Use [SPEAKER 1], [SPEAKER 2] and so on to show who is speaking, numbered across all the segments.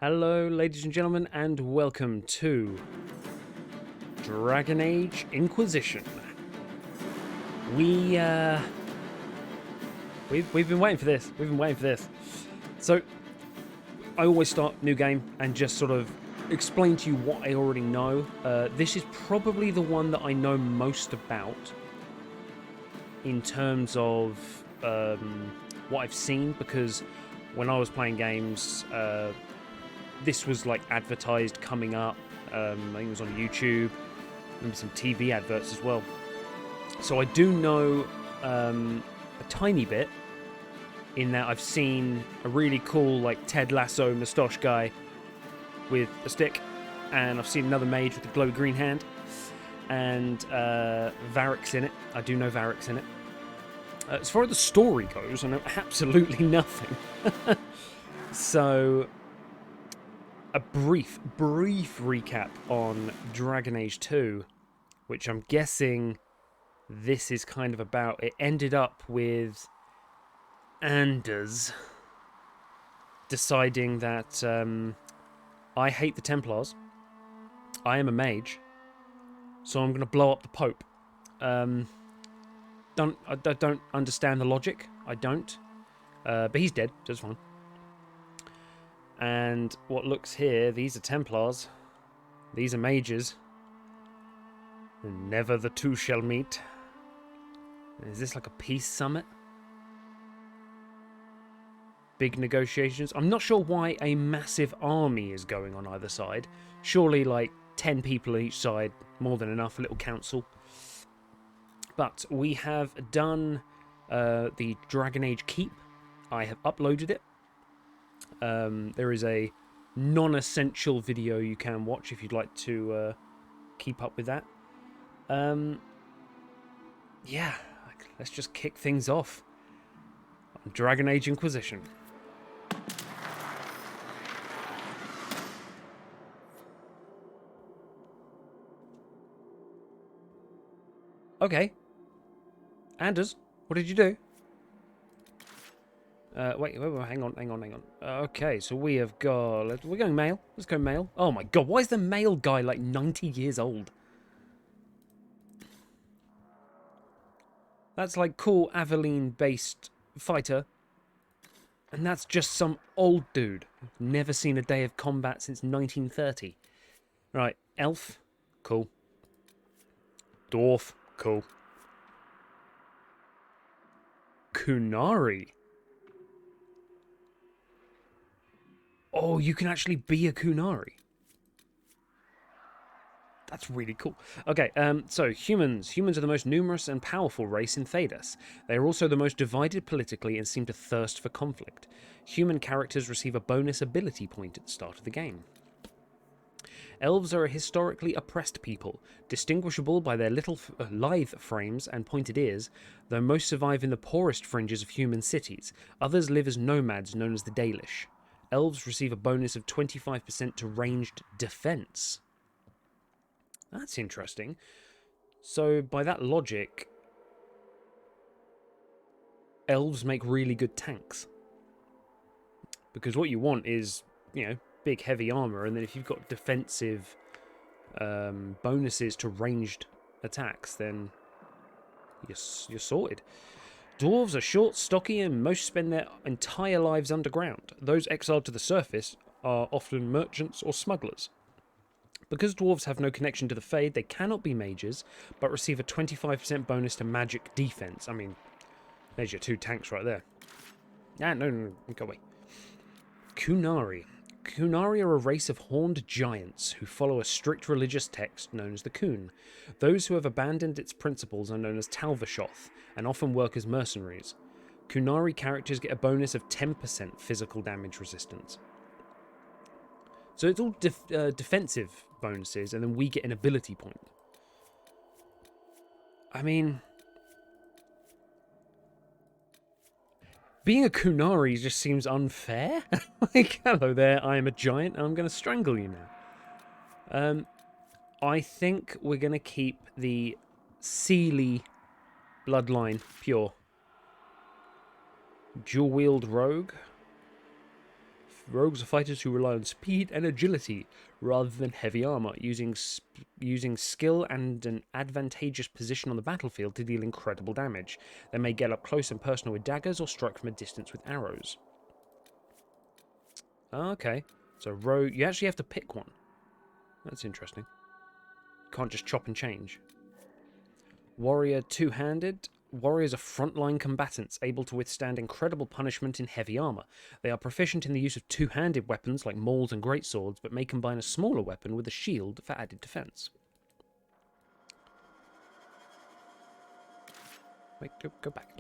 [SPEAKER 1] Hello, ladies and gentlemen, and welcome to Dragon Age Inquisition. We've been waiting for this. We've been waiting for this. So, I always start new game and just sort of explain to you what I already know. This is probably the one that I know most about in terms of what I've seen, because when I was playing games, this was like advertised coming up. I think it was on YouTube, maybe some TV adverts as well. So I do know a tiny bit, in that I've seen a really cool like Ted Lasso moustache guy with a stick, and I've seen another mage with a glowy green hand, and Varric's in it. I do know Varric's in it. As far as the story goes, I know absolutely nothing. So, a brief recap on Dragon Age 2, which I'm guessing this is kind of about. It ended up with Anders deciding that I hate the Templars, I am a mage, so I'm going to blow up the Pope. I don't understand the logic. I don't. But he's dead, so it's fine. And what looks here, these are Templars. These are mages. And never the two shall meet. Is this like a peace summit? Big negotiations. I'm not sure why a massive army is going on either side. Surely like 10 people on each side, more than enough, a little council. But we have done the Dragon Age Keep. I have uploaded it. There is a non-essential video you can watch if you'd like to keep up with that. Yeah, let's just kick things off on Dragon Age Inquisition. Okay. Anders, what did you do? Wait, hang on. Okay, so we have got... We're going male. Let's go male. Oh my god, why is the male guy like 90 years old? That's like cool Aveline-based fighter. And that's just some old dude. Never seen a day of combat since 1930. Right, elf. Cool. Dwarf. Cool. Kunari. Oh, you can actually be a Kunari. That's really cool. Okay, so humans. Humans are the most numerous and powerful race in Thedas. They are also the most divided politically and seem to thirst for conflict. Human characters receive a bonus ability point at the start of the game. Elves are a historically oppressed people, distinguishable by their little lithe frames and pointed ears, though most survive in the poorest fringes of human cities. Others live as nomads known as the Dalish. Elves receive a bonus of 25% to ranged defense. That's interesting. So, by that logic, elves make really good tanks. Because what you want is, you know, big heavy armor, and then if you've got defensive bonuses to ranged attacks, then you're sorted. Dwarves are short, stocky, and most spend their entire lives underground. Those exiled to the surface are often merchants or smugglers. Because dwarves have no connection to the Fade, they cannot be mages, but receive a 25% bonus to magic defense. I mean, there's your two tanks right there. Ah, no, go away. Kunari. Kunari are a race of horned giants who follow a strict religious text known as the Kun. Those who have abandoned its principles are known as Talvashoth and often work as mercenaries. Kunari characters get a bonus of 10% physical damage resistance. So it's all defensive bonuses, and then we get an ability point. I mean, being a Kunari just seems unfair. Like, hello there, I am a giant, and I'm going to strangle you now. I think we're going to keep the Seelie bloodline pure. Dual-wield rogue. Rogues are fighters who rely on speed and agility rather than heavy armor, using skill and an advantageous position on the battlefield to deal incredible damage. They may get up close and personal with daggers or strike from a distance with arrows. Okay, so rogue, you actually have to pick one. That's interesting. You can't just chop and change. Warrior two-handed. Warriors are frontline combatants, able to withstand incredible punishment in heavy armor. They are proficient in the use of two-handed weapons like mauls and greatswords, but may combine a smaller weapon with a shield for added defense. Wait, go back.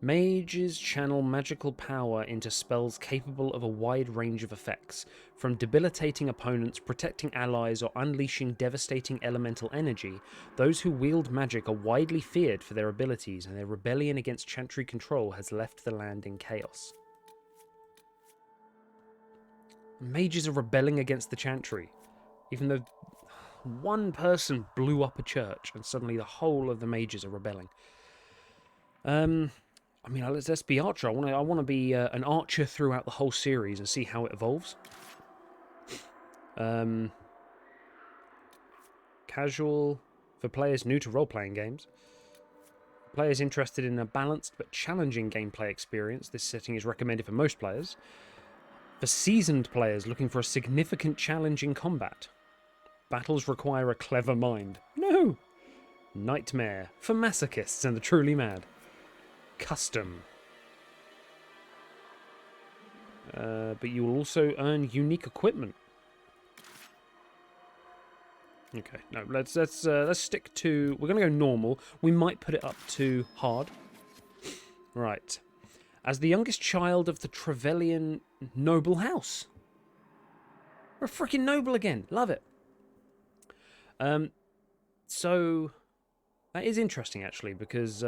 [SPEAKER 1] Mages channel magical power into spells capable of a wide range of effects, from debilitating opponents, protecting allies, or unleashing devastating elemental energy. Those who wield magic are widely feared for their abilities, and their rebellion against Chantry control has left the land in chaos. Mages are rebelling against the Chantry, even though one person blew up a church, and suddenly the whole of the mages are rebelling. I mean, let's be archer. I want to be an archer throughout the whole series and see how it evolves. Casual for players new to role-playing games. Players interested in a balanced but challenging gameplay experience, this setting is recommended for most players. For seasoned players looking for a significant challenge in combat. Battles require a clever mind. No! Nightmare for masochists and the truly mad. Custom. But you will also earn unique equipment. Okay, no, let's stick to. We're gonna go normal. We might put it up to hard. Right. As the youngest child of the Trevelian noble house, we're a freaking noble again. Love it. So that is interesting actually because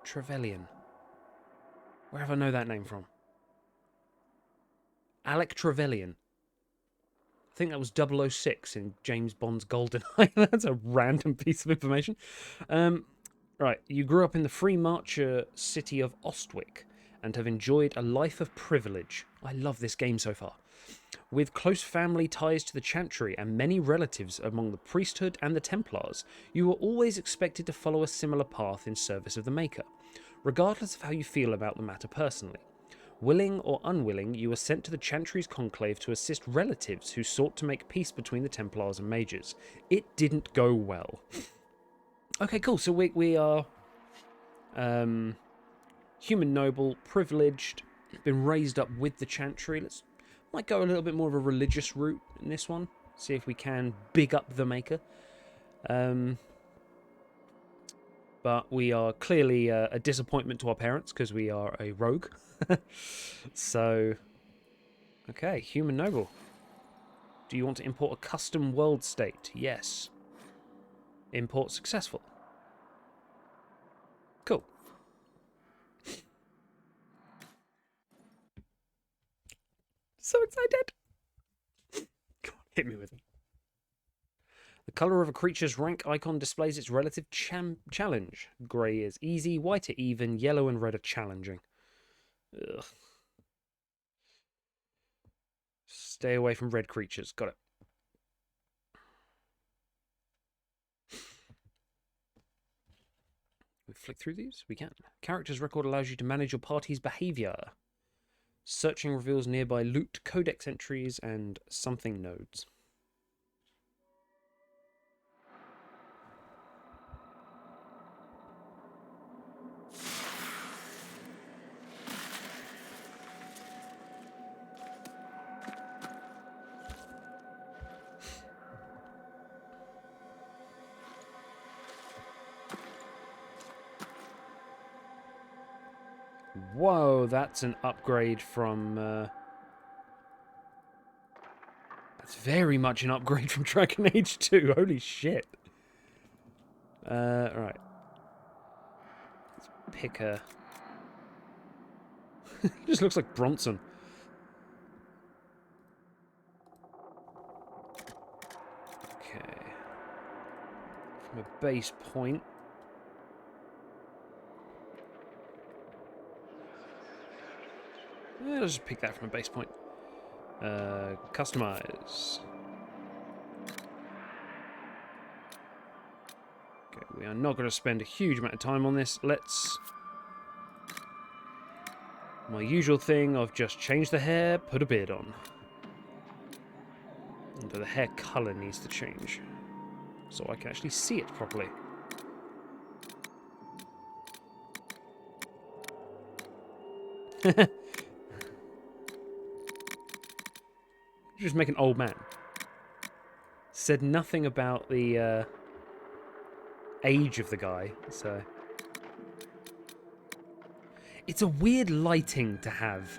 [SPEAKER 1] Trevelian. Where have I know that name from? Alec Trevelyan. I think that was 006 in James Bond's GoldenEye. That's a random piece of information. Right, you grew up in the free marcher city of Ostwick and have enjoyed a life of privilege. I love this game so far. With close family ties to the Chantry and many relatives among the priesthood and the Templars, you were always expected to follow a similar path in service of the Maker, regardless of how you feel about the matter personally. Willing or unwilling, you were sent to the Chantry's conclave to assist relatives who sought to make peace between the Templars and mages. It didn't go well. Okay, cool. So we are human noble, privileged, been raised up with the Chantry. Might go a little bit more of a religious route in this one. See if we can big up the Maker. But we are clearly a disappointment to our parents because we are a rogue. So, okay, human noble. Do you want to import a custom world state? Yes. Import successful. Cool. So excited. Come on, hit me with it. The colour of a creature's rank icon displays its relative challenge. Grey is easy, white are even, yellow and red are challenging. Ugh. Stay away from red creatures. Got it. We flick through these? We can. Character's record allows you to manage your party's behaviour. Searching reveals nearby loot, codex entries, and something nodes. Whoa, that's an upgrade from... That's very much an upgrade from Dragon Age 2. Holy shit. Right. Let's pick a... He just looks like Bronson. Okay. From a base point. Let's just pick that from a base point. Customize. Okay, we are not going to spend a huge amount of time on this. Let's... My usual thing of just change the hair, put a beard on. But the hair colour needs to change, so I can actually see it properly. Just make an old man. Said nothing about the age of the guy, so... It's a weird lighting to have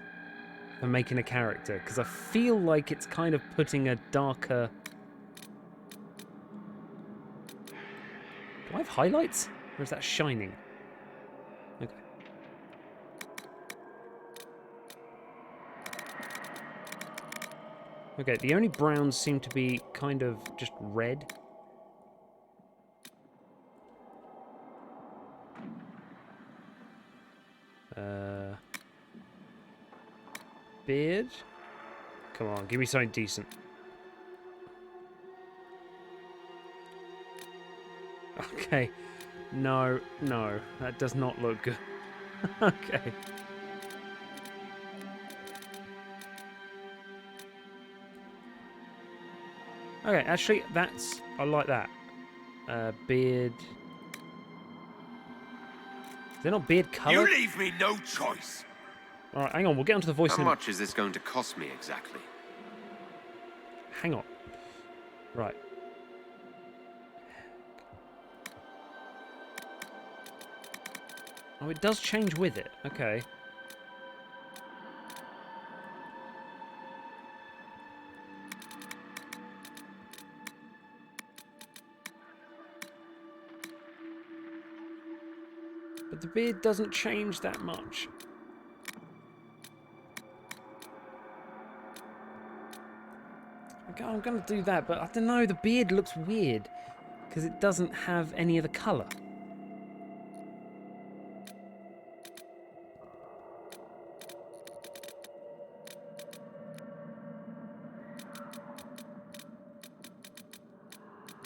[SPEAKER 1] for making a character, because I feel like it's kind of putting a darker... Do I have highlights? Or is that shining? Okay. Okay, the only browns seem to be kind of just red. Beard? Come on, give me something decent. Okay. No, no, that does not look good. Okay. Okay, actually, that's... I like that. Beard... Is there not beard colour?
[SPEAKER 2] You leave me no choice.
[SPEAKER 1] Alright, hang on, we'll get onto the voice
[SPEAKER 2] How
[SPEAKER 1] in...
[SPEAKER 2] much is this going to cost me exactly?
[SPEAKER 1] Hang on. Right. Oh, it does change with it. Okay. But the beard doesn't change that much. Okay, I'm going to do that, but I don't know, the beard looks weird because it doesn't have any of the colour.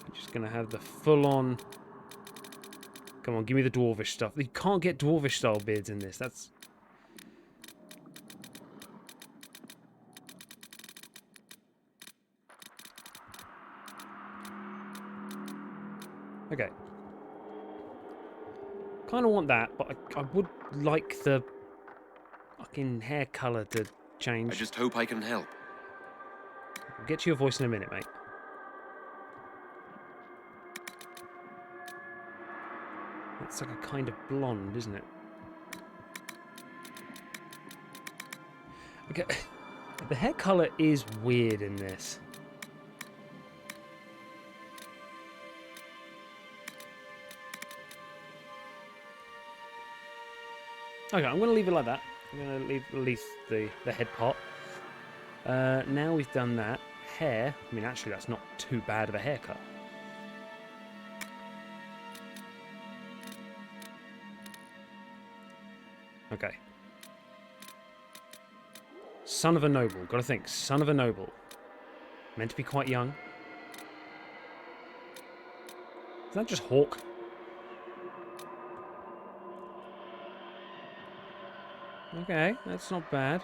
[SPEAKER 1] I'm just going to have the full-on... Come on, give me the dwarvish stuff. You can't get dwarvish style beards in this. That's... Okay. Kind of want that, but I would like the fucking hair colour to change.
[SPEAKER 2] I just hope I can help.
[SPEAKER 1] I'll get to your voice in a minute, mate. It's like a kind of blonde, isn't it? Okay. The hair colour is weird in this. Okay, I'm going to leave it like that. I'm going to leave at least the head part. Now we've done that. Hair, I mean, actually, that's not too bad of a haircut. Okay. Son of a noble. Gotta think. Son of a noble. Meant to be quite young. Is that just Hawk? Okay, that's not bad.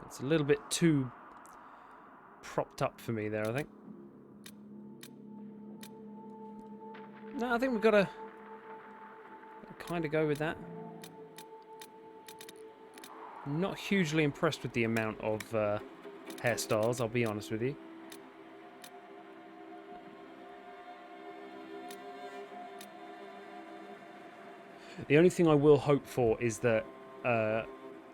[SPEAKER 1] It's a little bit too propped up for me there, I think. No, I think we've got to kind of go with that. I'm not hugely impressed with the amount of hairstyles, I'll be honest with you. The only thing I will hope for is that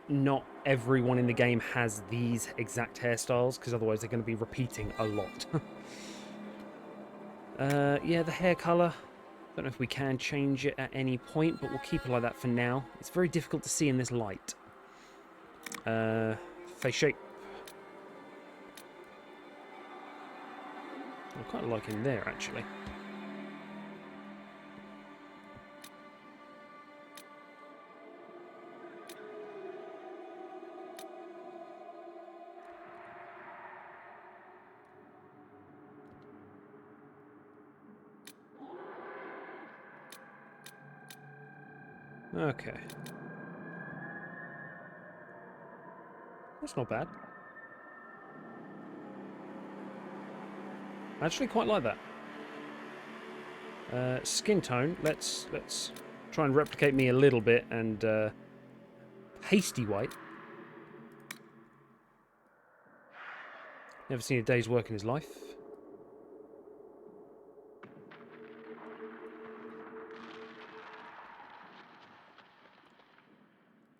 [SPEAKER 1] not everyone in the game has these exact hairstyles, because otherwise they're going to be repeating a lot. Yeah, the hair colour. Don't know if we can change it at any point, but we'll keep it like that for now. It's very difficult to see in this light. Face shape. I quite like him there, actually. Okay. That's not bad. I actually quite like that. Skin tone. Let's try and replicate me a little bit and pasty white. Never seen a day's work in his life.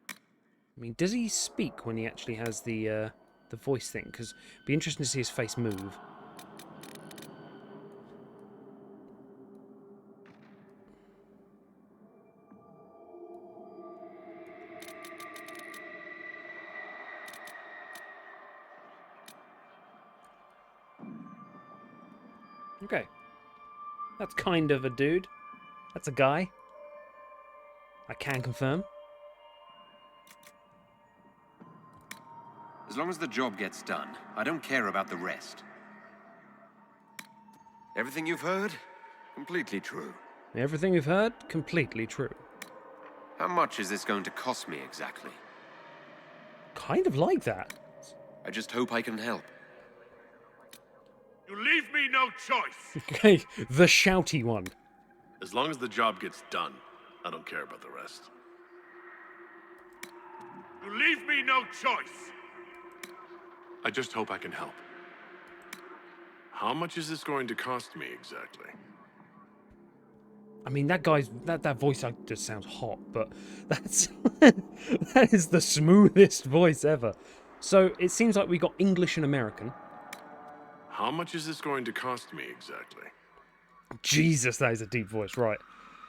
[SPEAKER 1] I mean, does he speak when he actually has the voice thing? Because it'd be interesting to see his face move. Okay. That's kind of a dude. That's a guy. I can confirm.
[SPEAKER 2] As long as the job gets done, I don't care about the rest. Everything you've heard? Completely true.
[SPEAKER 1] Everything you've heard? Completely true.
[SPEAKER 2] How much is this going to cost me exactly?
[SPEAKER 1] Kind of like that.
[SPEAKER 2] I just hope I can help.
[SPEAKER 3] You leave me no choice.
[SPEAKER 1] Okay, the shouty one.
[SPEAKER 3] As long as the job gets done, I don't care about the rest. You leave me no choice. I just hope I can help. How much is this going to cost me exactly?
[SPEAKER 1] I mean, that guy's that voice just sounds hot, but that's that is the smoothest voice ever. So it seems like we got English and American.
[SPEAKER 3] How much is this going to cost me exactly?
[SPEAKER 1] Jesus, that is a deep voice, right?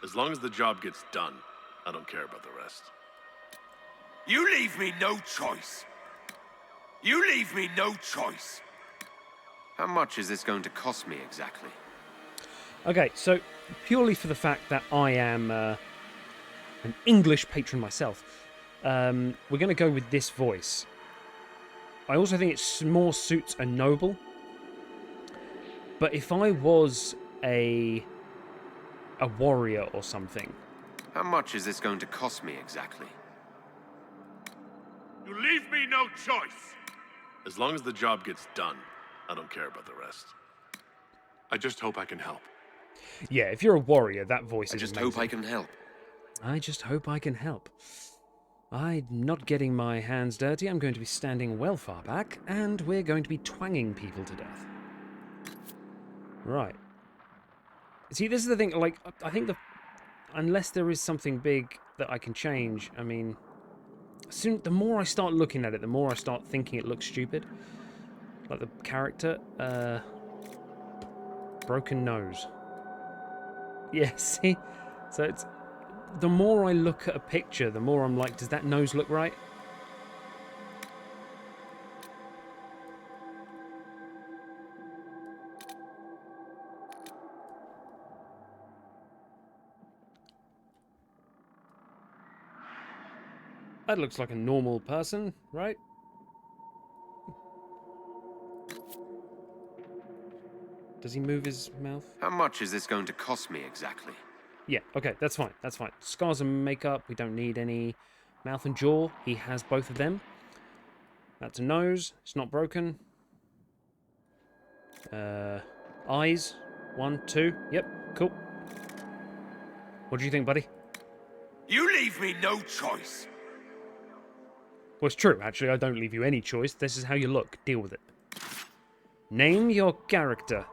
[SPEAKER 3] As long as the job gets done, I don't care about the rest.
[SPEAKER 2] You leave me no choice. You leave me no choice. How much is this going to cost me exactly?
[SPEAKER 1] Okay, so purely for the fact that I am an English patron myself, we're going to go with this voice. I also think it more suits a noble. But if I was a warrior or something...
[SPEAKER 2] How much is this going to cost me exactly?
[SPEAKER 3] You leave me no choice. As long as the job gets done, I don't care about the rest. I just hope I can help.
[SPEAKER 1] Yeah, if you're a warrior, that voice is
[SPEAKER 2] I just
[SPEAKER 1] amazing.
[SPEAKER 2] hope I can help.
[SPEAKER 1] I just hope I can help. I'm not getting my hands dirty. I'm going to be standing well far back, and we're going to be twanging people to death. Right. See, this is the thing, like, I think unless there is something big that I can change, I mean... the more I start looking at it, the more I start thinking it looks stupid. Like the character, broken nose. Yeah, see? So it's... The more I look at a picture, the more I'm like, does that nose look right? That looks like a normal person, right? Does he move his mouth?
[SPEAKER 2] How much is this going to cost me exactly?
[SPEAKER 1] Yeah, okay, that's fine, that's fine. Scars and makeup, we don't need any. Mouth and jaw, he has both of them. That's a nose, it's not broken. Eyes, 1, 2, yep, cool. What do you think, buddy?
[SPEAKER 2] You leave me no choice.
[SPEAKER 1] Well, it's true, actually, I don't leave you any choice. This is how you look, deal with it. Name your character.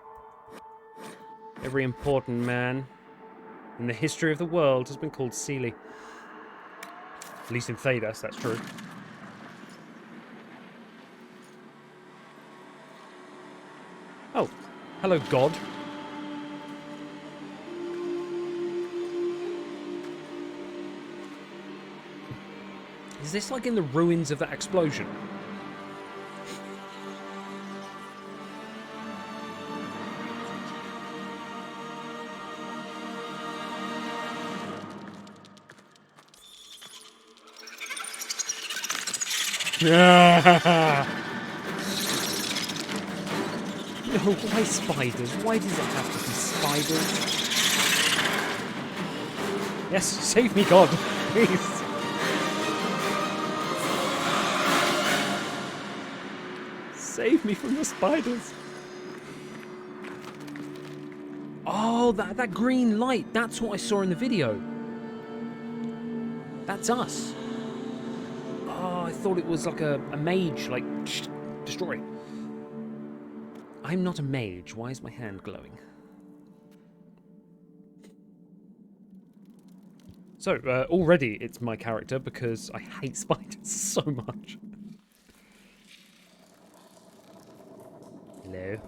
[SPEAKER 1] Every important man in the history of the world has been called Seelie. At least in Thedas, that's true. Oh, hello, God. Is this like in the ruins of that explosion? No, why spiders? Why does it have to be spiders? Yes, save me, God. Please. Save me from the spiders. Oh, that green light. That's what I saw in the video. That's us. Oh, I thought it was like a mage, like, destroy. I'm not a mage. Why is my hand glowing? So, already it's my character because I hate spiders so much. Hello?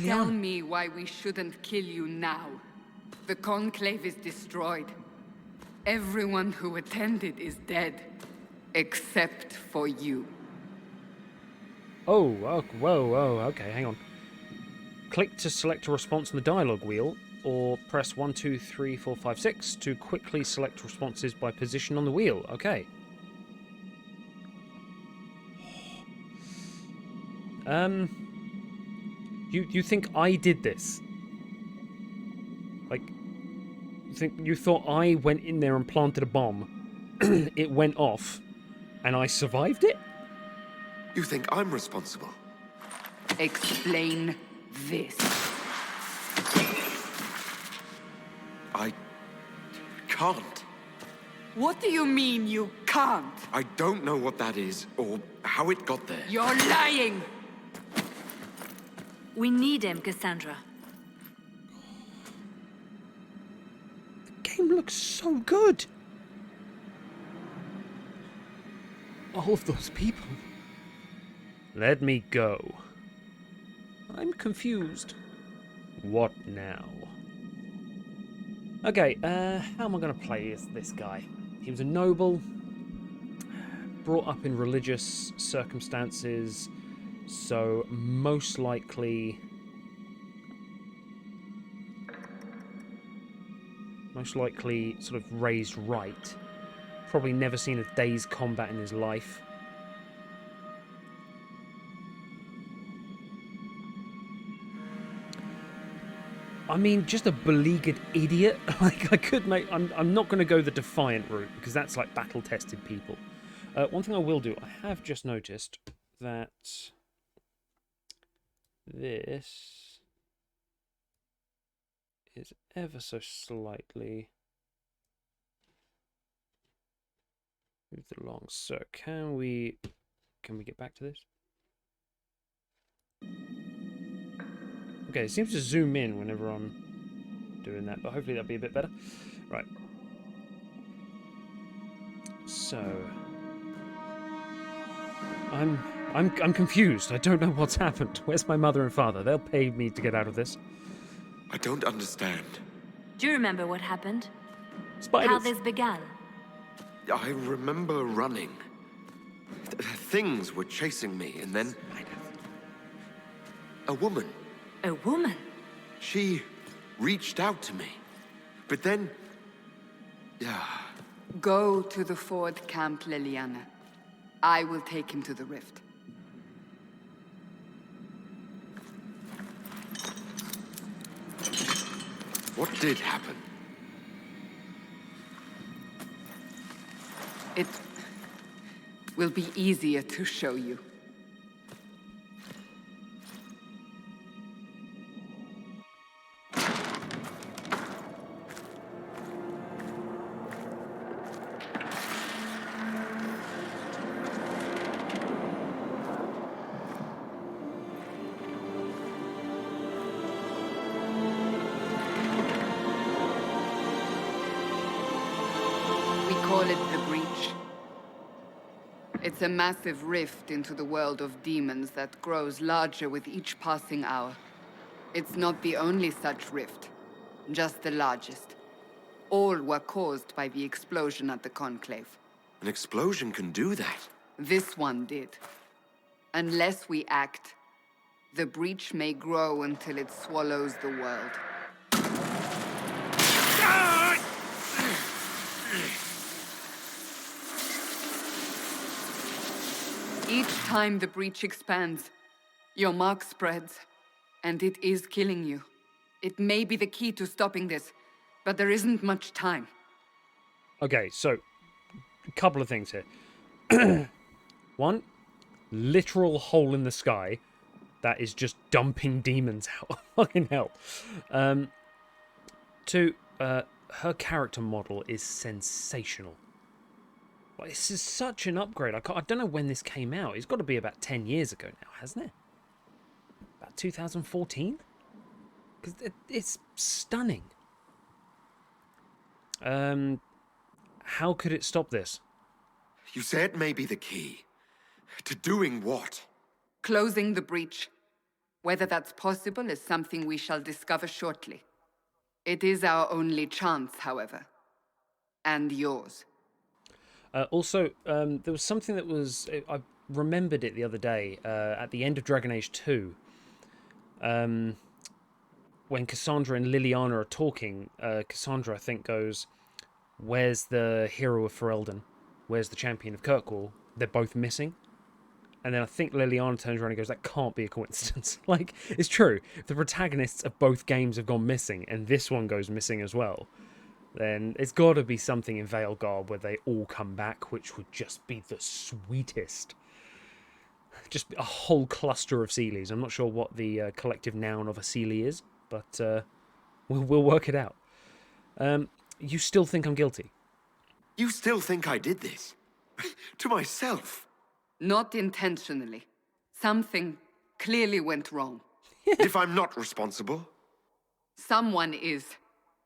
[SPEAKER 4] Tell me why we shouldn't kill you now. The Conclave is destroyed. Everyone who attended is dead. Except for you.
[SPEAKER 1] Oh, whoa, okay, hang on. Click to select a response on the dialogue wheel, or press 1, 2, 3, 4, 5, 6 to quickly select responses by position on the wheel. Okay. You think I did this? Like, you thought I went in there and planted a bomb, it went off, and I survived it?
[SPEAKER 2] You think I'm responsible?
[SPEAKER 4] Explain this.
[SPEAKER 2] I can't.
[SPEAKER 4] What do you mean you can't?
[SPEAKER 2] I don't know what that is, or how it got there.
[SPEAKER 4] You're lying!
[SPEAKER 5] We need him, Cassandra.
[SPEAKER 1] The game looks so good. All of those people. Let me go. I'm confused. What now? Okay, how am I going to play as this guy? He was a noble, brought up in religious circumstances, so most likely sort of raised right. Probably never seen a day's combat in his life. I mean, just a beleaguered idiot. Like, I could make... I'm not going to go the defiant route, because that's like battle-tested people. One thing I will do, I have just noticed that this is ever so slightly moved along. So can we get back to this? Okay, it seems to zoom in whenever I'm doing that, but hopefully that'll be a bit better. Right. So I'm confused. I don't know what's happened. Where's my mother and father? They'll pay me to get out of this.
[SPEAKER 2] I don't understand.
[SPEAKER 5] Do you remember what happened?
[SPEAKER 1] Spiders.
[SPEAKER 5] How this began?
[SPEAKER 2] I remember running. Things were chasing me, and then... a woman.
[SPEAKER 5] A woman?
[SPEAKER 2] She reached out to me. But then...
[SPEAKER 4] Go to the Ford camp, Liliana. I will take him to the rift.
[SPEAKER 2] What did happen?
[SPEAKER 4] It will be easier to show you. It's a massive rift into the world of demons that grows larger with each passing hour. It's not the only such rift, just the largest. All were caused by the explosion at the Conclave.
[SPEAKER 2] An explosion can do that.
[SPEAKER 4] This one did. Unless we act, the breach may grow until it swallows the world. Each time the breach expands, your mark spreads, and it is killing you. It may be the key to stopping this, but there isn't much time.
[SPEAKER 1] Okay, so a couple of things here. One, literal hole in the sky that is just dumping demons out. Fucking hell. Two, her character model is sensational. Like, this is such an upgrade. I don't know when this came out. It's got to be about 10 years ago now, hasn't it? About 2014? Because it's stunning. How could it stop this?
[SPEAKER 2] You say it may be the key. To doing what?
[SPEAKER 4] Closing the breach. Whether that's possible is something we shall discover shortly. It is our only chance, however. And yours.
[SPEAKER 1] Also, there was something that was... I remembered it the other day, at the end of Dragon Age 2. When Cassandra and Liliana are talking, Cassandra, I think, goes, "Where's the hero of Ferelden? Where's the champion of Kirkwall? They're both missing." And then I think Liliana turns around and goes, "That can't be a coincidence." Like, it's true. If the protagonists of both games have gone missing, and this one goes missing as well, then it's got to be something in Veilguard where they all come back, which would just be the sweetest. Just a whole cluster of Seelies. I'm not sure what the collective noun of a Seelie is, but we'll work it out. You still think I'm guilty?
[SPEAKER 2] You still think I did this? To myself?
[SPEAKER 4] Not intentionally. Something clearly went wrong.
[SPEAKER 2] If I'm not responsible?
[SPEAKER 4] Someone is.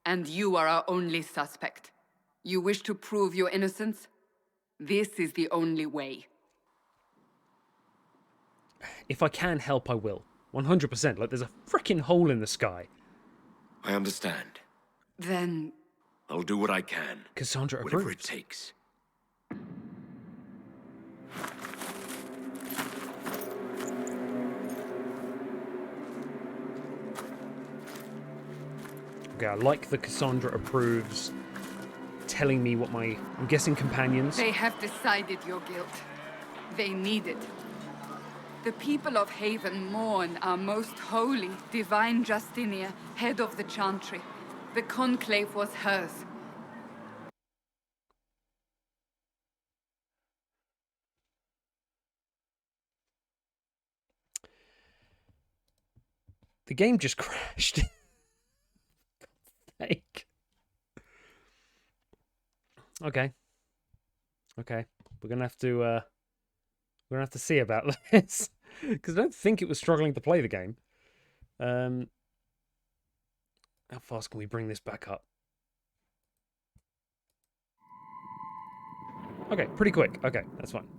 [SPEAKER 4] And you are our only suspect. You wish to prove your innocence? This is the only way.
[SPEAKER 1] If I can help, I will. 100%. Like, there's a freaking hole in the sky.
[SPEAKER 2] I understand.
[SPEAKER 4] Then...
[SPEAKER 2] I'll do what I can.
[SPEAKER 1] Cassandra
[SPEAKER 2] whatever it
[SPEAKER 1] approves.
[SPEAKER 2] takes.
[SPEAKER 1] Okay, I like the Cassandra approves, telling me what my, I'm guessing, companions.
[SPEAKER 4] They have decided your guilt. They need it. The people of Haven mourn our most holy, divine Justinia, head of the Chantry. The Conclave was hers.
[SPEAKER 1] The game just crashed. Like. Okay. We're gonna have to see about this because I don't think it was struggling to play the game. How fast can we bring this back up? Okay, pretty quick. Okay, that's fine.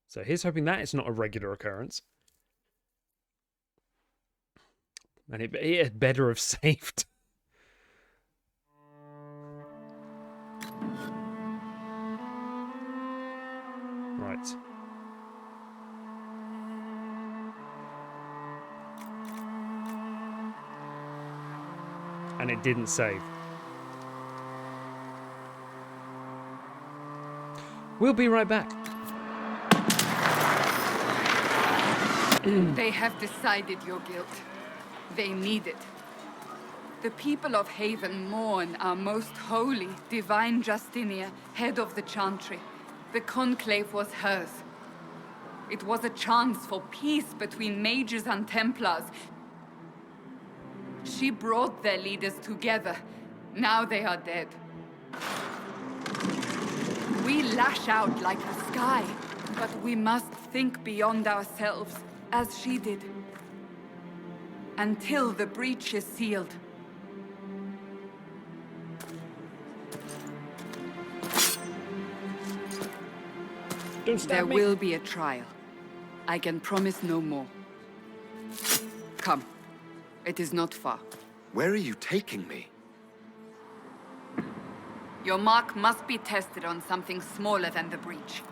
[SPEAKER 1] So here's hoping that it's not a regular occurrence. And it had better have saved. Right. And it didn't save. We'll be right back.
[SPEAKER 4] They have decided your guilt. They need it. The people of Haven mourn our most holy, divine Justinia, head of the Chantry. The Conclave was hers. It was a chance for peace between mages and Templars. She brought their leaders together. Now they are dead. We lash out like the sky, but we must think beyond ourselves, as she did. Until the breach is sealed.
[SPEAKER 1] Don't stab
[SPEAKER 4] There
[SPEAKER 1] me.
[SPEAKER 4] will be a trial. I can promise no more. Come. It is not far.
[SPEAKER 2] Where are you taking me?
[SPEAKER 4] Your mark must be tested on something smaller than the breach.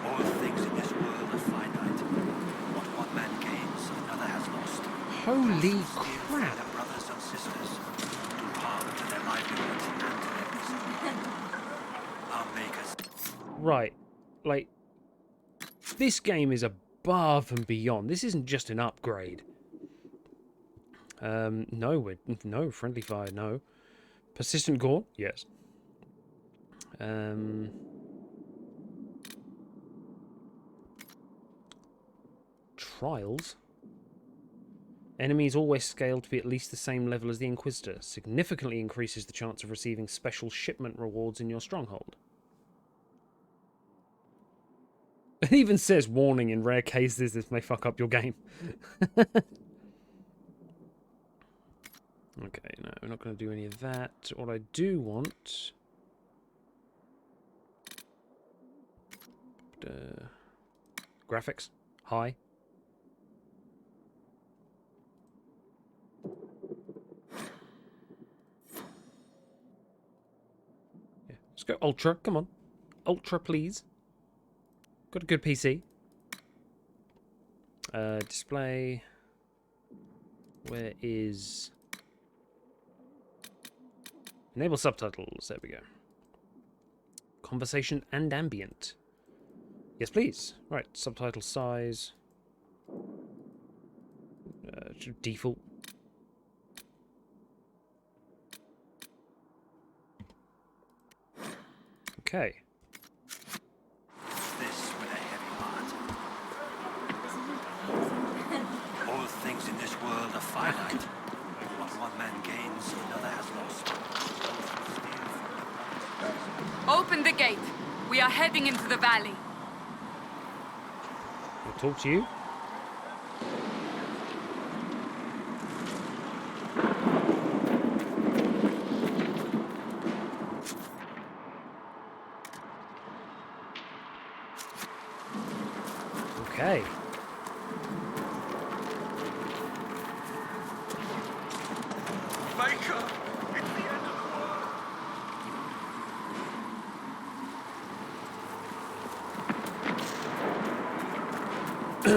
[SPEAKER 6] All things in this world are finite. What one man gains, another has lost.
[SPEAKER 1] Holy
[SPEAKER 6] Steal from
[SPEAKER 1] crap.
[SPEAKER 6] their brothers and sisters, do harm to their livelihoods and to their peace. Our makers.
[SPEAKER 1] Right. Like, this game is above and beyond. This isn't just an upgrade. No, friendly fire, no. Persistent gore, yes. Trials. Enemies always scale to be at least the same level as the Inquisitor. Significantly increases the chance of receiving special shipment rewards in your stronghold. It even says, warning, in rare cases this may fuck up your game. Okay, no, we're not going to do any of that. What I do want... graphics. High. Yeah, let's go ultra. Come on. Ultra, please. Got a good PC. Display. Where is... Enable subtitles. There we go. Conversation and ambient. Yes, please. Right, subtitle size. Default. Okay.
[SPEAKER 6] This with a heavy heart. All things in this world are finite. What one man gains, another has lost.
[SPEAKER 4] Open the gate. We are heading into the valley.
[SPEAKER 1] I'll talk to you. Okay.
[SPEAKER 6] Maker! It's the end of the world!
[SPEAKER 1] I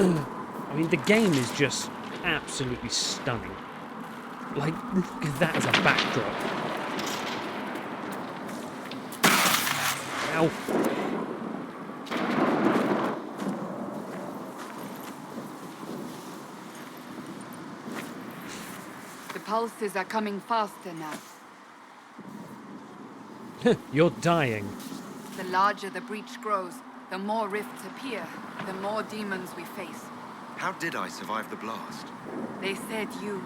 [SPEAKER 1] mean, the game is just absolutely stunning. Like, look at that as a backdrop. Ow.
[SPEAKER 4] The pulses are coming faster now.
[SPEAKER 1] You're dying.
[SPEAKER 4] The larger the breach grows, the more rifts appear, the more demons we face.
[SPEAKER 2] How did I survive the blast?
[SPEAKER 4] They said you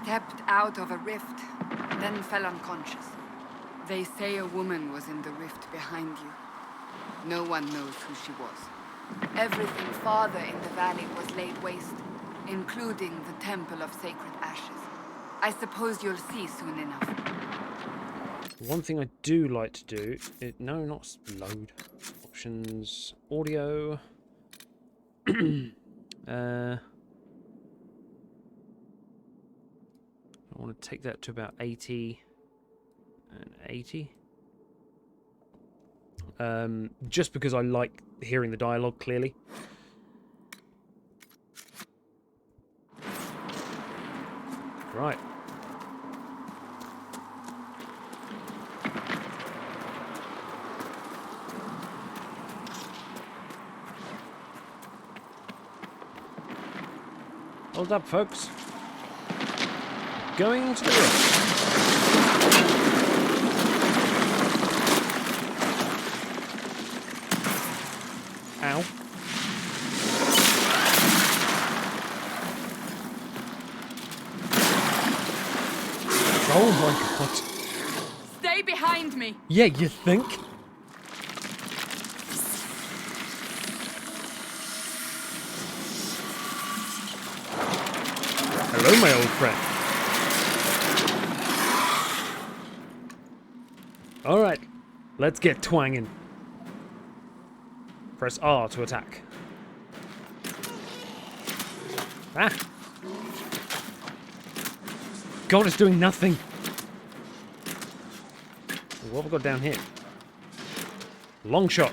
[SPEAKER 4] stepped out of a rift, then fell unconscious. They say a woman was in the rift behind you. No one knows who she was. Everything farther in the valley was laid waste, including the Temple of Sacred Ashes. I suppose you'll see soon enough.
[SPEAKER 1] One thing I do like to do... no, not load. Options. Audio. I want to take that to about 80 and 80. Just because I like hearing the dialogue clearly. Right. Hold up, folks. Going to the rift. Ow. Oh my god.
[SPEAKER 4] Stay behind me!
[SPEAKER 1] Yeah, you think? Hello, my old friend. Alright, let's get twanging. Press R to attack. Ah! God, it's doing nothing. What have we got down here? Long shot.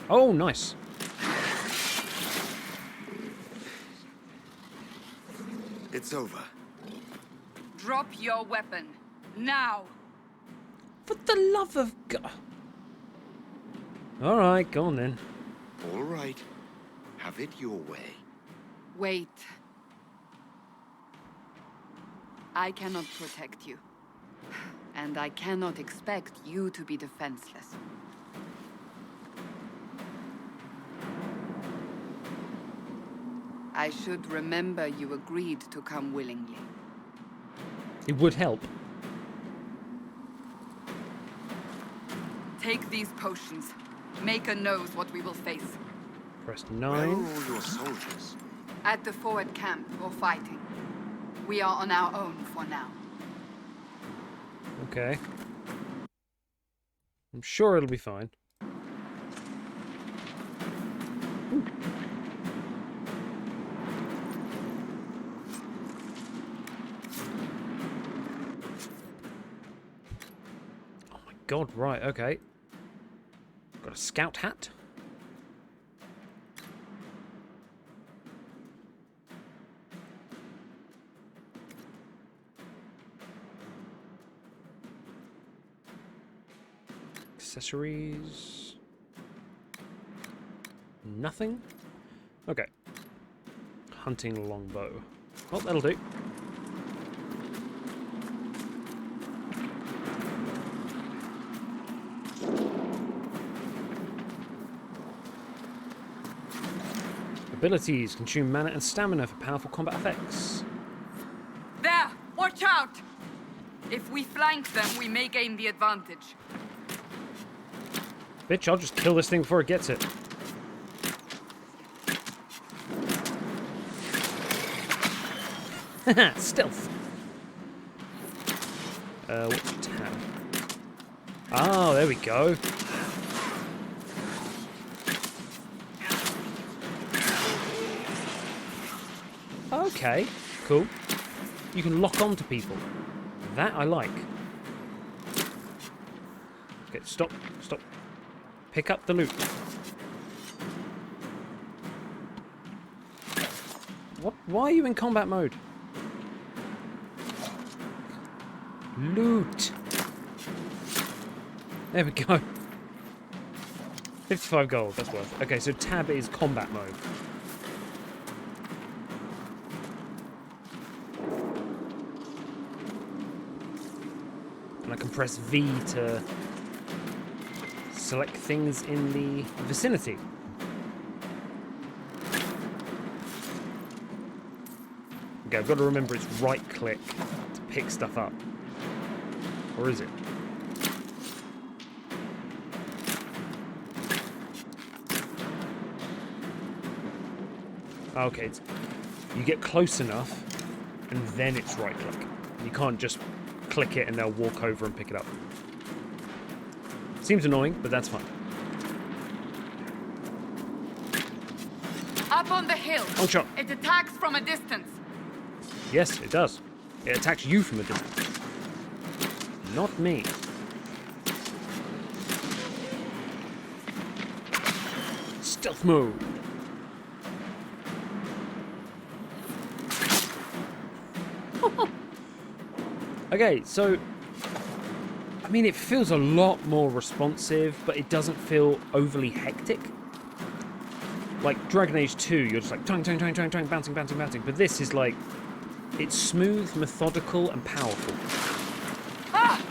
[SPEAKER 1] Oh, nice.
[SPEAKER 2] It's over.
[SPEAKER 4] Drop your weapon. Now!
[SPEAKER 1] For the love of God. Alright, go on then.
[SPEAKER 2] All right. Have it your way.
[SPEAKER 4] Wait. I cannot protect you. And I cannot expect you to be defenseless. I should remember you agreed to come willingly.
[SPEAKER 1] It would help.
[SPEAKER 4] Take these potions. Maker knows what we will face.
[SPEAKER 1] Press
[SPEAKER 2] Where are
[SPEAKER 1] 9.
[SPEAKER 2] all your soldiers?
[SPEAKER 4] At the forward camp, or fighting. We are on our own for now.
[SPEAKER 1] Okay. I'm sure it'll be fine. Oh my god, right, okay. Got a scout hat. Accessories. Nothing? Okay. Hunting longbow. Oh, that'll do. Abilities consume mana and stamina for powerful combat effects.
[SPEAKER 4] There! Watch out! If we flank them, we may gain the advantage.
[SPEAKER 1] Bitch, I'll just kill this thing before it gets it. Haha, stealth. What's your tab? Oh, there we go. Okay, cool. You can lock on to people. That I like. Okay, stop, stop. Pick up the loot. What? Why are you in combat mode? Loot. There we go. 55 gold, that's worth it. Okay, so tab is combat mode. And I can press V to select things in the vicinity. Okay, I've got to remember it's right click to pick stuff up. Or is it? Okay, you get close enough and then it's right click. You can't just click it and they'll walk over and pick it up. Seems annoying, but that's fine.
[SPEAKER 4] Up on the hill.
[SPEAKER 1] Long shot.
[SPEAKER 4] It attacks from a distance.
[SPEAKER 1] Yes, it does. It attacks you from a distance. Not me. Stealth mode. Okay, so I mean, it feels a lot more responsive, but it doesn't feel overly hectic. Like Dragon Age 2, you're just like twang, twang, twang, twang, twang, bouncing, bouncing, bouncing. But this is like, it's smooth, methodical, and powerful.
[SPEAKER 2] Ah!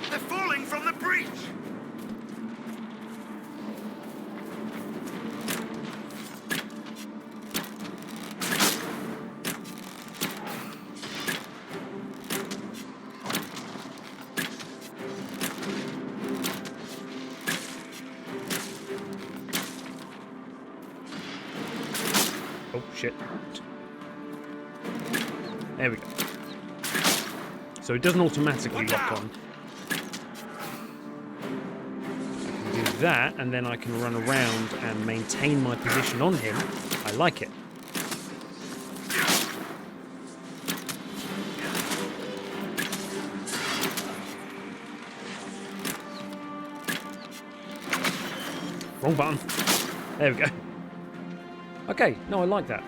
[SPEAKER 2] They're falling from the breach!
[SPEAKER 1] Oh, shit. So it doesn't automatically lock on. I can do that, and then I can run around and maintain my position on him. I like it. Wrong button. There we go. Okay, no, I like that.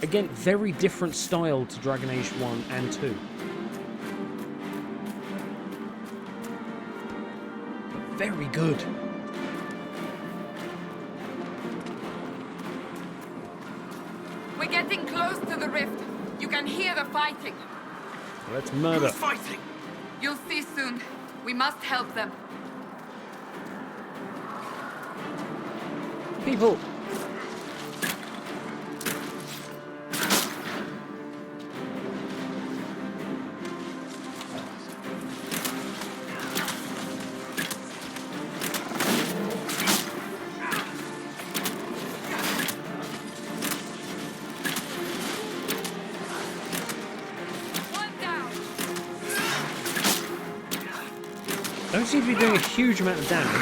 [SPEAKER 1] Again, very different style to Dragon Age 1 and 2. But very good.
[SPEAKER 4] We're getting close to the rift. You can hear the fighting.
[SPEAKER 1] Let's murder.
[SPEAKER 2] Who's fighting?
[SPEAKER 4] You'll see soon. We must help them.
[SPEAKER 1] People.
[SPEAKER 4] One down.
[SPEAKER 1] Don't seem to be doing a huge amount of damage.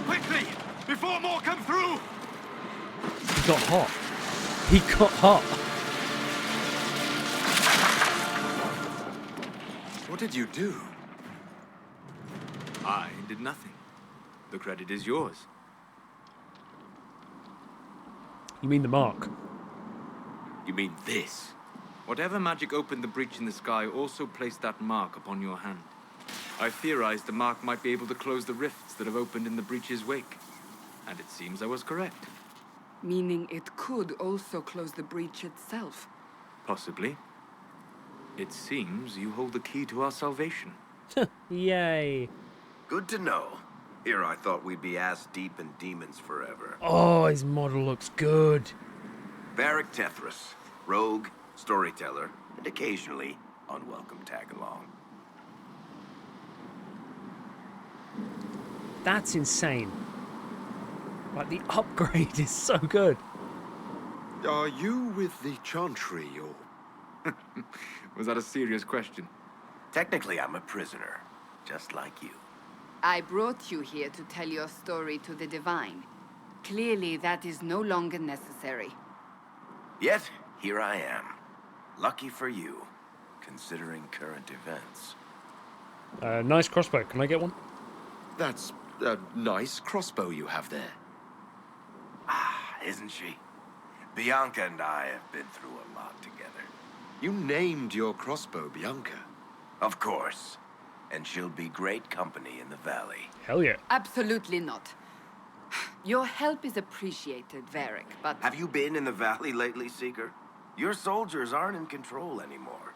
[SPEAKER 6] Quickly! Before more come through!
[SPEAKER 1] He got hot. He got hot.
[SPEAKER 7] What did you do? I did nothing. The credit is yours.
[SPEAKER 1] You mean the mark?
[SPEAKER 7] You mean this? Whatever magic opened the breach in the sky also placed that mark upon your hand. I theorized the mark might be able to close the rifts that have opened in the breach's wake. And it seems I was correct.
[SPEAKER 4] Meaning it could also close the breach itself.
[SPEAKER 7] Possibly. It seems you hold the key to our salvation.
[SPEAKER 1] Yay.
[SPEAKER 2] Good to know. Here I thought we'd be ass deep in demons forever.
[SPEAKER 1] Oh, his model looks good.
[SPEAKER 2] Varric Tethras, rogue, storyteller, and occasionally unwelcome tag-along.
[SPEAKER 1] That's insane. Like, the upgrade is so good.
[SPEAKER 8] Are you with the Chantry, or...
[SPEAKER 7] Was that a serious question?
[SPEAKER 2] Technically, I'm a prisoner, just like you.
[SPEAKER 4] I brought you here to tell your story to the Divine. Clearly, that is no longer necessary.
[SPEAKER 2] Yet, here I am. Lucky for you, considering current events.
[SPEAKER 1] Nice crossbow. Can I get one?
[SPEAKER 8] That's a nice crossbow you have there.
[SPEAKER 2] Ah, isn't she? Bianca and I have been through a lot together.
[SPEAKER 8] You named your crossbow Bianca.
[SPEAKER 2] Of course. And she'll be great company in the valley.
[SPEAKER 1] Hell yeah.
[SPEAKER 4] Absolutely not. Your help is appreciated, Varric, but...
[SPEAKER 2] Have you been in the valley lately, Seeker? Your soldiers aren't in control anymore.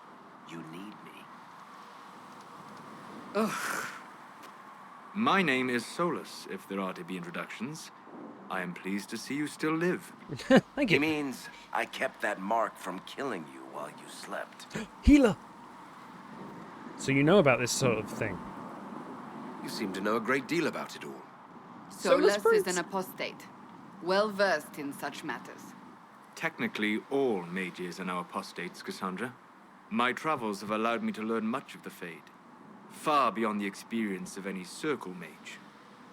[SPEAKER 2] You need me.
[SPEAKER 4] Ugh.
[SPEAKER 7] My name is Solas, if there are to be introductions. I am pleased to see you still live.
[SPEAKER 1] Thank
[SPEAKER 2] He
[SPEAKER 1] you.
[SPEAKER 2] means I kept that mark from killing you while you slept.
[SPEAKER 1] Healer. So you know about this sort of thing?
[SPEAKER 8] You seem to know a great deal about it all.
[SPEAKER 4] Solas is
[SPEAKER 1] fruits.
[SPEAKER 4] an apostate, well-versed in such matters.
[SPEAKER 7] Technically, all mages are now apostates, Cassandra. My travels have allowed me to learn much of the Fade, far beyond the experience of any circle mage.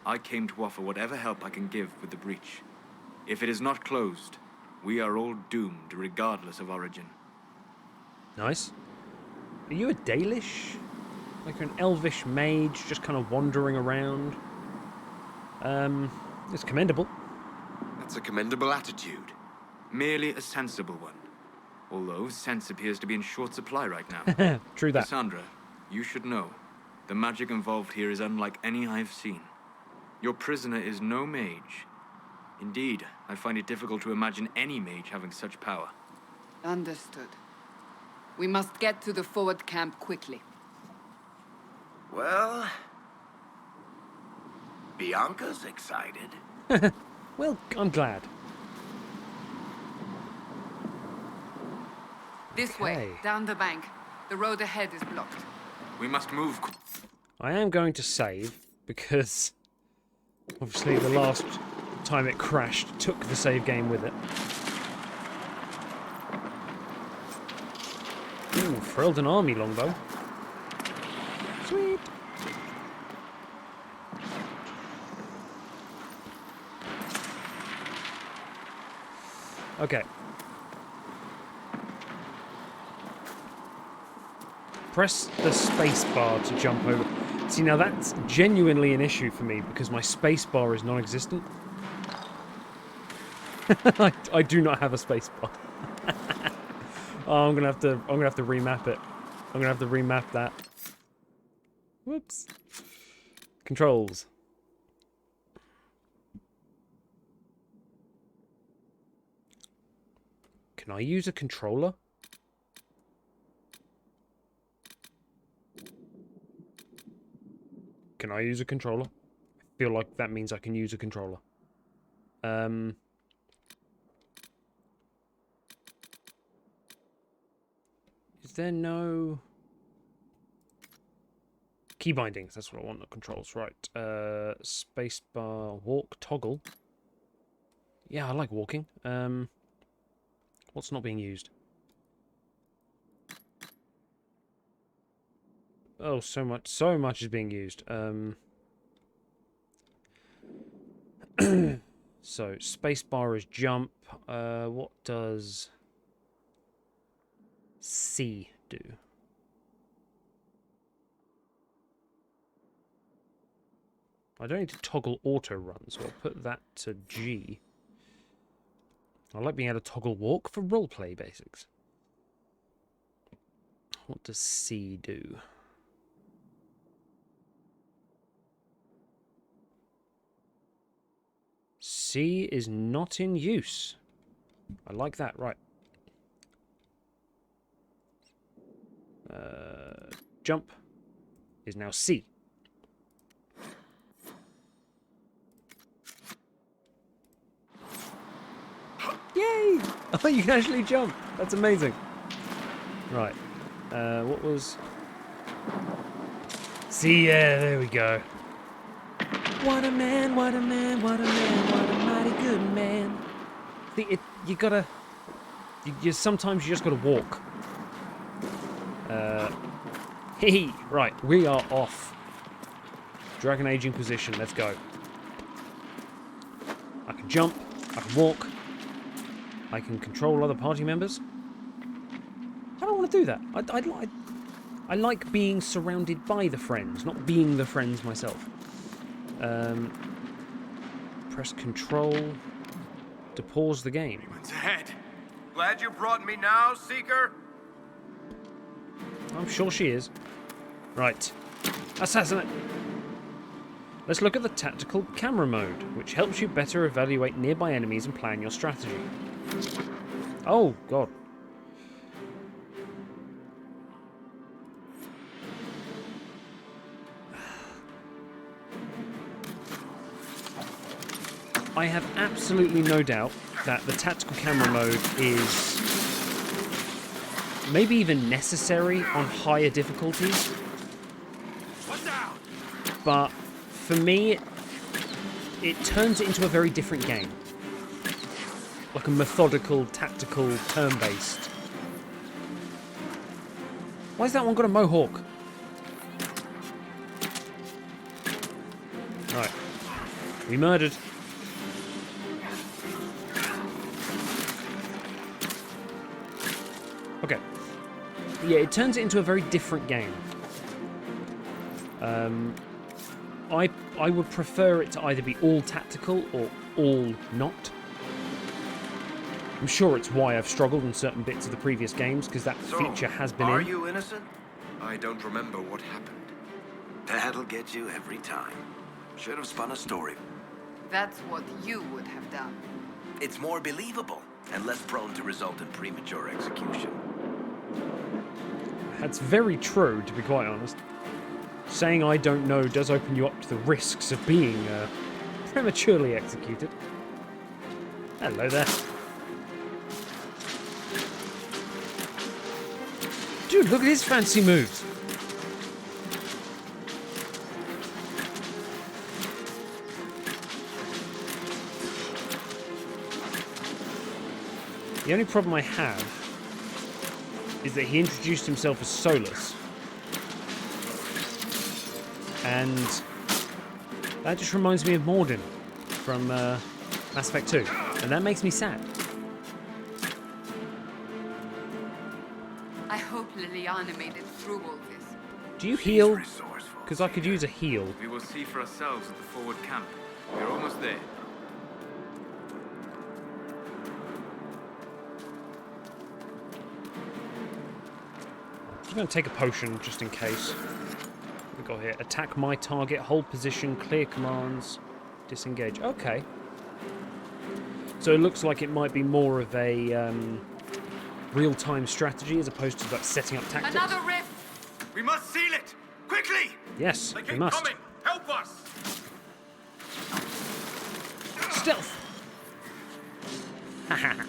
[SPEAKER 7] I came to offer whatever help I can give with the breach. If it is not closed, we are all doomed, regardless of origin.
[SPEAKER 1] Nice. Are you a Dalish? Like an elvish mage just kind of wandering around? It's commendable.
[SPEAKER 8] That's a commendable attitude.
[SPEAKER 7] Merely a sensible one. Although sense appears to be in short supply right now.
[SPEAKER 1] True that.
[SPEAKER 7] Cassandra, you should know. The magic involved here is unlike any I've seen. Your prisoner is no mage. Indeed, I find it difficult to imagine any mage having such power.
[SPEAKER 4] Understood. We must get to the forward camp quickly.
[SPEAKER 2] Well, Bianca's excited.
[SPEAKER 1] Well, I'm glad.
[SPEAKER 4] This way,
[SPEAKER 1] Okay.
[SPEAKER 4] down the bank. The road ahead is blocked.
[SPEAKER 7] We must move.
[SPEAKER 1] I am going to save because obviously the last time it crashed took the save game with it. Freldon army longbow. Sweet. Okay. Press the space bar to jump over. See, now that's genuinely an issue for me because my space bar is non-existent. I do not have a space bar. Oh, I'm gonna have to remap it. I'm gonna have to remap that. Whoops. Controls. Can I use a controller? Can I use a controller? I feel like that means I can use a controller. Is there no key bindings? That's what I want. The controls, right? Spacebar, walk, toggle. Yeah, I like walking. What's not being used? Oh, so much is being used. So spacebar is jump. What does C do? I don't need to toggle auto run, so I'll put that to G. I like being able to toggle walk for roleplay basics. What does C do? C is not in use. I like that, right. Jump is now C. Yay! Oh, you can actually jump. That's amazing. Right. What was... C, yeah, there we go. What a man, what a man, what a man, what a mighty good man. You gotta... sometimes you just gotta walk. Hey, right, we are off. Dragon Age Inquisition, let's go. I can jump, I can walk, I can control other party members. I don't want to do that. I like being surrounded by the friends, not being the friends myself. Press control to pause the game.
[SPEAKER 2] Anyone's ahead. Glad you brought me now, Seeker?
[SPEAKER 1] I'm sure she is. Right. Assassinate. Let's look at the tactical camera mode, which helps you better evaluate nearby enemies and plan your strategy. Oh, God. I have absolutely no doubt that the tactical camera mode is maybe even necessary on higher difficulties. But for me, it turns it into a very different game. Like a methodical, tactical, turn-based. Why's that one got a mohawk? Right. We murdered. Okay. Yeah, it turns it into a very different game. I would prefer it to either be all tactical or all not. I'm sure it's why I've struggled in certain bits of the previous games, because that feature has been in.
[SPEAKER 8] Are you innocent? I don't remember what happened.
[SPEAKER 6] That'll get you every time. Should have spun a story.
[SPEAKER 4] That's what you would have done.
[SPEAKER 6] It's more believable and less prone to result in premature execution.
[SPEAKER 1] That's very true, to be quite honest. Saying I don't know does open you up to the risks of being prematurely executed. Hello there. Dude, look at his fancy moves. The only problem I have is that he introduced himself as Solas. And that just reminds me of Mordin from Mass Effect 2. And that makes me sad.
[SPEAKER 4] I hope Liliana made it through all this.
[SPEAKER 1] Do you heal? Because I could use a heal.
[SPEAKER 7] We will see for ourselves at the forward camp. We're almost there.
[SPEAKER 1] I'm going to take a potion just in case. What we got here? Attack my target, hold position, clear commands, disengage. Okay. So it looks like it might be more of a real-time strategy as opposed to like setting up tactics.
[SPEAKER 4] Another rift!
[SPEAKER 7] We must seal it! Quickly!
[SPEAKER 1] Yes,
[SPEAKER 7] They
[SPEAKER 1] we
[SPEAKER 7] keep
[SPEAKER 1] must.
[SPEAKER 7] coming! Help us!
[SPEAKER 1] Stealth! Haha.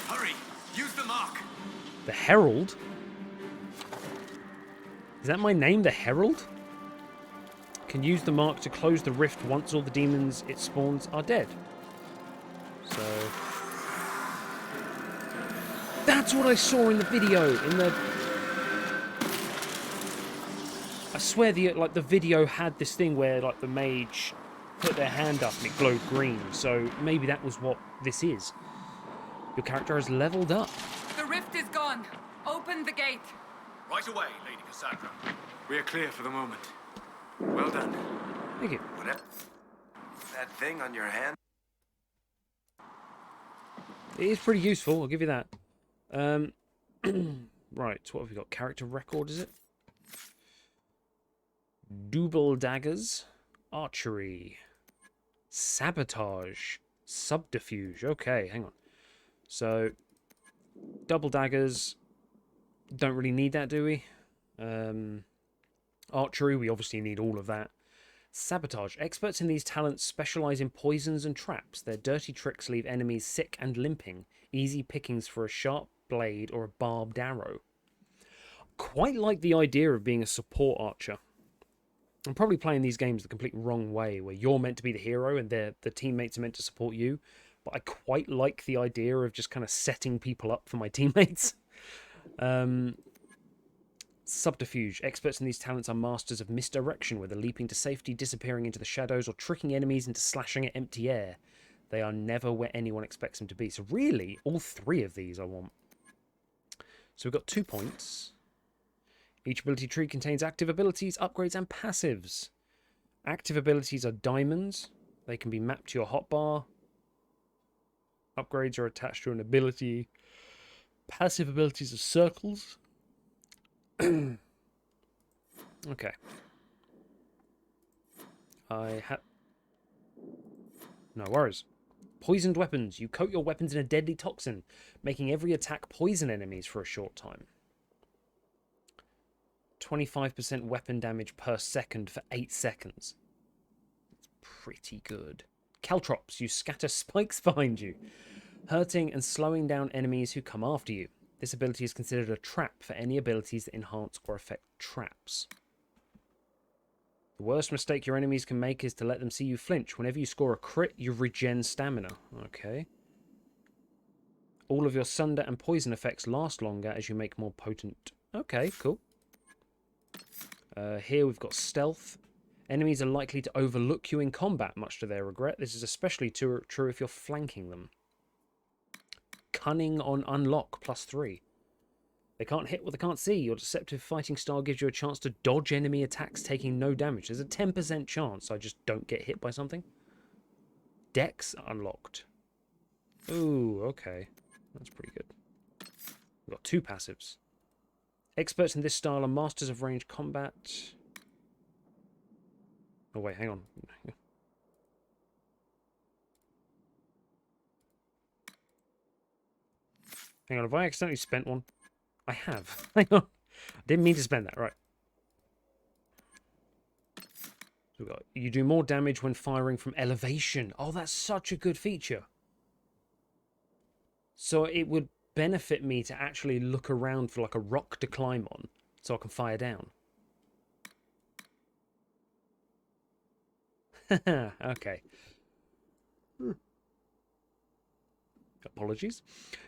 [SPEAKER 7] Hurry! Use the mark!
[SPEAKER 1] The Herald? Is that my name, the Herald? Can use the mark to close the rift once all the demons it spawns are dead. So... That's what I saw in the video, in the... I swear the video had this thing where like the mage put their hand up and it glowed green, so maybe that was what this is. Your character has leveled up.
[SPEAKER 4] The rift is gone. Open the gate.
[SPEAKER 6] Right away, Lady Cassandra.
[SPEAKER 7] We are clear for the moment. Well done.
[SPEAKER 1] Thank you.
[SPEAKER 2] Whatever. That thing on your hand?
[SPEAKER 1] It is pretty useful, I'll give you that. Right, what have we got? Character record, is it? Double daggers, archery, sabotage, subterfuge. Okay, hang on. So, double daggers, don't really need that, do we? Archery, we obviously need all of that. Sabotage. Experts in these talents specialize in poisons and traps. Their dirty tricks leave enemies sick and limping. Easy pickings for a sharp blade or a barbed arrow. Quite like the idea of being a support archer. I'm probably playing these games the complete wrong way, where you're meant to be the hero and the teammates are meant to support you. But I quite like the idea of just kind of setting people up for my teammates. Subterfuge. Experts in these talents are masters of misdirection, whether leaping to safety, disappearing into the shadows, or tricking enemies into slashing at empty air. They are never where anyone expects them to be. So really, all three of these I want. So we've got 2 points. Each ability tree contains active abilities, upgrades, and passives. Active abilities are diamonds. They can be mapped to your hotbar. Upgrades are attached to an ability. Passive abilities are circles. Okay. No worries. Poisoned weapons. You coat your weapons in a deadly toxin, making every attack poison enemies for a short time. 25% weapon damage per second for 8 seconds. That's pretty good. Caltrops. You scatter spikes behind you, hurting and slowing down enemies who come after you. This ability is considered a trap for any abilities that enhance or affect traps. The worst mistake your enemies can make is to let them see you flinch. Whenever you score a crit, you regen stamina. Okay. All of your sunder and poison effects last longer as you make more potent. Okay, cool. Here we've got stealth. Enemies are likely to overlook you in combat, much to their regret. This is especially true if you're flanking them. Cunning on unlock, +3. They can't hit what they can't see. Your deceptive fighting style gives you a chance to dodge enemy attacks taking no damage. There's a 10% chance I just don't get hit by something. Dex unlocked. Ooh, okay. That's pretty good. We've got 2 passives. Experts in this style are masters of ranged combat. Oh wait, hang on. Hang on, have I accidentally spent one? I have. Hang on. I didn't mean to spend that, right. So we've got, you do more damage when firing from elevation. Oh, that's such a good feature. So it would benefit me to actually look around for like a rock to climb on so I can fire down. Okay. Apologies.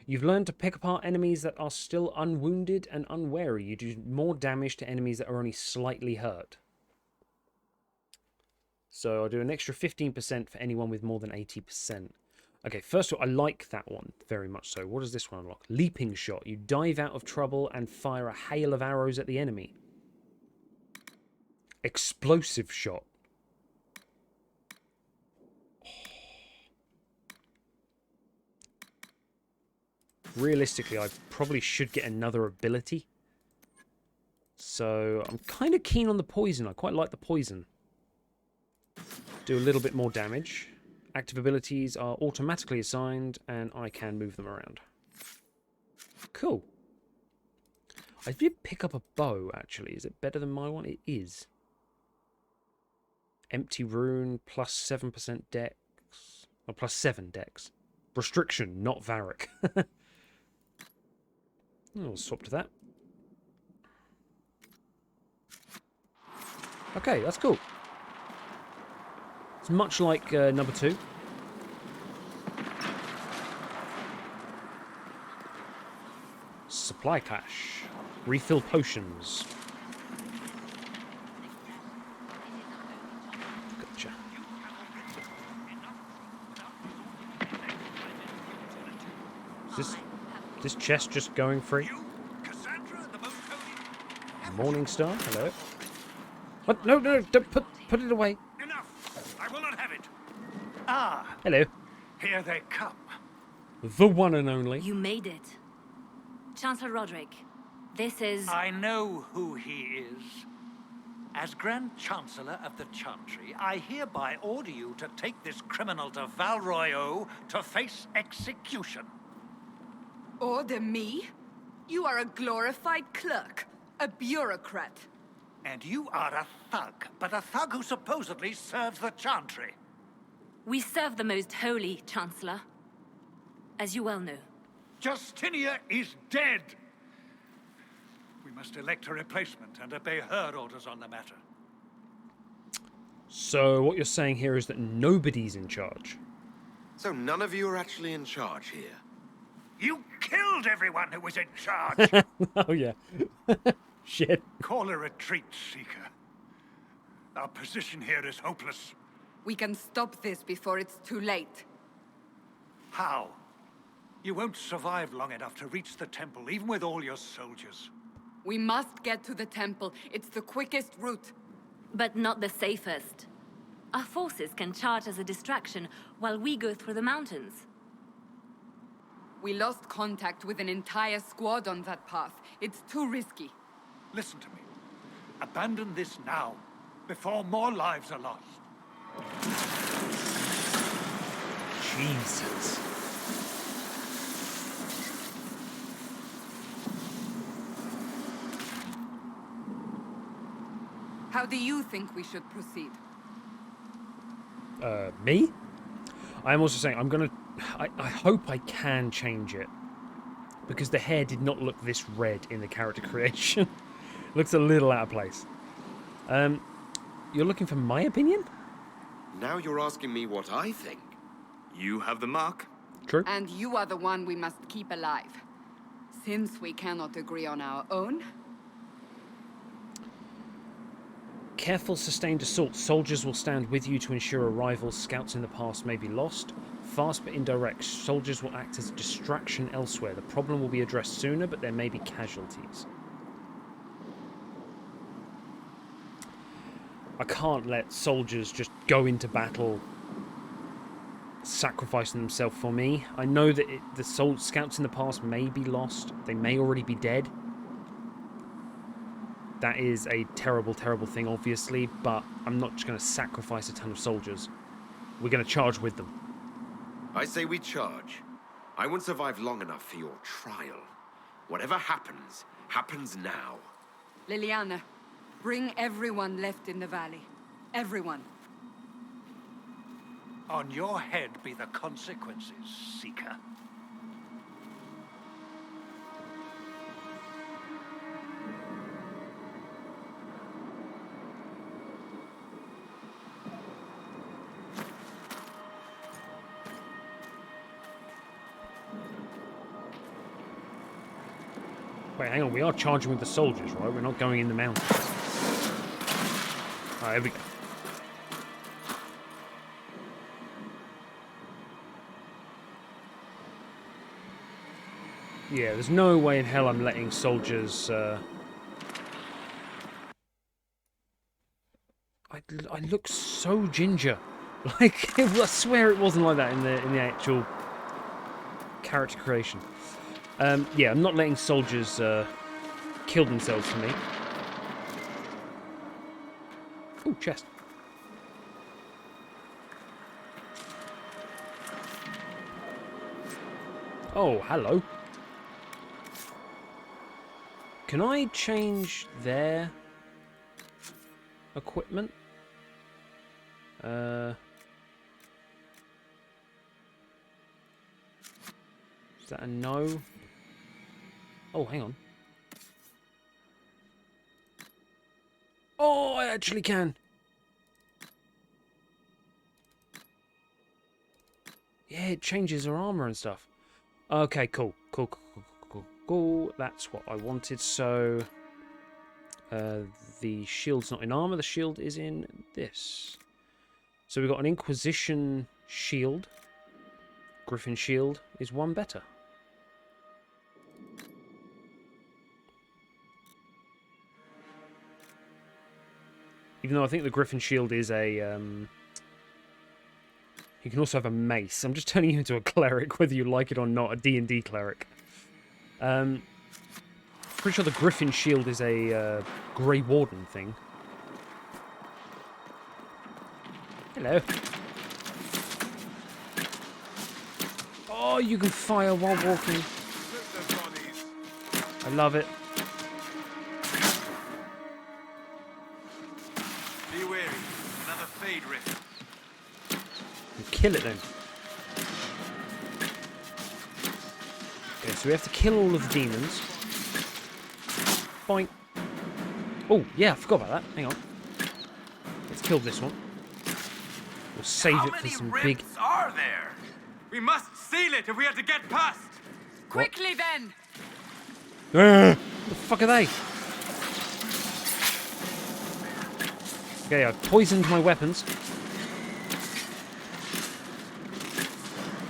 [SPEAKER 1] You've learned to pick apart enemies that are still unwounded and unwary. You do more damage to enemies that are only slightly hurt. So I'll do an extra 15% for anyone with more than 80%. Okay, first of all, I like that one very much so. What does this one unlock? Leaping shot. You dive out of trouble and fire a hail of arrows at the enemy. Explosive shot. Realistically, I probably should get another ability. So I'm kind of keen on the poison. I quite like the poison. Do a little bit more damage. Active abilities are automatically assigned, and I can move them around. Cool. I did pick up a bow, actually. Is it better than my one? It is. Empty rune, plus 7% dex. Or plus 7 dex. Restriction, not Varric. I'll swap to that. Okay, that's cool. It's much like number 2. Supply cache. Refill potions. Gotcha. Is this chest just going free? Morning Star, hello. What? No, don't put it away.
[SPEAKER 6] Enough! I will not have it. Ah,
[SPEAKER 1] Hello.
[SPEAKER 6] here they come.
[SPEAKER 1] The one and only.
[SPEAKER 5] You made it. Chancellor Roderick, this is...
[SPEAKER 6] I know who he is. As Grand Chancellor of the Chantry, I hereby order you to take this criminal to Val Royeaux to face execution.
[SPEAKER 4] Order me? You are a glorified clerk, a bureaucrat.
[SPEAKER 6] And you are a thug, but a thug who supposedly serves the Chantry.
[SPEAKER 5] We serve the most holy, Chancellor. As you well know.
[SPEAKER 6] Justinia is dead. We must elect a replacement and obey her orders on the matter.
[SPEAKER 1] So what you're saying here is that nobody's in charge.
[SPEAKER 8] So none of you are actually in charge here.
[SPEAKER 6] You killed everyone who was in charge.
[SPEAKER 1] Oh yeah. Shit.
[SPEAKER 6] Call a retreat, Seeker. Our position here is hopeless.
[SPEAKER 4] We can stop this before it's too late.
[SPEAKER 6] How? You won't survive long enough to reach the temple, even with all your soldiers.
[SPEAKER 4] We must get to the temple. It's the quickest route.
[SPEAKER 5] But not the safest. Our forces can charge as a distraction while we go through the mountains.
[SPEAKER 4] We lost contact with an entire squad on that path. It's too risky.
[SPEAKER 6] Listen to me. Abandon this now, before more lives are lost.
[SPEAKER 1] Jesus.
[SPEAKER 4] How do you think we should proceed?
[SPEAKER 1] Me? I'm also saying I hope I can change it. Because the hair did not look this red in the character creation. Looks a little out of place. You're looking for my opinion?
[SPEAKER 8] Now you're asking me what I think.
[SPEAKER 7] You have the mark.
[SPEAKER 1] True.
[SPEAKER 4] And you are the one we must keep alive. Since we cannot agree on our own.
[SPEAKER 1] Careful sustained assault. Soldiers will stand with you to ensure arrival. Scouts in the past may be lost. Fast but indirect. Soldiers will act as a distraction elsewhere. The problem will be addressed sooner, but there may be casualties. I can't let soldiers just go into battle sacrificing themselves for me. I know that the scouts in the past may be lost. They may already be dead. That is a terrible, terrible thing, obviously, but I'm not just going to sacrifice a ton of soldiers. We're going to charge with them.
[SPEAKER 8] I say we charge. I won't survive long enough for your trial. Whatever happens, happens now.
[SPEAKER 4] Liliana, bring everyone left in the valley. Everyone.
[SPEAKER 6] On your head be the consequences, Seeker.
[SPEAKER 1] Wait, hang on. We are charging with the soldiers, right? We're not going in the mountains. Alright, here we go. Yeah, there's no way in hell I'm letting soldiers... I look so ginger. Like, I swear it wasn't like that in the actual character creation. Yeah, I'm not letting soldiers kill themselves for me. Ooh, chest. Oh, hello. Can I change their equipment? Is that a no? Oh, hang on. Oh, I actually can. Yeah, it changes her armor and stuff. Okay, cool. Cool. That's what I wanted. So, the shield's not in armor. The shield is in this. So we've got an Inquisition shield. Griffin shield is one better. Even though I think the Griffin shield is a... You can also have a mace. I'm just turning you into a cleric, whether you like it or not. A D&D cleric. Pretty sure the Griffin shield is a Grey Warden thing. Hello. Oh, you can fire while walking. I love it.
[SPEAKER 2] Be wary. Another fade rift.
[SPEAKER 1] Kill it then. Okay, so we have to kill all of the demons. Boink. Oh, yeah, I forgot about that. Hang on. Let's kill this one. We'll save it for some big...
[SPEAKER 2] Are there? We must seal it if we are to get past.
[SPEAKER 4] Quickly then!
[SPEAKER 1] What the fuck are they? Okay, I've poisoned my weapons.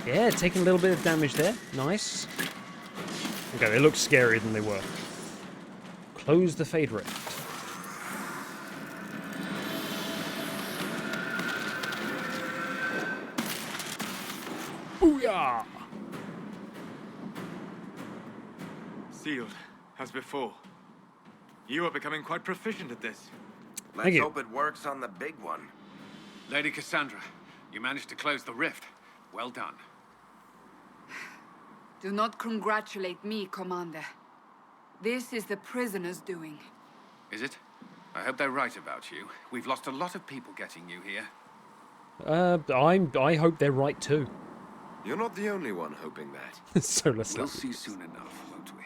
[SPEAKER 1] Yeah, taking a little bit of damage there. Nice. Okay, they look scarier than they were. Close the Fade Rift. Booyah!
[SPEAKER 7] Sealed, as before. You are becoming quite proficient at this.
[SPEAKER 8] Let's hope it works on the big one.
[SPEAKER 2] Lady Cassandra, you managed to close the rift. Well done.
[SPEAKER 4] Do not congratulate me, Commander. This is the prisoner's doing.
[SPEAKER 2] Is it? I hope they're right about you. We've lost a lot of people getting you here.
[SPEAKER 1] I hope they're right too.
[SPEAKER 8] You're not the only one hoping that.
[SPEAKER 1] Solas.
[SPEAKER 2] We'll see soon enough, won't we?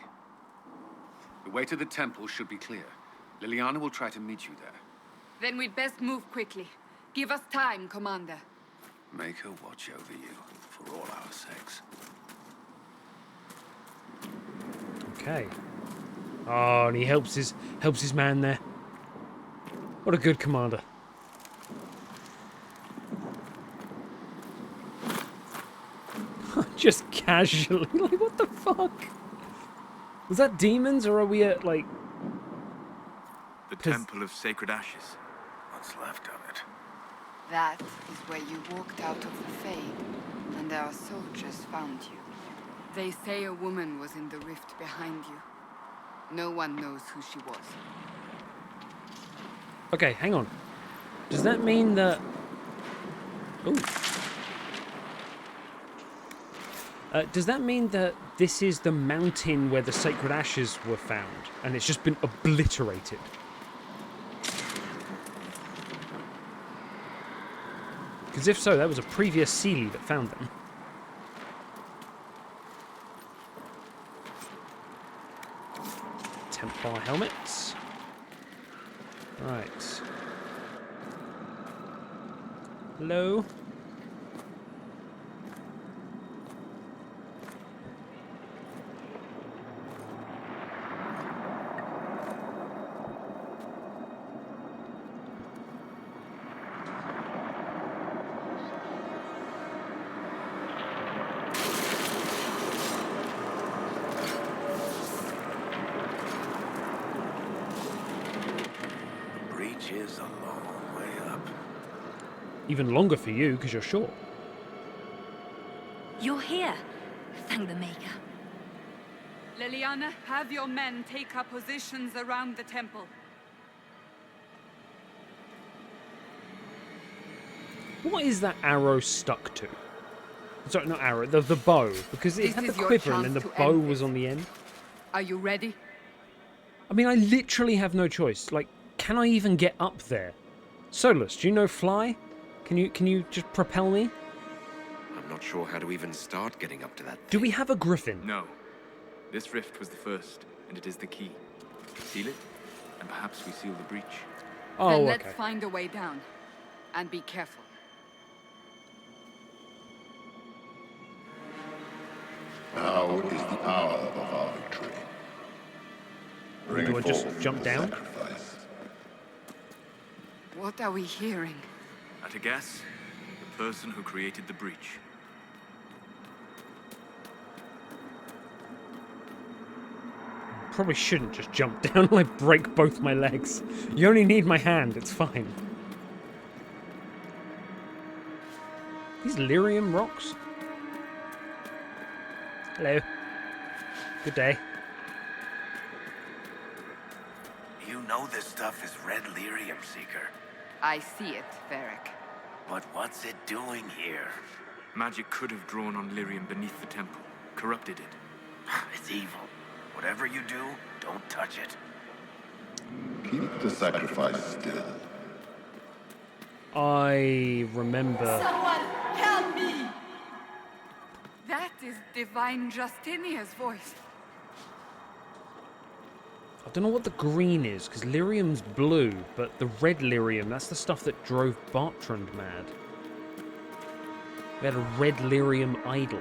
[SPEAKER 2] The way to the temple should be clear. Liliana will try to meet you there.
[SPEAKER 4] Then we'd best move quickly. Give us time, Commander.
[SPEAKER 2] Make her watch over you, for all our sakes.
[SPEAKER 1] Okay. Oh, and he helps his man there. What a good commander. Just casually, like, what the fuck? Was that demons, or are we at, like...
[SPEAKER 7] The Temple of Sacred Ashes.
[SPEAKER 8] What's left of it?
[SPEAKER 4] That is where you walked out of the Fade, and our soldiers found you. They say a woman was in the rift behind you. No one knows who she was.
[SPEAKER 1] Okay, hang on. Does that mean that... Ooh. Does that mean that this is the mountain where the sacred ashes were found, and it's just been obliterated? Because if so, that was a previous Sealy that found them. Templar helmets. Right. Hello? Even longer for you, because you're short.
[SPEAKER 5] You're here. Thank the Maker.
[SPEAKER 4] Liliana, have your men take up positions around the temple.
[SPEAKER 1] What is that arrow stuck to? Sorry, not arrow, the bow. Because it
[SPEAKER 4] This
[SPEAKER 1] had
[SPEAKER 4] is
[SPEAKER 1] the
[SPEAKER 4] your
[SPEAKER 1] quiver and then
[SPEAKER 4] chance
[SPEAKER 1] the
[SPEAKER 4] to
[SPEAKER 1] bow
[SPEAKER 4] end
[SPEAKER 1] was
[SPEAKER 4] this.
[SPEAKER 1] on the end.
[SPEAKER 4] Are you ready?
[SPEAKER 1] I mean, I literally have no choice. Like, can I even get up there? Solas, do you know fly? Can you just propel me?
[SPEAKER 8] I'm not sure how to even start getting up to that
[SPEAKER 1] Do
[SPEAKER 8] thing.
[SPEAKER 1] we have a griffin?
[SPEAKER 7] No. This rift was the first, and it is the key. Seal it, and perhaps we seal the breach.
[SPEAKER 1] Oh,
[SPEAKER 4] Then
[SPEAKER 1] okay.
[SPEAKER 4] let's find a way down. And be careful.
[SPEAKER 9] Now is the hour of our victory. Bring
[SPEAKER 1] Do I just
[SPEAKER 9] forth
[SPEAKER 1] jump
[SPEAKER 9] the
[SPEAKER 1] down?
[SPEAKER 9] sacrifice.
[SPEAKER 4] What are we hearing?
[SPEAKER 7] At a guess, the person who created the breach.
[SPEAKER 1] Probably shouldn't just jump down and like break both my legs. You only need my hand, it's fine. These lyrium rocks? Hello. Good day.
[SPEAKER 2] You know this stuff is red lyrium, Seeker.
[SPEAKER 4] I see it, Varric.
[SPEAKER 2] But what's it doing here?
[SPEAKER 7] Magic could have drawn on lyrium beneath the temple, corrupted it.
[SPEAKER 2] It's evil. Whatever you do, don't touch it.
[SPEAKER 9] Keep the sacrifice still.
[SPEAKER 1] I remember.
[SPEAKER 4] That is Divine Justinia's voice.
[SPEAKER 1] I don't know what the green is, because lyrium's blue, but the red lyrium, that's the stuff that drove Bartrand mad. We had a red lyrium idol.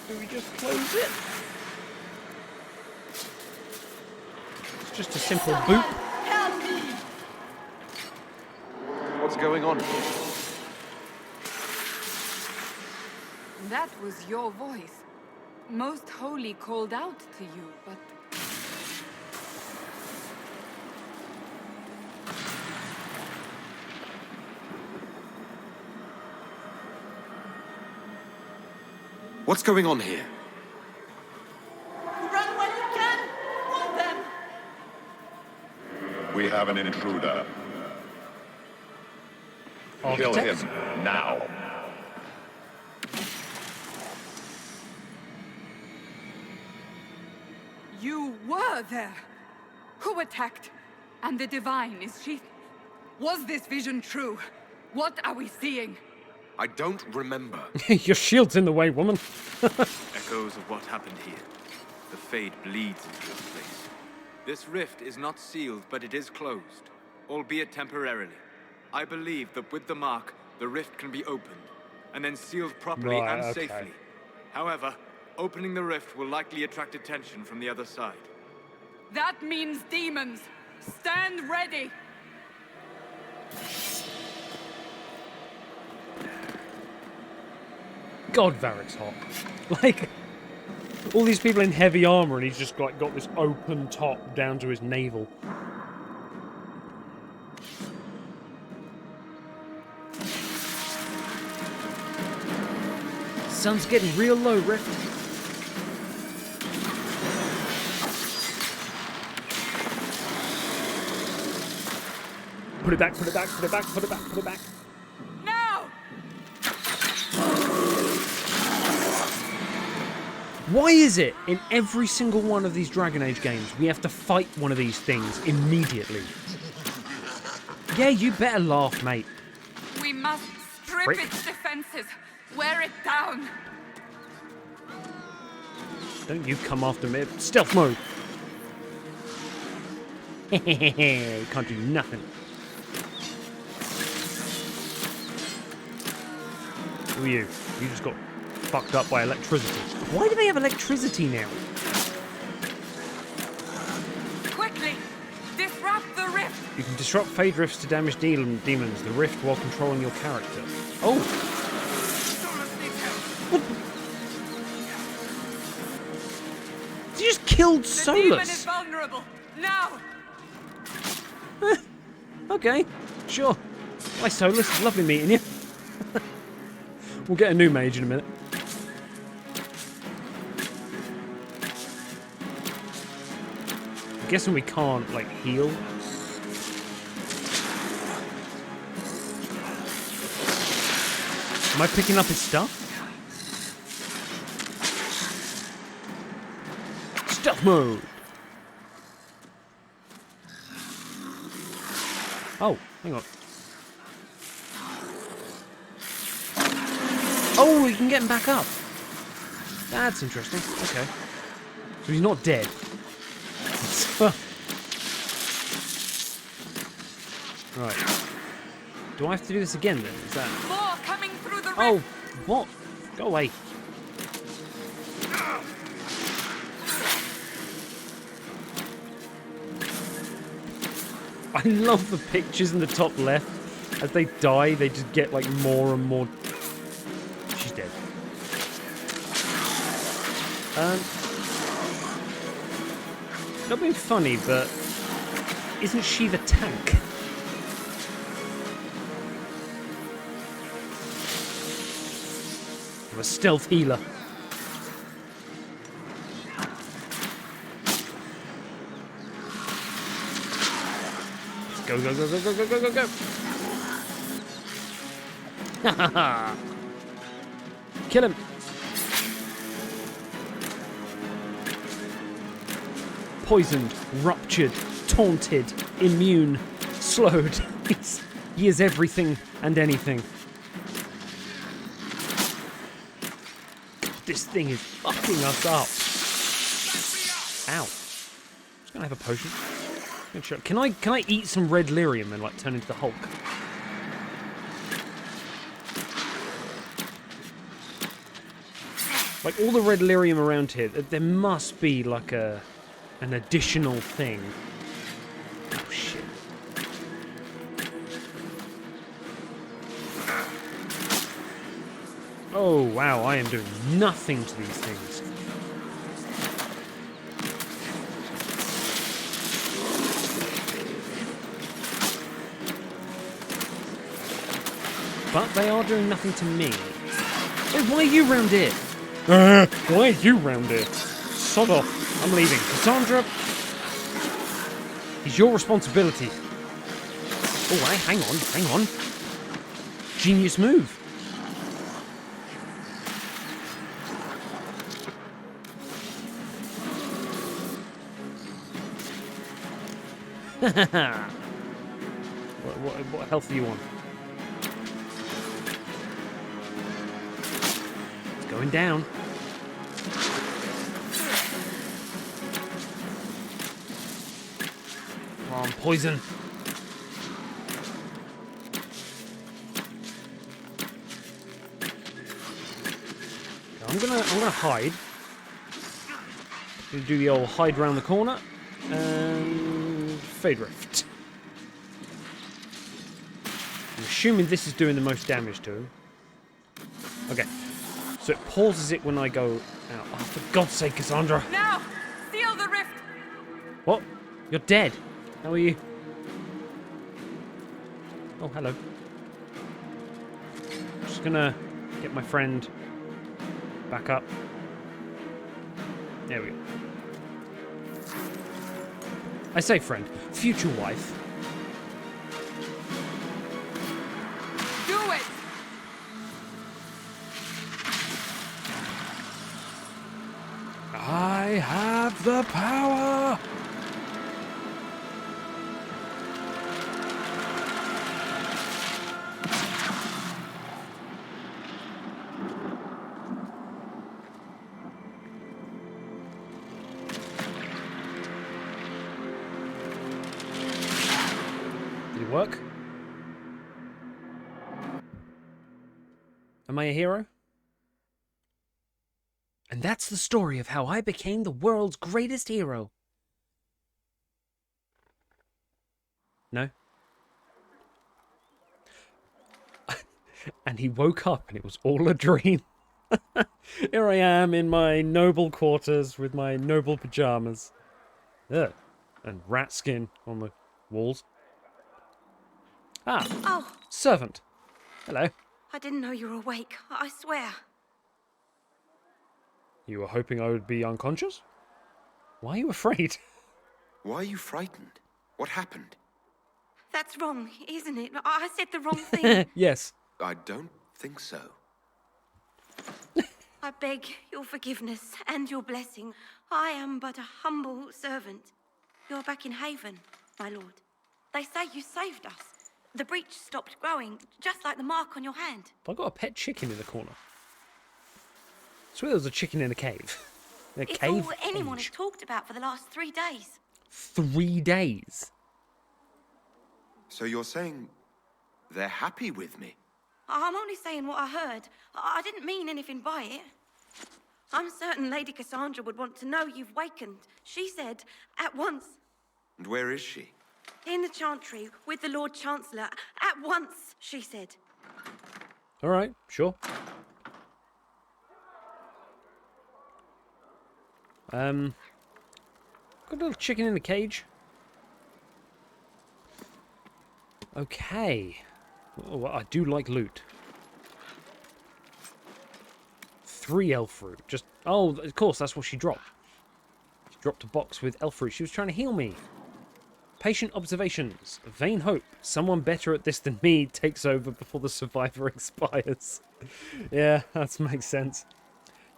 [SPEAKER 1] Do we just close it? It's just a simple boop.
[SPEAKER 8] What's going on?
[SPEAKER 4] That was your voice. Most Holy called out to you, but...
[SPEAKER 8] What's going on here?
[SPEAKER 10] Run while you can! Hold them!
[SPEAKER 9] We have an intruder. Kill
[SPEAKER 1] Architect?
[SPEAKER 9] him now.
[SPEAKER 4] You were there! Who attacked? And the Divine, is she... Was this vision true? What are we seeing?
[SPEAKER 8] I don't remember.
[SPEAKER 1] Your shield's in the way, woman.
[SPEAKER 7] Echoes of what happened here. The Fade bleeds into this place. This rift is not sealed, but it is closed, albeit temporarily. I believe that with the mark, the rift can be opened, and then sealed properly
[SPEAKER 1] Right,
[SPEAKER 7] and
[SPEAKER 1] okay.
[SPEAKER 7] safely. However, opening the rift will likely attract attention from the other side.
[SPEAKER 4] That means demons! Stand ready!
[SPEAKER 1] God, Varric's hot. Like, all these people in heavy armor, and he's just like got this open top down to his navel. Sun's getting real low, Rift. Put it back, put it back, put it back, put it back, put it back.
[SPEAKER 4] Now!
[SPEAKER 1] Why is it in every single one of these Dragon Age games we have to fight one of these things immediately? Yeah, you better laugh, mate.
[SPEAKER 4] We must strip
[SPEAKER 1] Frick.
[SPEAKER 4] its defenses! Wear it down!
[SPEAKER 1] Don't you come after me. Stealth mode. Can't do nothing. Who are you? You just got fucked up by electricity. Why do they have electricity now?
[SPEAKER 4] Quickly! Disrupt the rift!
[SPEAKER 1] You can disrupt fade rifts to damage demons, the rift, while controlling your character. Oh! What? You just killed Solas!
[SPEAKER 4] The demon is vulnerable! Now!
[SPEAKER 1] Okay, sure. Hi Solas, lovely meeting you. We'll get a new mage in a minute. I'm guessing we can't, like, heal. Am I picking up his stuff? Stealth mode! Oh, hang on. Oh, we can get him back up. That's interesting. Okay. So he's not dead. Right. Do I have to do this again then? Is that...
[SPEAKER 4] More coming through the rift!
[SPEAKER 1] Oh, what? Go away. I love the pictures in the top left. As they die, they just get like more and more. She's dead. Not being funny, but isn't she the tank? I'm a stealth healer. Go, go, go, go, go, go, go, go, go. Ha ha ha. Kill him. Poisoned, ruptured, taunted, immune, slowed. He is everything and anything. This thing is fucking us up. Ow. I'm just gonna have a potion. Can I eat some red lyrium and like turn into the Hulk? Like all the red lyrium around here, there must be like an additional thing. Oh shit. Oh wow, I am doing nothing to these things. But they are doing nothing to me. Hey, why are you round here? Why are you round here? Sod off. I'm leaving. Cassandra, it's your responsibility. Oh, hang on. Genius move. what health do you want? Going down. Come on, poison. I'm gonna hide. Gonna do the old hide round the corner and fade rift. I'm assuming this is doing the most damage to him. Okay. So it pauses it when I go out. Oh, for God's sake, Cassandra!
[SPEAKER 4] Now! Seal the rift!
[SPEAKER 1] What? You're dead. How are you? Oh, hello. Just gonna get my friend back up. There we go. I say friend, future wife.
[SPEAKER 4] Do it!
[SPEAKER 1] I have the power! Did it work? Am I a hero? And that's the story of how I became the world's greatest hero. No? And he woke up and it was all a dream. Here I am in my noble quarters with my noble pajamas. Ugh. And rat skin on the walls. Ah,
[SPEAKER 11] Oh,
[SPEAKER 1] servant. Hello.
[SPEAKER 11] I didn't know you were awake. I swear.
[SPEAKER 1] You were hoping I would be unconscious? Why are you afraid?
[SPEAKER 8] Why are you frightened? What happened?
[SPEAKER 11] That's wrong, isn't it? I said the wrong thing.
[SPEAKER 1] Yes.
[SPEAKER 8] I don't think so.
[SPEAKER 11] I beg your forgiveness and your blessing. I am but a humble servant. You're back in Haven, my lord. They say you saved us. The breach stopped growing, just like the mark on your hand.
[SPEAKER 1] Have I got a pet chicken in the corner? I swear there was a chicken in a cave. In a
[SPEAKER 11] It's
[SPEAKER 1] cave
[SPEAKER 11] all anyone
[SPEAKER 1] cage.
[SPEAKER 11] has talked about for the last 3 days.
[SPEAKER 1] 3 days?
[SPEAKER 8] So you're saying they're happy with me?
[SPEAKER 11] I'm only saying what I heard. I didn't mean anything by it. I'm certain Lady Cassandra would want to know you've wakened. She said, at once,
[SPEAKER 8] And where is she?
[SPEAKER 11] in the Chantry, with the Lord Chancellor. At once, she said.
[SPEAKER 1] All right, sure. Got a little chicken in a cage. Okay. Oh, well, I do like loot. 3 elf fruit. Just, oh, of course, that's what she dropped. She dropped a box with elf fruit. She was trying to heal me. Patient observations. Vain hope. Someone better at this than me takes over before the survivor expires. Yeah, that makes sense.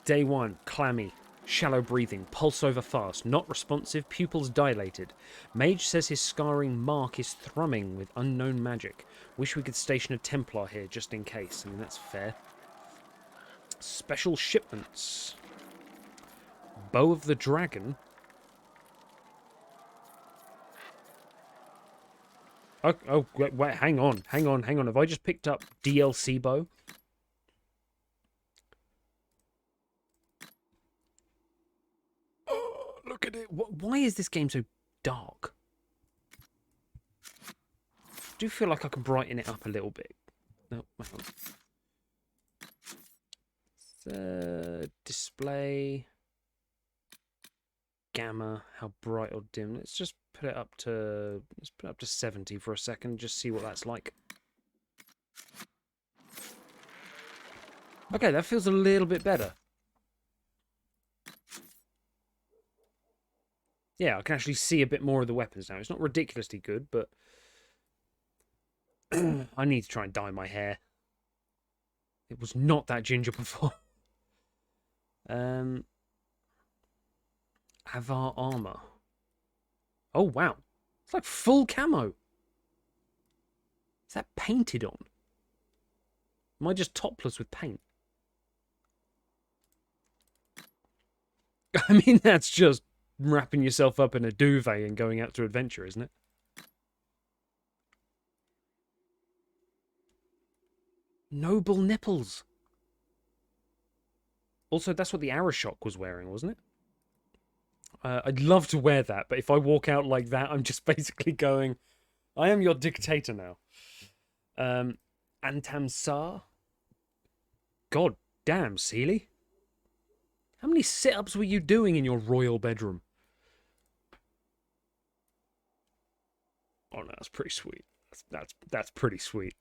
[SPEAKER 1] Day 1. Clammy. Shallow breathing. Pulse over fast. Not responsive. Pupils dilated. Mage says his scarring mark is thrumming with unknown magic. Wish we could station a Templar here just in case. I mean, that's fair. Special shipments. Bow of the Dragon. Oh, wait, hang on. Have I just picked up DLC bow? Oh, look at it. Why is this game so dark? I do feel like I can brighten it up a little bit. No, hang on. Display. Gamma, how bright or dim. Let's just put it up to 70 for a second, just see what that's like. Okay, that feels a little bit better. Yeah, I can actually see a bit more of the weapons now. It's not ridiculously good, but I need to try and dye my hair. It was not that ginger before. Avar armor. Oh, wow. It's like full camo. Is that painted on? Am I just topless with paint? I mean, that's just wrapping yourself up in a duvet and going out to adventure, isn't it? Noble nipples. Also, that's what the Arashok was wearing, wasn't it? I'd love to wear that, but if I walk out like that, I'm just basically going, I am your dictator now. Antamsar? God damn, Seely. How many sit-ups were you doing in your royal bedroom? Oh no, that's pretty sweet. That's pretty sweet.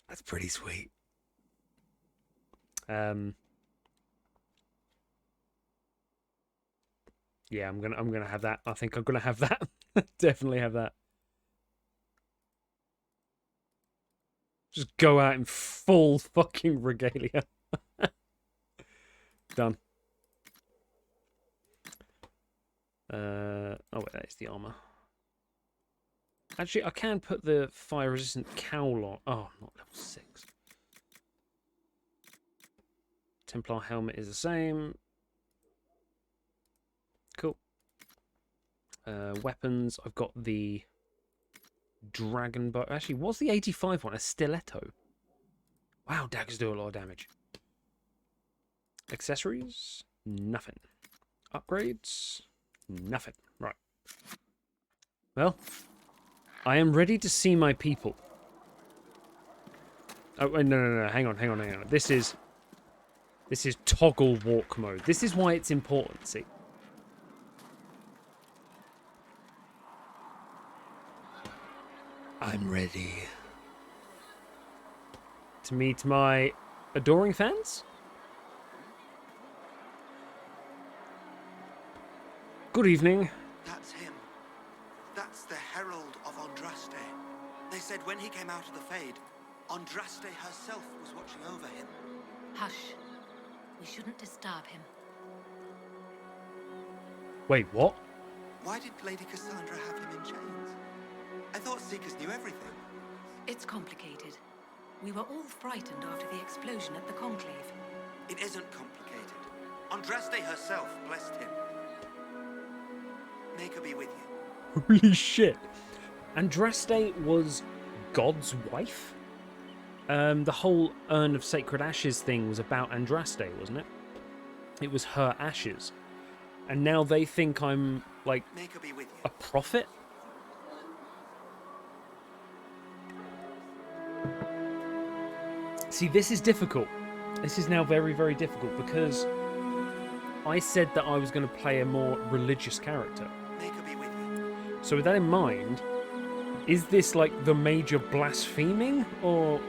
[SPEAKER 1] That's pretty sweet. Yeah, I'm gonna have that. I think I'm gonna have that. Definitely have that. Just go out in full fucking regalia. Done. Oh wait, that is the armor. Actually, I can put the fire-resistant cowl on. Oh, not level 6. Templar helmet is the same. Cool. Weapons, I've got the dragon bow. Actually, what's the 85 one? A stiletto. Wow, daggers do a lot of damage. Accessories? Nothing. Upgrades? Nothing. Right. Well, I am ready to see my people. Oh, no. Hang on. This is toggle walk mode. This is why it's important, see? I'm ready. To meet my adoring fans? Good evening.
[SPEAKER 12] That's him. That's the Herald of Andraste. They said when he came out of the Fade, Andraste herself was watching over him.
[SPEAKER 5] Hush. We shouldn't disturb him.
[SPEAKER 1] Wait, what?
[SPEAKER 12] Why did Lady Cassandra have him in chains? I thought Seekers knew everything.
[SPEAKER 13] It's complicated. We were all frightened after the explosion at the Conclave.
[SPEAKER 12] It isn't complicated. Andraste herself blessed him. May her be with you.
[SPEAKER 1] Holy shit. Andraste was God's wife? The whole Urn of Sacred Ashes thing was about Andraste, wasn't it? It was her ashes. And now they think I'm, like, a prophet? See, this is difficult. This is now very, very difficult because I said that I was going to play a more religious character. So with that in mind, is this like the major blaspheming, or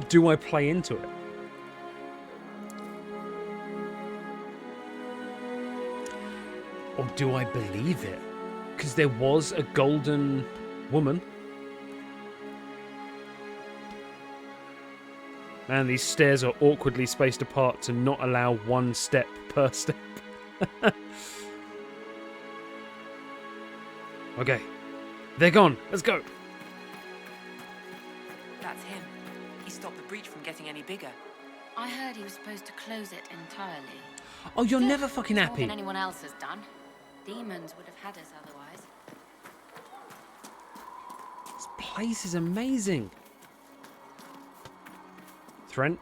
[SPEAKER 1] do I play into it? Or do I believe it? Because there was a golden woman. Man, these stairs are awkwardly spaced apart to not allow one step per step. Okay, they're gone. Let's go.
[SPEAKER 13] That's him. He stopped the breach from getting any bigger.
[SPEAKER 14] I heard he was supposed to close it entirely.
[SPEAKER 1] Oh, you're never fucking
[SPEAKER 14] More
[SPEAKER 1] happy.
[SPEAKER 14] than anyone else has done. Demons would have had us otherwise.
[SPEAKER 1] This place is amazing. Thrent?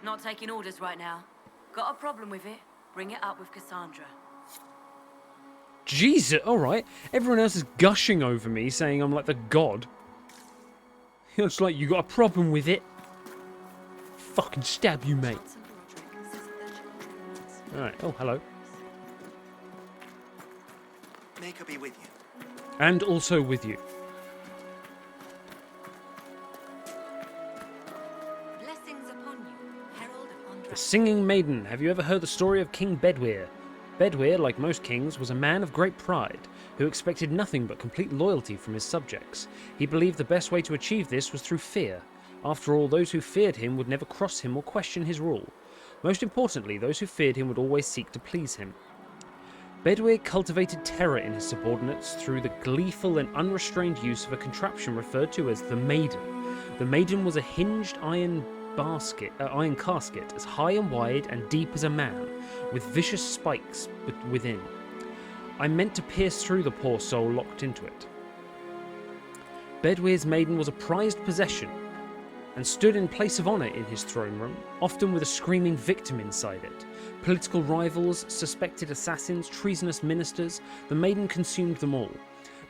[SPEAKER 13] Not taking orders right now. Got a problem with it? Bring it up with Cassandra.
[SPEAKER 1] Jesus, alright. Everyone else is gushing over me, saying I'm like the god. It's like, you got a problem with it? Fucking stab you, mate. Alright, oh, hello.
[SPEAKER 12] May her be with you.
[SPEAKER 1] And also with you.
[SPEAKER 13] Blessings upon you, Herald of Andraste.
[SPEAKER 1] The Singing Maiden. Have you ever heard the story of King Bedwyr? Bedwyr, like most kings, was a man of great pride, who expected nothing but complete loyalty from his subjects. He believed the best way to achieve this was through fear. After all, those who feared him would never cross him or question his rule. Most importantly, those who feared him would always seek to please him. Bedwyr cultivated terror in his subordinates through the gleeful and unrestrained use of a contraption referred to as the Maiden. The Maiden was a hinged iron casket as high and wide and deep as a man, with vicious spikes within. I meant to pierce through the poor soul locked into it. Bedwyr's Maiden was a prized possession, and stood in place of honour in his throne room, often with a screaming victim inside it. Political rivals, suspected assassins, treasonous ministers, the Maiden consumed them all.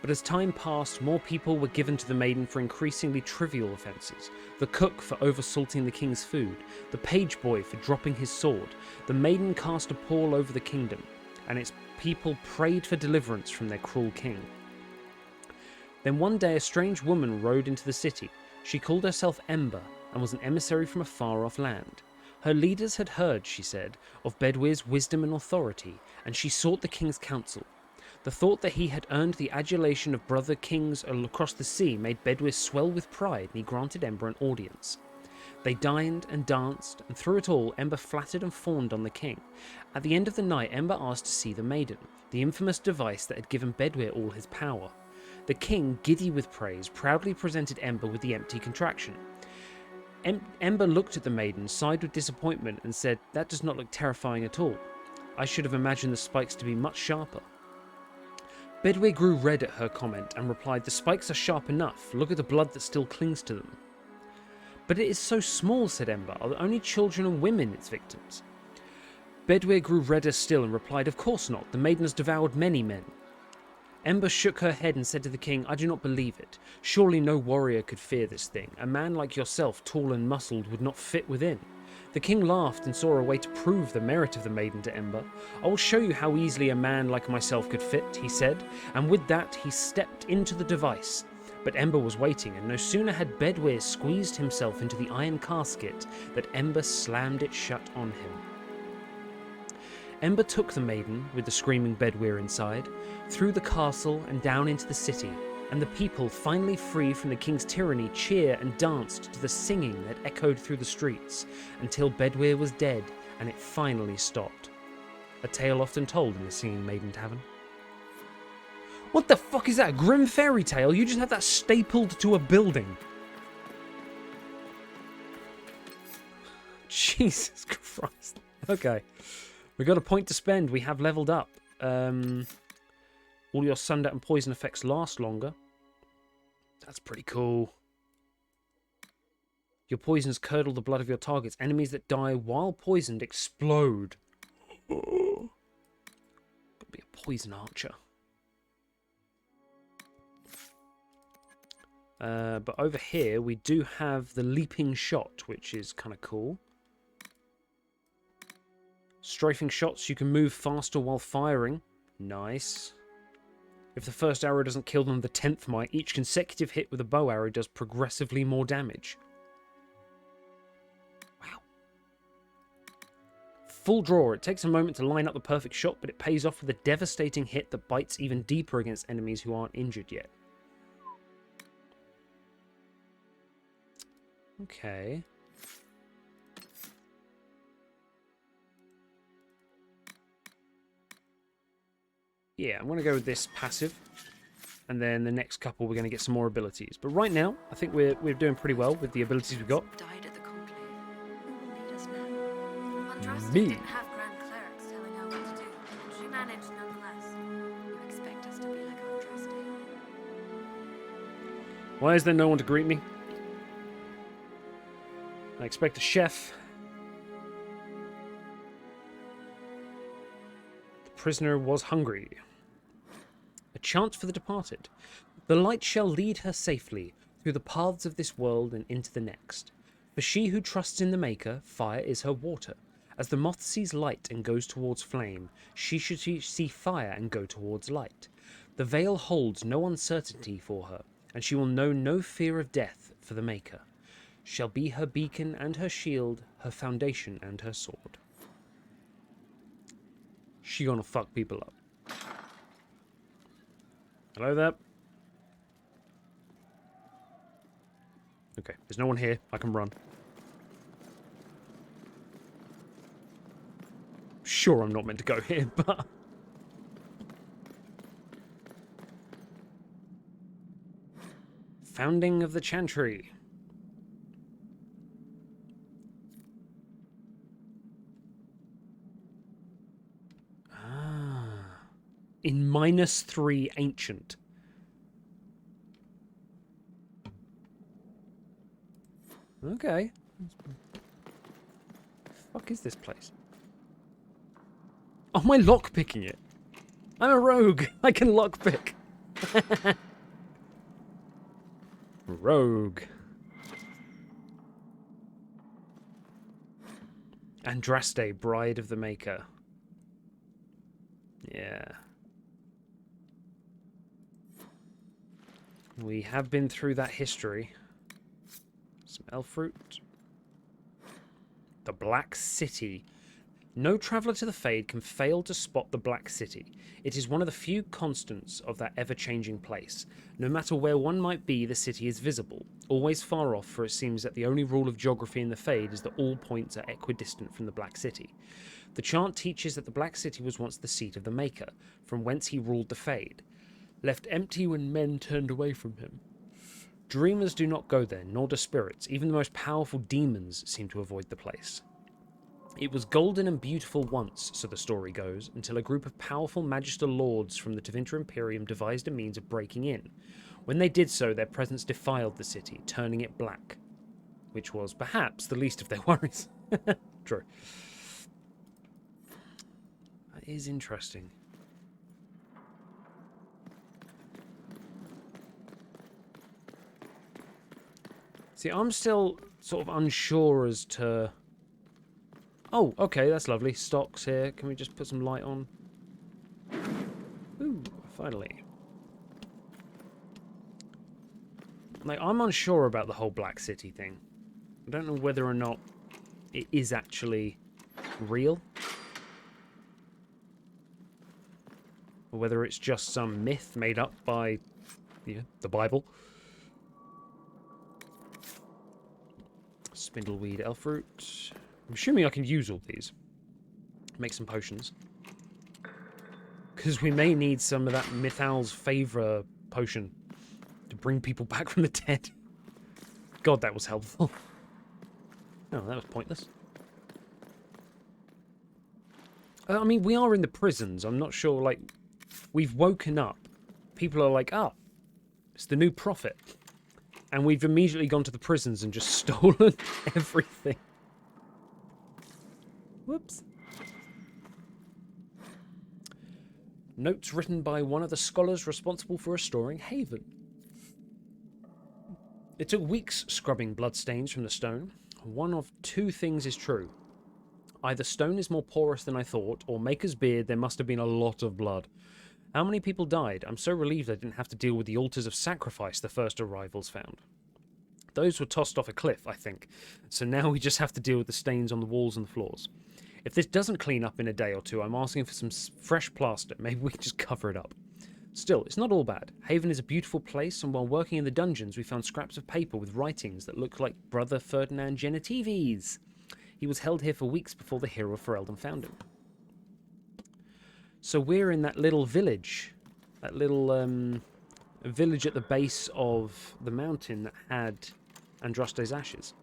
[SPEAKER 1] But as time passed, more people were given to the Maiden for increasingly trivial offences. The cook for oversalting the king's food, the page boy for dropping his sword. The Maiden cast a pall over the kingdom, and its people prayed for deliverance from their cruel king. Then one day a strange woman rode into the city. She called herself Ember, and was an emissary from a far-off land. Her leaders had heard, she said, of Bedwyr's wisdom and authority, and she sought the king's counsel. The thought that he had earned the adulation of brother kings across the sea made Bedwyr swell with pride, and he granted Ember an audience. They dined and danced, and through it all, Ember flattered and fawned on the king. At the end of the night, Ember asked to see the Maiden, the infamous device that had given Bedwyr all his power. The king, giddy with praise, proudly presented Ember with the empty contraction. Ember looked at the Maiden, sighed with disappointment, and said, "That does not look terrifying at all. I should have imagined the spikes to be much sharper." Bedwyr grew red at her comment and replied, "The spikes are sharp enough. Look at the blood that still clings to them." But it is so small, said Ember. Are there only children and women its victims? Bedwyr grew redder still and replied, of course not. The maiden has devoured many men. Ember shook her head and said to the king, I do not believe it. Surely no warrior could fear this thing. A man like yourself, tall and muscled, would not fit within. The king laughed and saw a way to prove the merit of the maiden to Ember. I will show you how easily a man like myself could fit, he said, and with that he stepped into the device. But Ember was waiting, and no sooner had Bedwyr squeezed himself into the iron casket that Ember slammed it shut on him. Ember took the maiden, with the screaming Bedwyr inside, through the castle and down into the city, and the people, finally free from the king's tyranny, cheered and danced to the singing that echoed through the streets, until Bedwyr was dead and it finally stopped. A tale often told in the Singing Maiden Tavern. What the fuck is that? A grim fairy tale? You just have that stapled to a building. Jesus Christ. Okay. We got a point to spend. We have leveled up. All your sundet and poison effects last longer. That's pretty cool. Your poisons curdle the blood of your targets. Enemies that die while poisoned explode. Gotta be a poison archer. But over here we do have the leaping shot, which is kind of cool. Strafing shots, you can move faster while firing. Nice. If the first arrow doesn't kill them, the 10th might. Each consecutive hit with a bow arrow does progressively more damage. Wow. Full draw. It takes a moment to line up the perfect shot, but it pays off with a devastating hit that bites even deeper against enemies who aren't injured yet. Okay. Yeah, I'm going to go with this passive. And then the next couple we're going to get some more abilities. But right now, I think we're doing pretty well with the abilities we've got.
[SPEAKER 11] Died at the conclave. Who will lead us now? Andraste
[SPEAKER 1] Me.
[SPEAKER 11] didn't have grand clerics telling her what to do, and she managed nonetheless. You expect us to be like Andraste?
[SPEAKER 1] Why is there no one to greet me? I expect a chef. The prisoner was hungry. A chant for the departed. The light shall lead her safely through the paths of this world and into the next. For she who trusts in the Maker, fire is her water. As the moth sees light and goes towards flame, she should see fire and go towards light. The veil holds no uncertainty for her, and she will know no fear of death, for the Maker shall be her beacon and her shield, her foundation and her sword. She gonna fuck people up. Hello there. Okay, there's no one here. I can run. Sure, I'm not meant to go here, but... Founding of the Chantry. In -3 ancient. Okay. The fuck is this place? Oh, am I lockpicking it? I'm a rogue. I can lockpick. Rogue. Andraste, Bride of the Maker. Yeah. We have been through that history. Some elf fruit. The Black City. No traveller to the Fade can fail to spot the Black City. It is one of the few constants of that ever-changing place. No matter where one might be, the city is visible. Always far off, for it seems that the only rule of geography in the Fade is that all points are equidistant from the Black City. The chant teaches that the Black City was once the seat of the Maker, from whence he ruled the Fade. Left empty when men turned away from him. Dreamers do not go there, nor do spirits. Even the most powerful demons seem to avoid the place. It was golden and beautiful once, so the story goes, until a group of powerful Magister lords from the Tevinter Imperium devised a means of breaking in. When they did so, their presence defiled the city, turning it black. which was perhaps the least of their worries. True. That is interesting. See, I'm still sort of unsure as to... Oh, okay, that's lovely. Stocks here. Can we just put some light on? Ooh, finally. Like, I'm unsure about the whole Black City thing. I don't know whether or not it is actually real. Or whether it's just some myth made up by, the Bible. Spindleweed elfroot. I'm assuming I can use all these. Make some potions. Because we may need some of that Mythal's Favor potion to bring people back from the dead. God, that was helpful. Oh, that was pointless. I mean, we are in the prisons. I'm not sure, like... We've woken up. People are like, oh, it's the new prophet. And we've immediately gone to the prisons and just stolen everything. Whoops. Notes written by one of the scholars responsible for restoring Haven. It took weeks scrubbing bloodstains from the stone. One of two things is true. Either stone is more porous than I thought, or Maker's beard, there must have been a lot of blood. How many people died? I'm so relieved I didn't have to deal with the altars of sacrifice the first arrivals found. Those were tossed off a cliff, I think, so now we just have to deal with the stains on the walls and the floors. If this doesn't clean up in a day or two, I'm asking for some fresh plaster. Maybe we can just cover it up. Still, it's not all bad. Haven is a beautiful place, and while working in the dungeons, we found scraps of paper with writings that looked like Brother Ferdinand Genitives. He was held here for weeks before the hero of Ferelden found him. So we're in that little village. That little village at the base of the mountain that had Andraste's ashes.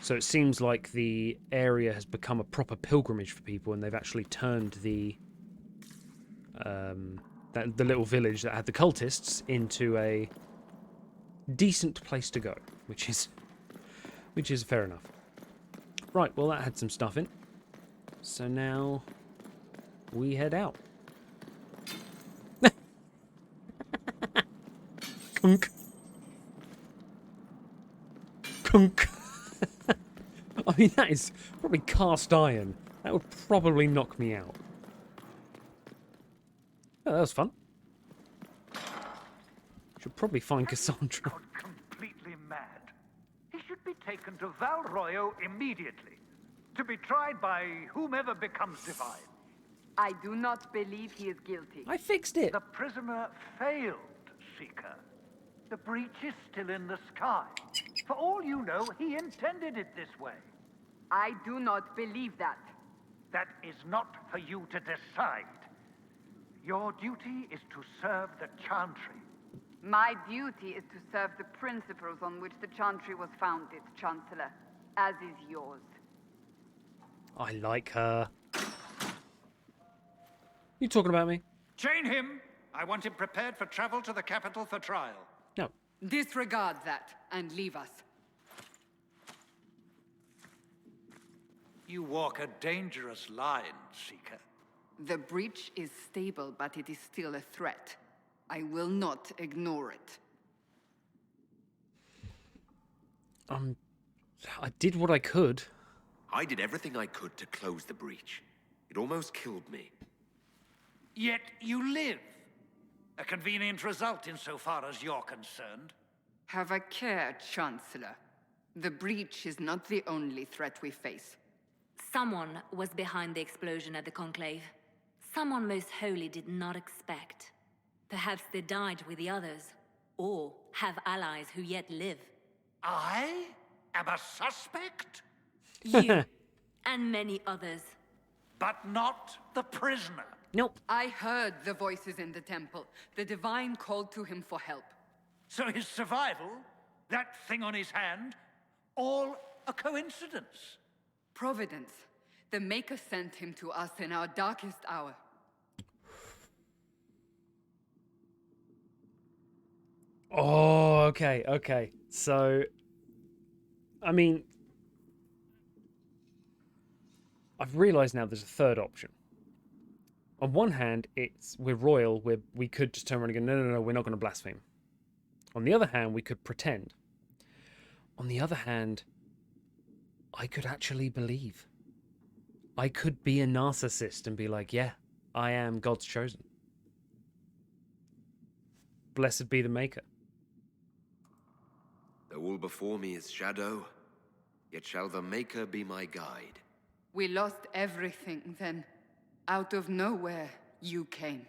[SPEAKER 1] So it seems like the area has become a proper pilgrimage for people, and they've actually turned the little village that had the cultists into a decent place to go, which is fair enough. Right, well that had some stuff in. So now we head out. Kunk. Kunk. I mean, that is probably cast iron. That would probably knock me out. Oh, that was fun. Should probably find Cassandra.
[SPEAKER 6] Completely mad. He should be taken to Val Royo immediately, to be tried by whomever becomes divine.
[SPEAKER 4] I do not believe he is guilty.
[SPEAKER 1] I fixed it.
[SPEAKER 6] The prisoner failed, Seeker. The breach is still in the sky. For all you know, he intended it this way.
[SPEAKER 4] I do not believe that.
[SPEAKER 6] That is not for you to decide. Your duty is to serve the Chantry.
[SPEAKER 4] My duty is to serve the principles on which the Chantry was founded, Chancellor, as is yours.
[SPEAKER 1] I like her. You talking about me?
[SPEAKER 6] Chain him! I want him prepared for travel to the capital for trial.
[SPEAKER 1] No.
[SPEAKER 4] Disregard that and leave us.
[SPEAKER 6] You walk a dangerous line, Seeker.
[SPEAKER 4] The breach is stable, but it is still a threat. I will not ignore it.
[SPEAKER 1] I did what I could.
[SPEAKER 8] I did everything I could to close the breach. It almost killed me.
[SPEAKER 6] Yet you live. A convenient result insofar as you're concerned.
[SPEAKER 4] Have a care, Chancellor. The breach is not the only threat we face.
[SPEAKER 5] Someone was behind the explosion at the Conclave. Someone most holy did not expect. Perhaps they died with the others, or have allies who yet live.
[SPEAKER 6] I am a suspect?
[SPEAKER 5] You, and many others.
[SPEAKER 6] But not the prisoner.
[SPEAKER 1] Nope.
[SPEAKER 4] I heard the voices in the temple. The Divine called to him for help.
[SPEAKER 6] So his survival, that thing on his hand, all a coincidence?
[SPEAKER 4] Providence. The Maker sent him to us in our darkest hour.
[SPEAKER 1] Oh, okay. So, I mean, I've realised now there's a third option. On one hand, we're royal, we could just turn around and go, no, we're not going to blaspheme. On the other hand, we could pretend. On the other hand, I could actually believe. I could be a narcissist and be like, yeah, I am God's chosen. Blessed be the Maker.
[SPEAKER 8] Though all before me is shadow, yet shall the Maker be my guide.
[SPEAKER 4] We lost everything then. Out of nowhere, you came.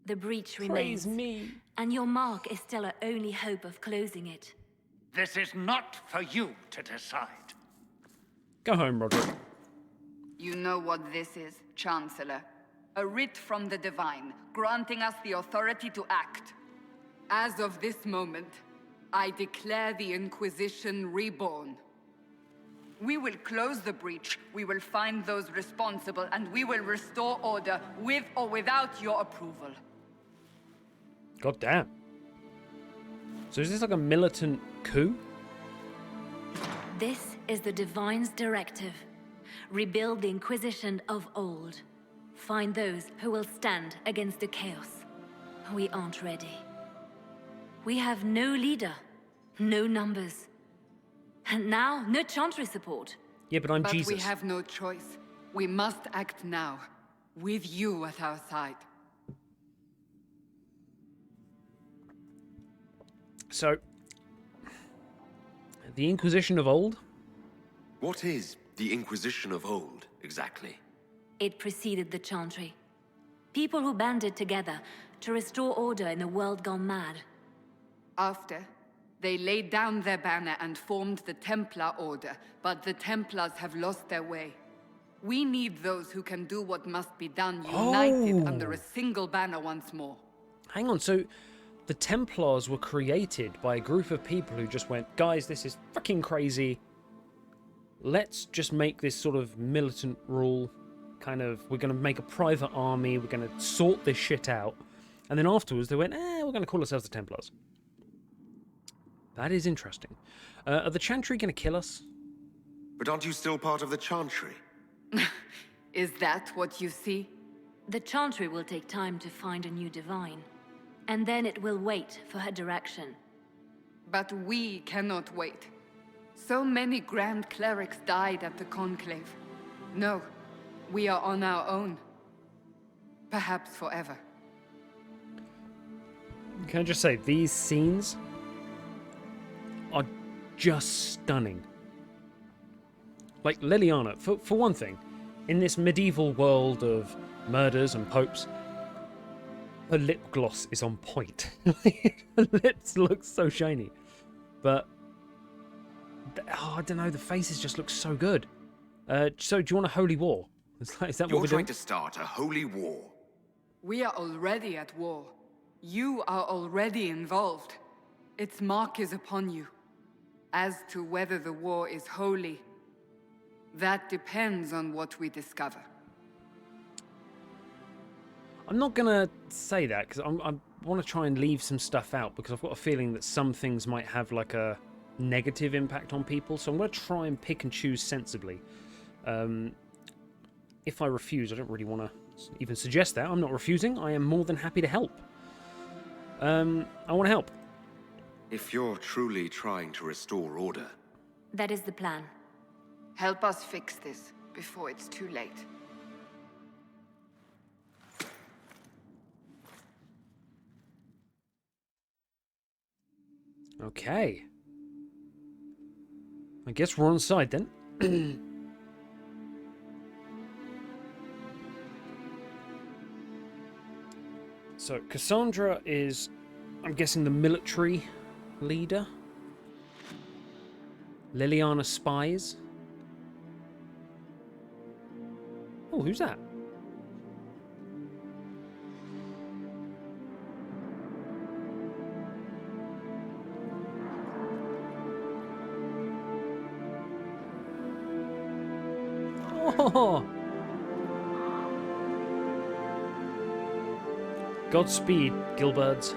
[SPEAKER 5] The breach
[SPEAKER 1] Praise
[SPEAKER 5] remains,
[SPEAKER 1] me.
[SPEAKER 5] and your mark is still our only hope of closing it.
[SPEAKER 6] This is not for you to decide.
[SPEAKER 1] Go home, Roderick.
[SPEAKER 4] You know what this is, Chancellor. A writ from the Divine, granting us the authority to act. As of this moment, I declare the Inquisition reborn. We will close the breach, we will find those responsible, and we will restore order with or without your approval.
[SPEAKER 1] God damn. So is this like a militant coup?
[SPEAKER 5] This is the Divine's directive. Rebuild the Inquisition of old. Find those who will stand against the chaos. We aren't ready. We have no leader, no numbers. And now, no Chantry support.
[SPEAKER 1] Yeah, but I'm
[SPEAKER 4] But
[SPEAKER 1] Jesus.
[SPEAKER 4] we have no choice. We must act now, with you at our side.
[SPEAKER 1] So, the Inquisition of old?
[SPEAKER 8] What is the Inquisition of old, exactly?
[SPEAKER 5] It preceded the Chantry. People who banded together to restore order in a world gone mad.
[SPEAKER 4] After, they laid down their banner and formed the Templar Order, but the Templars have lost their way. We need those who can do what must be done, united under a single banner once more.
[SPEAKER 1] Hang on, so the Templars were created by a group of people who just went, guys, this is fucking crazy. Let's just make this sort of militant rule, kind of, we're going to make a private army, we're going to sort this shit out. And then afterwards they went, we're going to call ourselves the Templars. That is interesting. Are the Chantry going to kill us?
[SPEAKER 8] But aren't you still part of the Chantry?
[SPEAKER 4] Is that what you see?
[SPEAKER 5] The Chantry will take time to find a new Divine. And then it will wait for her direction.
[SPEAKER 4] But we cannot wait. So many Grand Clerics died at the Conclave. No, we are on our own. Perhaps forever.
[SPEAKER 1] Can I just say, these scenes are just stunning. Like, Liliana, for one thing, in this medieval world of murders and popes, her lip gloss is on point. Her lips look so shiny. But, I don't know, the faces just look so good. So, do you want a holy war? Is that what
[SPEAKER 8] You're
[SPEAKER 1] we're
[SPEAKER 8] trying
[SPEAKER 1] doing?
[SPEAKER 8] to start a holy war.
[SPEAKER 4] We are already at war. You are already involved. Its mark is upon you. As to whether the war is holy, that depends on what we discover.
[SPEAKER 1] I'm not going to say that, because I want to try and leave some stuff out, because I've got a feeling that some things might have, like, a negative impact on people, so I'm going to try and pick and choose sensibly. If I refuse, I don't really want to even suggest that. I'm not refusing. I am more than happy to help. I want to help.
[SPEAKER 8] If you're truly trying to restore order...
[SPEAKER 5] That is the plan.
[SPEAKER 4] Help us fix this before it's too late.
[SPEAKER 1] Okay. I guess we're on side then. So, Cassandra is, I'm guessing, the military leader. Liliana spies. Oh, who's that? Oh! Godspeed, Gilberts.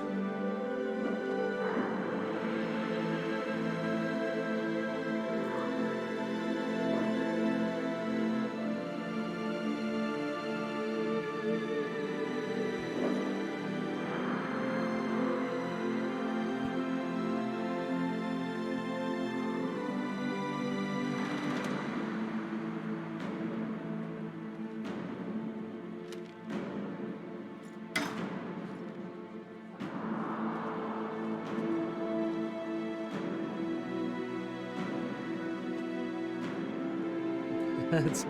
[SPEAKER 1] It's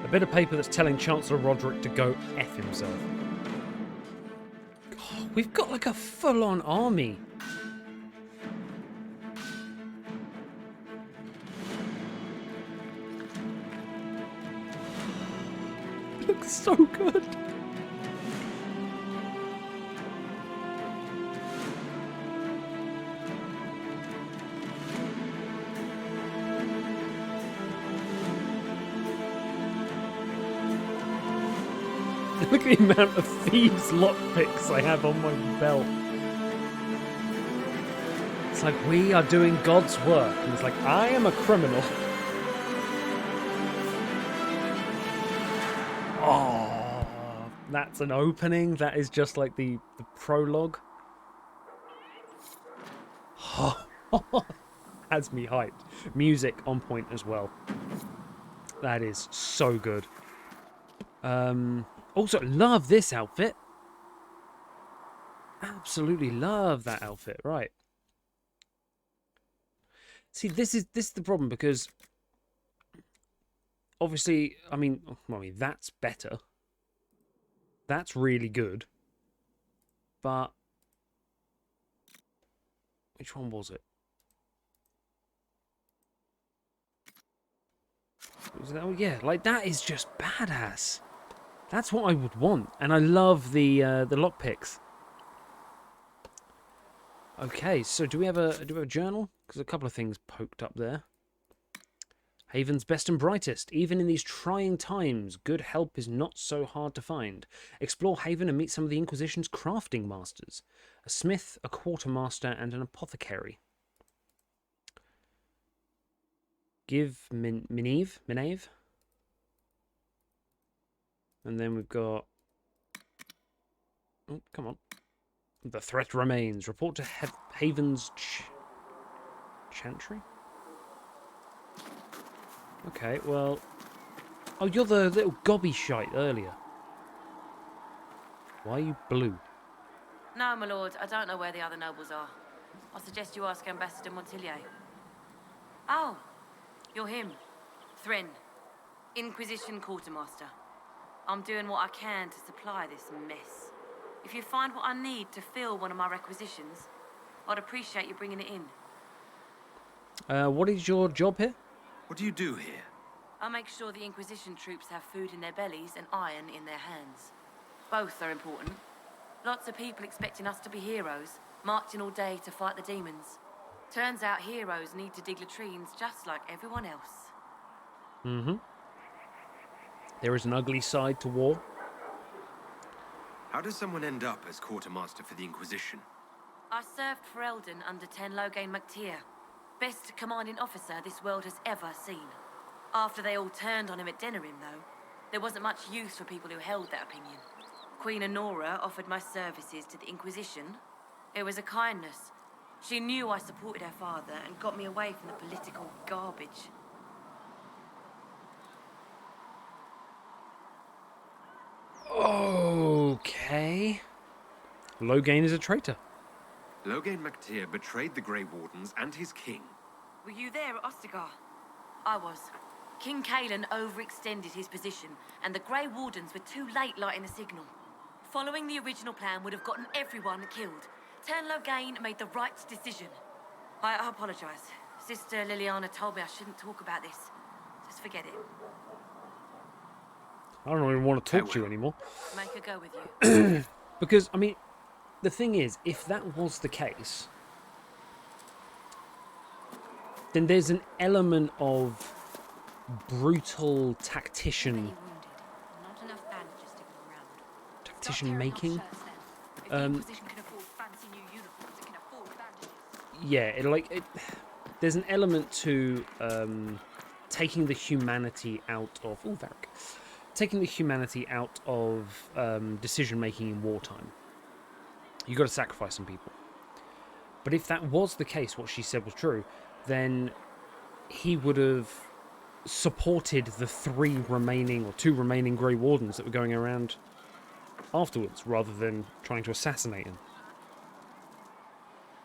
[SPEAKER 1] a bit of paper that's telling Chancellor Roderick to go F himself. Oh, we've got like a full-on army. Looks so good. Look at the amount of thieves' lockpicks I have on my belt. It's like, we are doing God's work. And it's like, I am a criminal. Oh, that's an opening. That is just like the prologue. Has me hyped. Music on point as well. That is so good. Also, love this outfit. Absolutely love that outfit. Right. See, this is the problem, because obviously, I mean, that's better. That's really good. But which one was it? Was that, oh yeah, like that is just badass. That's what I would want, and I love the lockpicks. Okay, so do we have a journal? Because a couple of things poked up there. Haven's best and brightest. Even in these trying times, good help is not so hard to find. Explore Haven and meet some of the Inquisition's crafting masters. A smith, a quartermaster, and an apothecary. Give Minave. And then we've got... Oh, come on. The threat remains. Report to Haven's Chantry? Okay, well... Oh, you're the little gobby shite earlier. Why are you blue?
[SPEAKER 15] No, my lord, I don't know where the other nobles are. I suggest you ask Ambassador Montillier. Oh, you're him. Thrin, Inquisition Quartermaster. I'm doing what I can to supply this mess. If you find what I need to fill one of my requisitions, I'd appreciate you bringing it in.
[SPEAKER 1] What is your job here?
[SPEAKER 8] What do you do here?
[SPEAKER 15] I make sure the Inquisition troops have food in their bellies and iron in their hands. Both are important. Lots of people expecting us to be heroes, marching all day to fight the demons. Turns out heroes need to dig latrines just like everyone else.
[SPEAKER 1] Mm-hmm. There is an ugly side to war.
[SPEAKER 8] How does someone end up as quartermaster for the Inquisition?
[SPEAKER 15] I served for Eldon under Ten Loghain MacTier. Best commanding officer this world has ever seen. After they all turned on him at Denerim, though, there wasn't much use for people who held that opinion. Queen Honora offered my services to the Inquisition. It was a kindness. She knew I supported her father and got me away from the political garbage.
[SPEAKER 1] Okay. Loghain is a traitor.
[SPEAKER 8] Loghain MacTier betrayed the Grey Wardens and his king.
[SPEAKER 15] Were you there at Ostagar? I was. King Kaelan overextended his position, and the Grey Wardens were too late lighting the signal. Following the original plan would have gotten everyone killed. Ten Loghain made the right decision. I apologize. Sister Liliana told me I shouldn't talk about this. Just forget it.
[SPEAKER 1] I don't even want to talk to you anymore.
[SPEAKER 15] Make her go with you.
[SPEAKER 1] Because, I mean, the thing is, if that was the case, then there's an element of brutal tactician making. Yeah, there's an element to taking the humanity out of decision making in wartime. You got to sacrifice some people. But if that was the case, what she said was true, then he would have supported the two remaining Grey Wardens that were going around afterwards, rather than trying to assassinate him.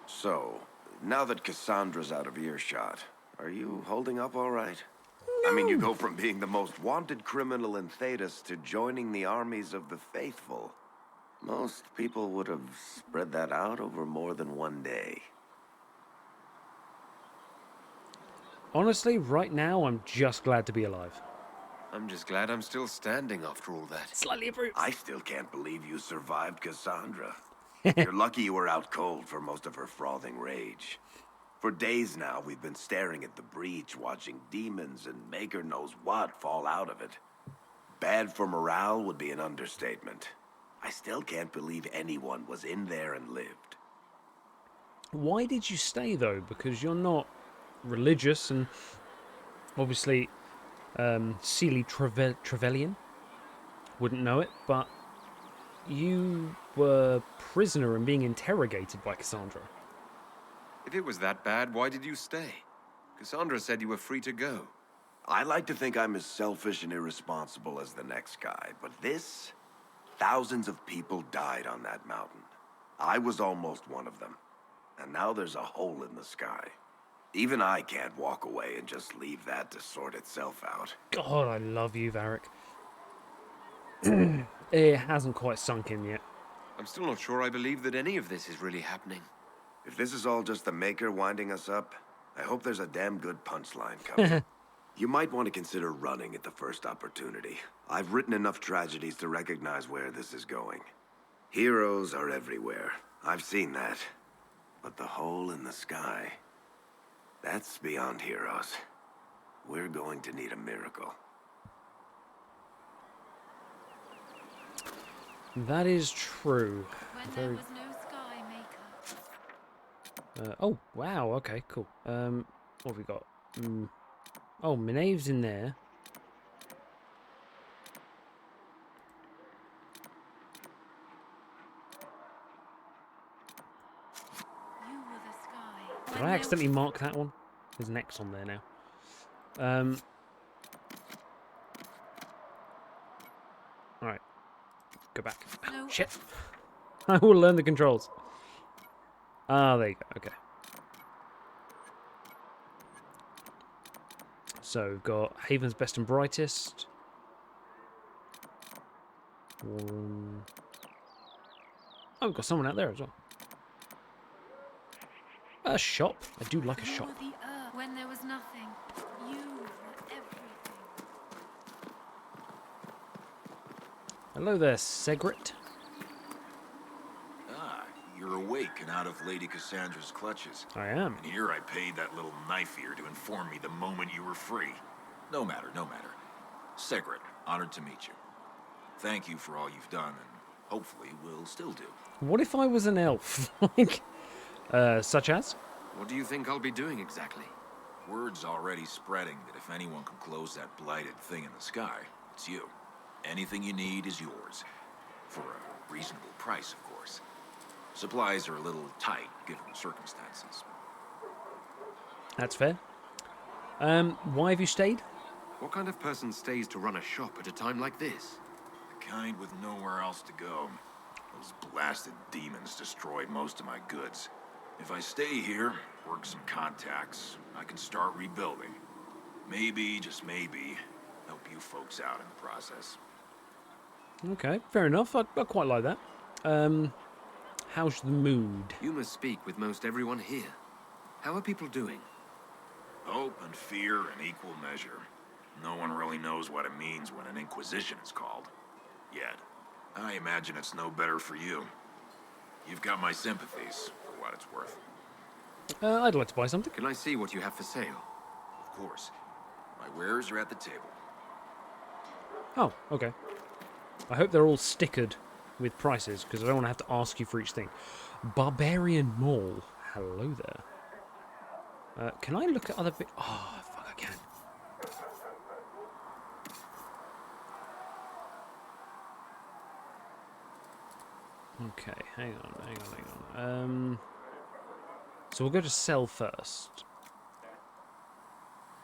[SPEAKER 16] So, now that Cassandra's out of earshot, are you holding up all right?
[SPEAKER 8] I mean, you go from being the most wanted criminal in Thedas to joining the armies of the faithful. Most people would have spread that out over more than one day.
[SPEAKER 1] Honestly, right now, I'm just glad to be alive.
[SPEAKER 8] I'm just glad I'm still standing after all that.
[SPEAKER 1] Slightly approved.
[SPEAKER 8] I still can't believe you survived Cassandra. You're lucky you were out cold for most of her frothing rage. For days now, we've been staring at the breach, watching demons and maker knows what fall out of it. Bad for morale would be an understatement. I still can't believe anyone was in there and lived.
[SPEAKER 1] Why did you stay, though? Because you're not religious, and obviously Seely Trevelian wouldn't know it, but you were prisoner and being interrogated by Cassandra.
[SPEAKER 8] If it was that bad, why did you stay? Cassandra said you were free to go. I like to think I'm as selfish and irresponsible as the next guy, but this... Thousands of people died on that mountain. I was almost one of them. And now there's a hole in the sky. Even I can't walk away and just leave that to sort itself out.
[SPEAKER 1] God, I love you, Varric. It hasn't quite sunk in yet.
[SPEAKER 8] I'm still not sure I believe that any of this is really happening. If this is all just the Maker winding us up, I hope there's a damn good punchline coming. You might want to consider running at the first opportunity. I've written enough tragedies to recognize where this is going. Heroes are everywhere. I've seen that. But the hole in the sky... that's beyond heroes. We're going to need a miracle.
[SPEAKER 1] That is true.
[SPEAKER 15] When there was no sky maker.
[SPEAKER 1] Oh, wow, okay, cool. What have we got? Oh, Minerve's in there.
[SPEAKER 15] You were the sky.
[SPEAKER 1] Did I accidentally mark that one? There's an X on there now. Alright. Go back.
[SPEAKER 15] No.
[SPEAKER 1] Shit. I will learn the controls. Ah, there you go. Okay. So we've got Haven's Best and Brightest. Oh, we've got someone out there as well. A shop. I do like a shop.
[SPEAKER 15] You were the earth when there was nothing. You were everything.
[SPEAKER 1] Hello there, Segret.
[SPEAKER 16] Ah, you're awake and out of Lady Cassandra's clutches.
[SPEAKER 1] I am.
[SPEAKER 16] And here I paid that little knife ear to inform me the moment you were free. No matter, no matter. Segret, honored to meet you. Thank you for all you've done, and hopefully will still do.
[SPEAKER 1] What if I was an elf? Like, such as?
[SPEAKER 8] What do you think I'll be doing exactly?
[SPEAKER 16] Word's already spreading that if anyone can close that blighted thing in the sky, it's you. Anything you need is yours. For a reasonable price, of course. Supplies are a little tight, given the circumstances.
[SPEAKER 1] That's fair. Why have you stayed?
[SPEAKER 8] What kind of person stays to run a shop at a time like this?
[SPEAKER 16] The kind with nowhere else to go. Those blasted demons destroyed most of my goods. If I stay here, work some contacts, I can start rebuilding. Maybe, just maybe, help you folks out in the process.
[SPEAKER 1] Okay, fair enough. I quite like that. How's the mood?
[SPEAKER 8] You must speak with most everyone here. How are people doing?
[SPEAKER 16] Hope and fear in equal measure. No one really knows what it means when an Inquisition is called. Yet. I imagine it's no better for you. You've got my sympathies, for what it's worth.
[SPEAKER 1] I'd like to buy something.
[SPEAKER 8] Can I see what you have for sale?
[SPEAKER 16] Of course. My wares are at the table.
[SPEAKER 1] Oh, okay. I hope they're all stickered with prices, because I don't want to have to ask you for each thing. Barbarian Mall. Hello there. Can I look at other bits? Oh, fuck, I can. Okay, hang on. So we'll go to sell first.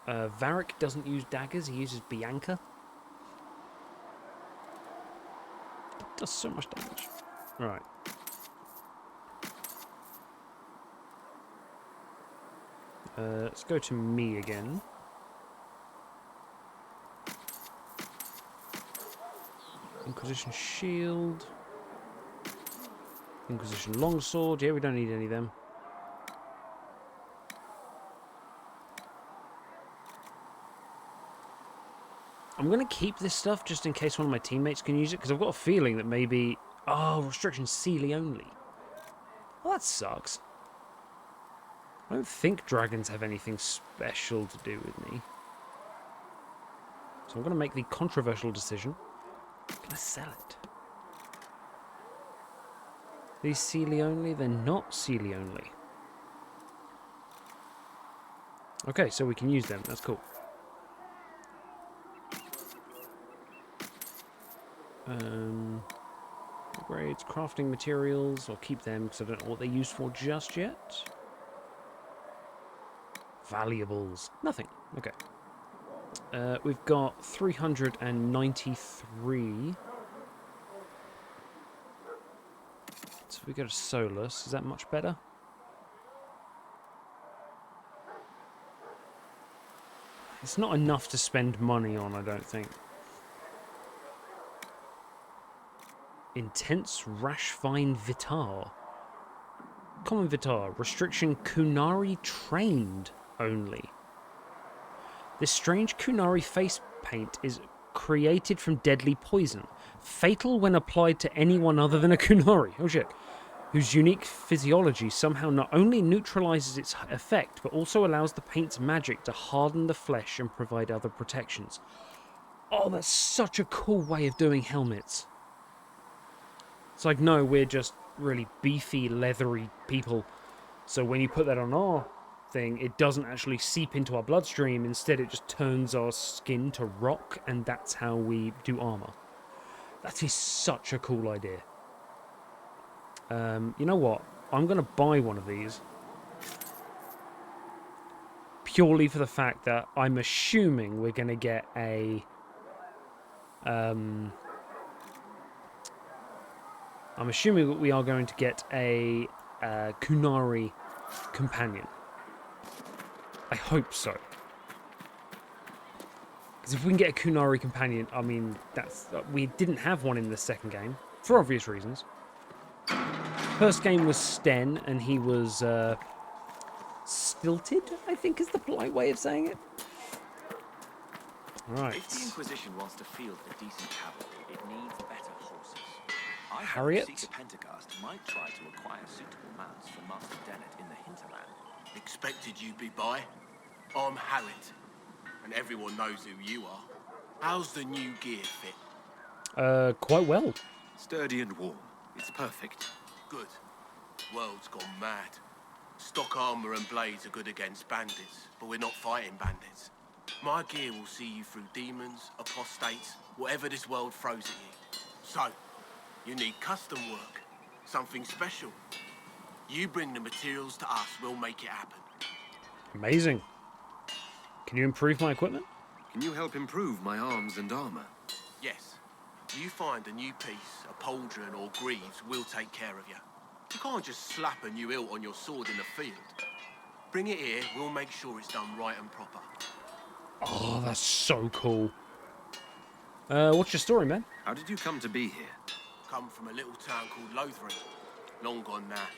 [SPEAKER 1] Varric doesn't use daggers, he uses Bianca. That does so much damage. Alright. Let's go to me again. Inquisition shield. Inquisition longsword. Yeah, we don't need any of them. I'm going to keep this stuff just in case one of my teammates can use it, because I've got a feeling that maybe... Oh, restriction Sealy only. Well, that sucks. I don't think dragons have anything special to do with me. So I'm going to make the controversial decision. Can I sell it? These Sealy only? They're not Sealy only. Okay, so we can use them. That's cool. Upgrades, crafting materials. I'll keep them because I don't know what they're used for just yet. Valuables. Nothing. Okay. We've got 393. So if we go to Solas, is that much better? It's not enough to spend money on, I don't think. Intense Rashfine Vitar. Common Vitar. Restriction Kunari trained only. This strange Kunari face paint is created from deadly poison. Fatal when applied to anyone other than a Kunari. Oh shit. Whose unique physiology somehow not only neutralizes its effect, but also allows the paint's magic to harden the flesh and provide other protections. Oh, that's such a cool way of doing helmets. It's like, no, we're just really beefy, leathery people. So when you put that on our thing, it doesn't actually seep into our bloodstream. Instead, it just turns our skin to rock, and that's how we do armor. That is such a cool idea. You know what? I'm going to buy one of these. Purely for the fact that I'm assuming we're going to get a... I'm assuming that we are going to get a Kunari companion. I hope so. Because if we can get a Kunari companion, I mean, that's... we didn't have one in the second game, for obvious reasons. First game was Sten, and he was stilted, I think is the polite way of saying it. Right.
[SPEAKER 17] If the Inquisition wants to field a decent cavalry, it needs better horses. I
[SPEAKER 1] Harriet?
[SPEAKER 17] hope Pentecost might try to acquire suitable mounts for Master Dennett in the Hinterland.
[SPEAKER 2] Expected you'd be by. I'm Harriet, and everyone knows who you are. How's the new gear fit?
[SPEAKER 1] Quite well.
[SPEAKER 2] Sturdy and warm. It's perfect. Good. World's gone mad. Stock armor and blades are good against bandits, but we're not fighting bandits. My gear will see you through demons, apostates, whatever this world throws at you. So, you need custom work. Something special. You bring the materials to us, we'll make it happen.
[SPEAKER 1] Amazing. Can you improve my equipment?
[SPEAKER 2] Can you help improve my arms and armor? Yes. You find a new piece, a pauldron or greaves, we'll take care of you. You can't just slap a new hilt on your sword in the field. Bring it here, we'll make sure it's done right and proper.
[SPEAKER 1] Oh, that's so cool. What's your story, man?
[SPEAKER 2] How did you come to be here? Come from a little town called Lothering. Long gone now.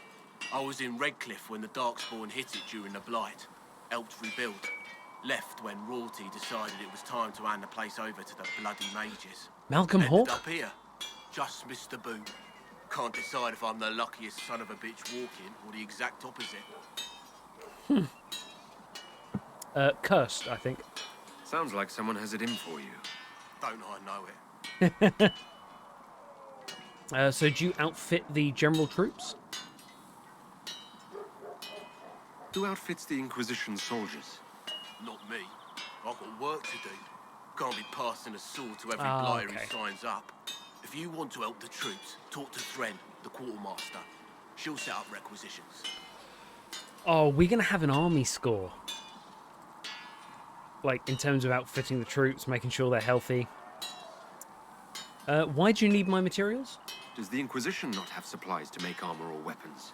[SPEAKER 2] I was in Redcliffe when the Darkspawn hit it during the Blight. Helped rebuild. Left when royalty decided it was time to hand the place over to the bloody mages.
[SPEAKER 1] Malcolm
[SPEAKER 2] Ended
[SPEAKER 1] Hawke?
[SPEAKER 2] up here. Just missed the boom. Can't decide if I'm the luckiest son of a bitch walking or the exact opposite.
[SPEAKER 1] Cursed, I think.
[SPEAKER 2] Sounds like someone has it in for you. Don't I know it?
[SPEAKER 1] So do you outfit the general troops?
[SPEAKER 2] Who outfits the Inquisition soldiers? Not me. I've got work to do. Can't be passing a sword to every blighter who signs up. If you want to help the troops, talk to Thren, the quartermaster. She'll set up requisitions.
[SPEAKER 1] Oh, we're going to have an army score. Like, in terms of outfitting the troops, making sure they're healthy. Why do you need my materials?
[SPEAKER 2] Does the Inquisition not have supplies to make armor or weapons?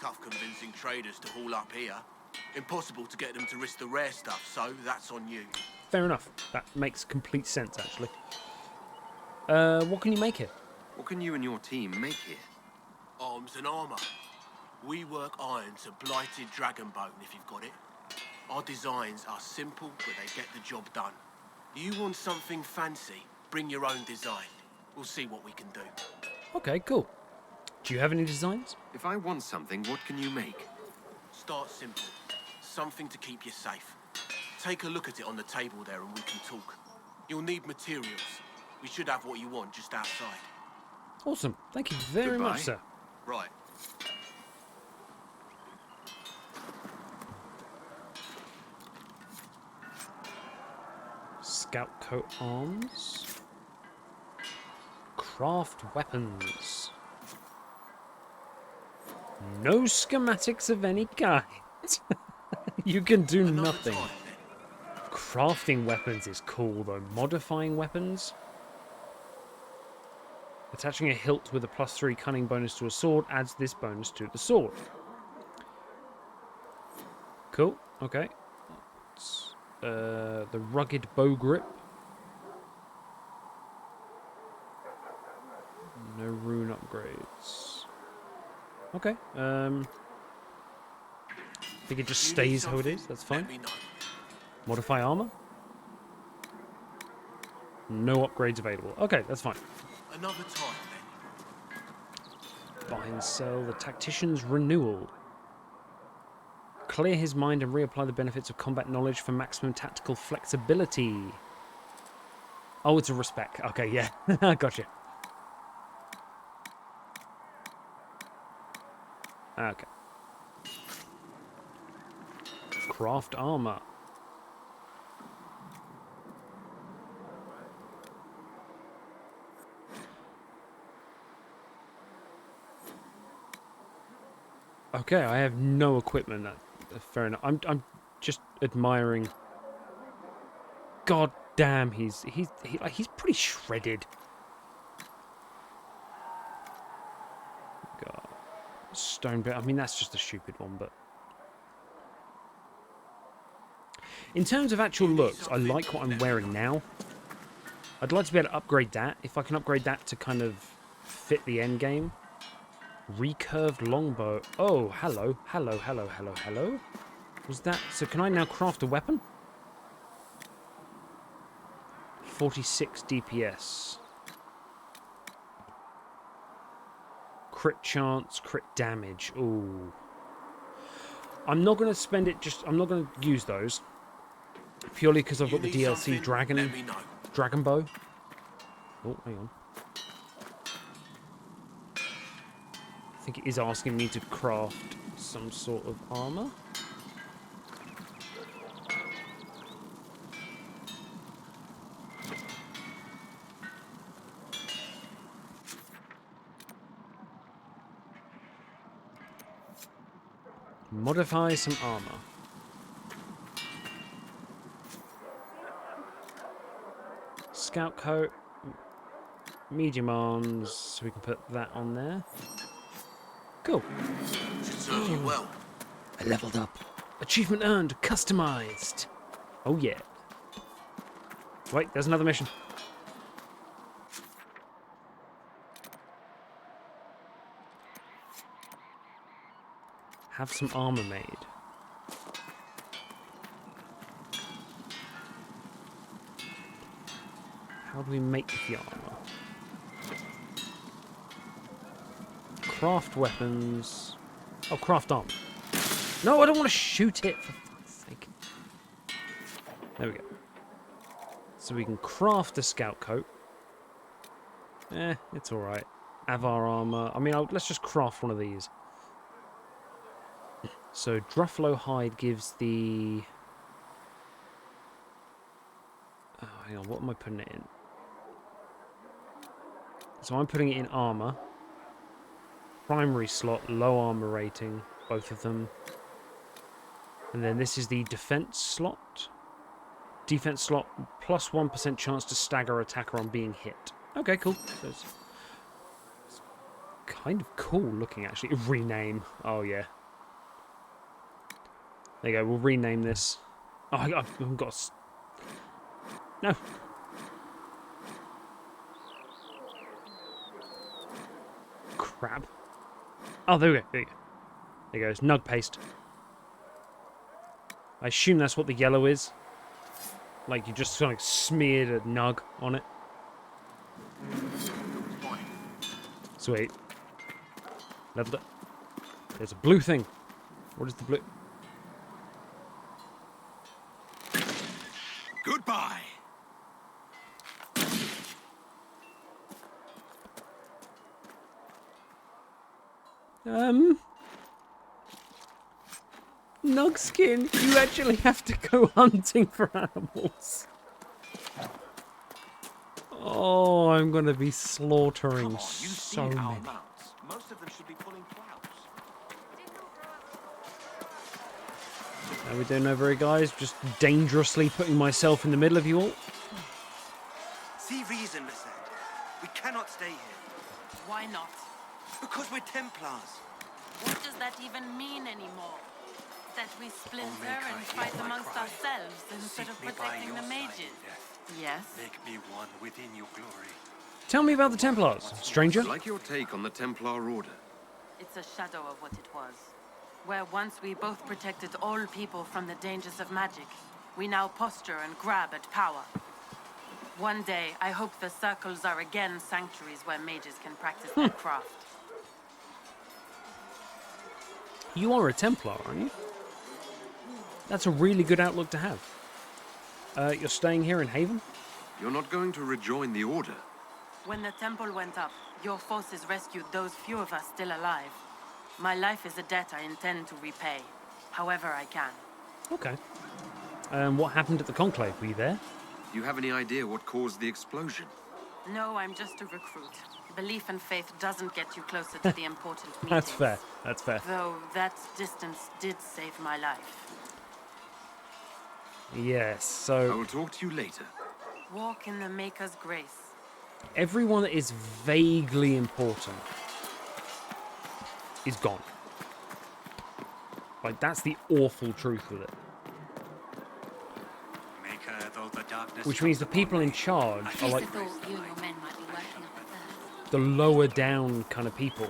[SPEAKER 2] Tough convincing traders to haul up here. Impossible to get them to risk the rare stuff, so that's on you.
[SPEAKER 1] Fair enough. That makes complete sense, actually. What can you make here?
[SPEAKER 8] What can you and your team make here?
[SPEAKER 2] Arms and armour. We work iron to blighted dragon bone if you've got it. Our designs are simple, but they get the job done. You want something fancy, bring your own design. We'll see what we can do.
[SPEAKER 1] Okay, cool. Do you have any designs?
[SPEAKER 8] If I want something, what can you make?
[SPEAKER 2] Start simple. Something to keep you safe. Take a look at it on the table there and we can talk. You'll need materials. We should have what you want just outside.
[SPEAKER 1] Awesome. Thank you very much, sir.
[SPEAKER 2] Right.
[SPEAKER 1] Scout coat arms. Craft weapons. No schematics of any kind. You can do nothing. Crafting weapons is cool though. Modifying weapons. Attaching a hilt with a +3 cunning bonus to a sword adds this bonus to the sword. Cool. Okay. The rugged bow grip. No rune upgrades. Okay. I think it just stays how it is. That's fine. Modify armor. No upgrades available. Okay, that's fine.
[SPEAKER 2] Another time then.
[SPEAKER 1] Buy and sell the tactician's renewal. Clear his mind and reapply the benefits of combat knowledge for maximum tactical flexibility. Oh, it's a respec. Okay, yeah. Gotcha. Okay. Craft armor. Okay, I have no equipment. Fair enough. I'm just admiring. God damn, he's pretty shredded. God, stone bit. I mean, that's just a stupid one, but in terms of actual looks, I like what I'm wearing now. I'd like to be able to upgrade that. If I can upgrade that to kind of fit the end game. Recurved longbow. Oh, hello. Hello, hello, hello, hello. Was that... So can I now craft a weapon? 46 DPS. Crit chance, crit damage. Ooh. I'm not going to spend it just... I'm not going to use those. Purely because I've got the DLC Dragon Bow. Oh, hang on. I think it is asking me to craft some sort of armor. Modify some armor. Scout coat. Medium arms, so we can put that on there. Cool.
[SPEAKER 2] Should serve you well.
[SPEAKER 1] I leveled up. Achievement earned. Customized. Oh yeah. Wait, there's another mission. Have some armor made. How do we make the armor? Craft weapons. Oh, craft armor. No, I don't want to shoot it, for fuck's sake. There we go. So we can craft a scout coat. It's alright. Avar armor. I mean, let's just craft one of these. So, Druffalo hide gives the... Oh, hang on, what am I putting it in? So I'm putting it in armor. Primary slot, low armor rating, both of them. And then this is the defense slot. Defense slot, plus 1% chance to stagger attacker on being hit. Okay, cool. So it's kind of cool looking, actually. Rename. Oh, yeah. There you go, we'll rename this. Oh, I've got... No. crap. Oh, there we go. There you go. There goes. Nug paste. I assume that's what the yellow is. Like, you just like smeared a nug on it. Sweet. Leveled it. There's a blue thing. What is the blue?
[SPEAKER 12] Goodbye.
[SPEAKER 1] Nugskin, you actually have to go hunting for animals. Oh, I'm gonna be slaughtering so many.
[SPEAKER 17] Most of them should be pulling plows.
[SPEAKER 1] How we doing over here, guys? Just dangerously putting myself in the middle of you all.
[SPEAKER 12] See reason, Lisette. We cannot stay here.
[SPEAKER 15] Why not?
[SPEAKER 12] Because we're Templars.
[SPEAKER 15] What does that even mean anymore? That we splinter and fight amongst ourselves instead of protecting the mages? Yes?
[SPEAKER 12] Make me one within your glory.
[SPEAKER 1] Tell me about the Templars, stranger.
[SPEAKER 8] I'd like your take on the Templar Order.
[SPEAKER 15] It's a shadow of what it was. Where once we both protected all people from the dangers of magic, we now posture and grab at power. One day, I hope the circles are again sanctuaries where mages can practice their craft.
[SPEAKER 1] You are a Templar, aren't you? That's a really good outlook to have. You're staying here in Haven?
[SPEAKER 8] You're not going to rejoin the Order?
[SPEAKER 15] When the temple went up, your forces rescued those few of us still alive. My life is a debt I intend to repay, however I can.
[SPEAKER 1] Okay. What happened at the Conclave? Were you there?
[SPEAKER 8] Do you have any idea what caused the explosion?
[SPEAKER 15] No, I'm just a recruit. Belief and faith doesn't get you closer to the important meetings.
[SPEAKER 1] That's fair. That's fair.
[SPEAKER 15] Though that distance did save my life.
[SPEAKER 1] Yes, so...
[SPEAKER 8] I will talk to you later.
[SPEAKER 15] Walk in the Maker's grace.
[SPEAKER 1] Everyone that is vaguely important is gone. Like, that's the awful truth with it. Which means the people in charge are like the lower down kind of people.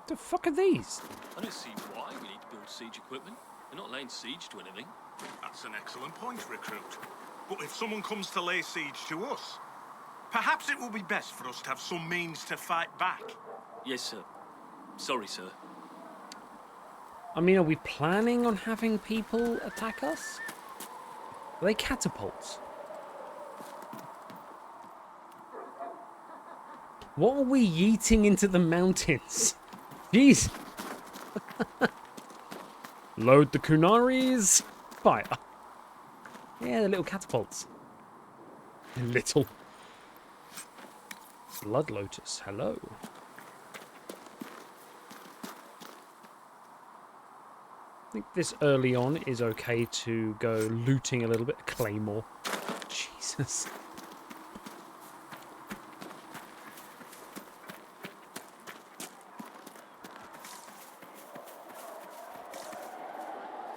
[SPEAKER 1] The fuck are these?
[SPEAKER 18] I don't see why we need to build siege equipment. We're not laying siege to anything.
[SPEAKER 19] That's an excellent point, recruit. But if someone comes to lay siege to us, perhaps it will be best for us to have some means to fight back.
[SPEAKER 18] Yes, sir. Sorry, sir.
[SPEAKER 1] I mean, are we planning on having people attack us? Are they catapults? What are we yeeting into the mountains? Jeez. Load the Kunaris. Fire. Yeah, the little catapults. Little. Blood Lotus, hello. I think this early on is okay to go looting a little bit. Claymore. Jesus.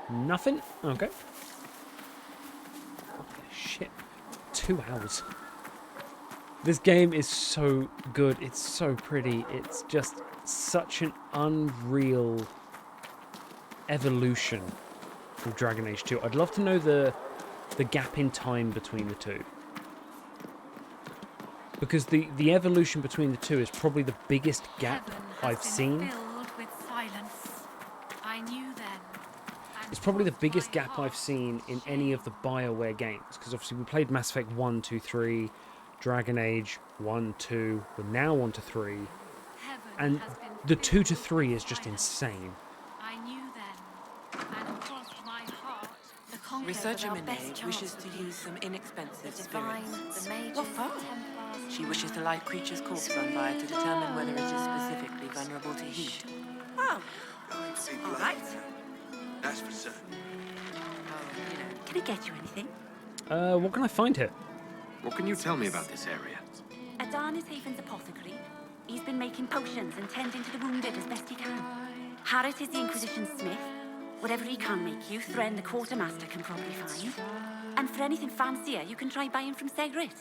[SPEAKER 1] Nothing? Okay. Oh, shit. 2 hours. This game is so good. It's so pretty. It's just such an unreal evolution of Dragon Age 2. I'd love to know the gap in time between the two. Because the evolution between the two is probably the biggest gap I've seen.
[SPEAKER 5] Filled with silence. I knew then.
[SPEAKER 1] It's probably the biggest gap I've seen in any of the BioWare games. Because obviously we played Mass Effect 1, 2, 3, Dragon Age 1, 2, we're now on to 3. And the 2 to 3 is just insane.
[SPEAKER 5] I knew then. And across my heart, the conclave
[SPEAKER 20] Researcher
[SPEAKER 5] was our best
[SPEAKER 20] Minay
[SPEAKER 5] chance
[SPEAKER 20] wishes
[SPEAKER 5] to
[SPEAKER 20] to
[SPEAKER 5] use
[SPEAKER 20] use some inexpensive
[SPEAKER 5] the divine,
[SPEAKER 20] spirits.
[SPEAKER 5] the mages,
[SPEAKER 20] What for?
[SPEAKER 5] the Templars.
[SPEAKER 20] She wishes to light creature's corpse on fire to determine whether it is specifically vulnerable to heat.
[SPEAKER 11] Oh, all right.
[SPEAKER 12] That's for certain.
[SPEAKER 11] Can I get you anything?
[SPEAKER 1] What can I find here?
[SPEAKER 8] What can you tell me about this area?
[SPEAKER 11] Adan is Haven's apothecary. He's been making potions and tending to the wounded as best he can. Harrit is the Inquisition smith. Whatever he can make you, Thren the quartermaster can probably find.
[SPEAKER 15] And for anything fancier, you can try buying from Segret.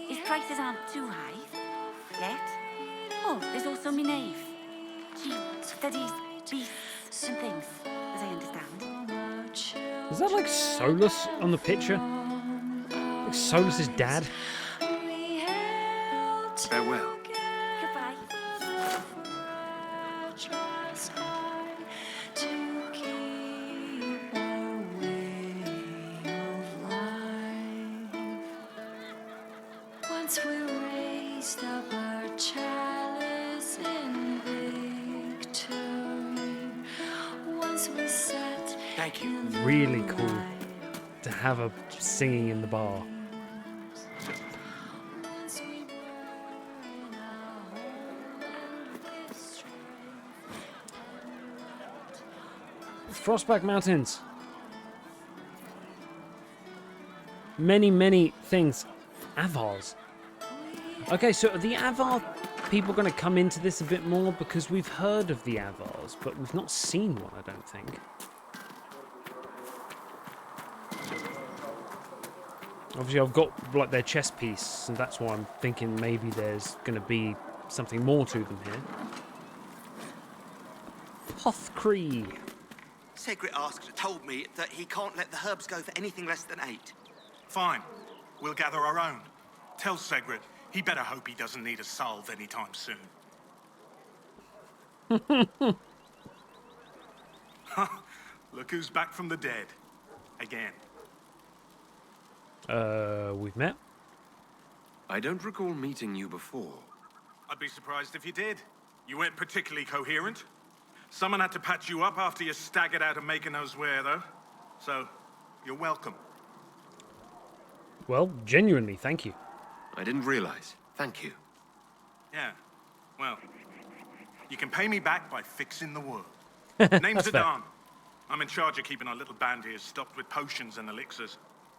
[SPEAKER 15] His prices aren't too high. Yet. Oh, there's also Minave. She studies beasts and things, as I understand.
[SPEAKER 1] Is that like Solas on the picture? Like Solas' dad?
[SPEAKER 7] Farewell.
[SPEAKER 15] Goodbye.
[SPEAKER 10] Once we raised up our chalice in victory. Once we sat.
[SPEAKER 12] Thank you.
[SPEAKER 1] Really cool to have her singing in the bar. Frostback Mountains. Many things. Avars. Okay, so are the Avar people going to come into this a bit more? Because we've heard of the Avars, but we've not seen one, I don't think. Obviously, I've got like their chess piece, and that's why I'm thinking maybe there's going to be something more to them here. Pothcree.
[SPEAKER 12] Segret told me that he can't let the herbs go for anything less than 8.
[SPEAKER 19] Fine. We'll gather our own. Tell Segret he better hope he doesn't need a salve anytime soon. Look who's back from the dead. Again.
[SPEAKER 1] We've met?
[SPEAKER 8] I don't recall meeting you before.
[SPEAKER 19] I'd be surprised if you did. You weren't particularly coherent. Someone had to patch you up after you staggered out of making those wear, though. So, you're welcome.
[SPEAKER 1] Well, genuinely, thank you.
[SPEAKER 8] I didn't realize. Thank you.
[SPEAKER 19] Yeah. Well, you can pay me back by fixing the world. Name's
[SPEAKER 1] That's fair.
[SPEAKER 19] Adam. I'm in charge of keeping our little band here stocked with potions and elixirs.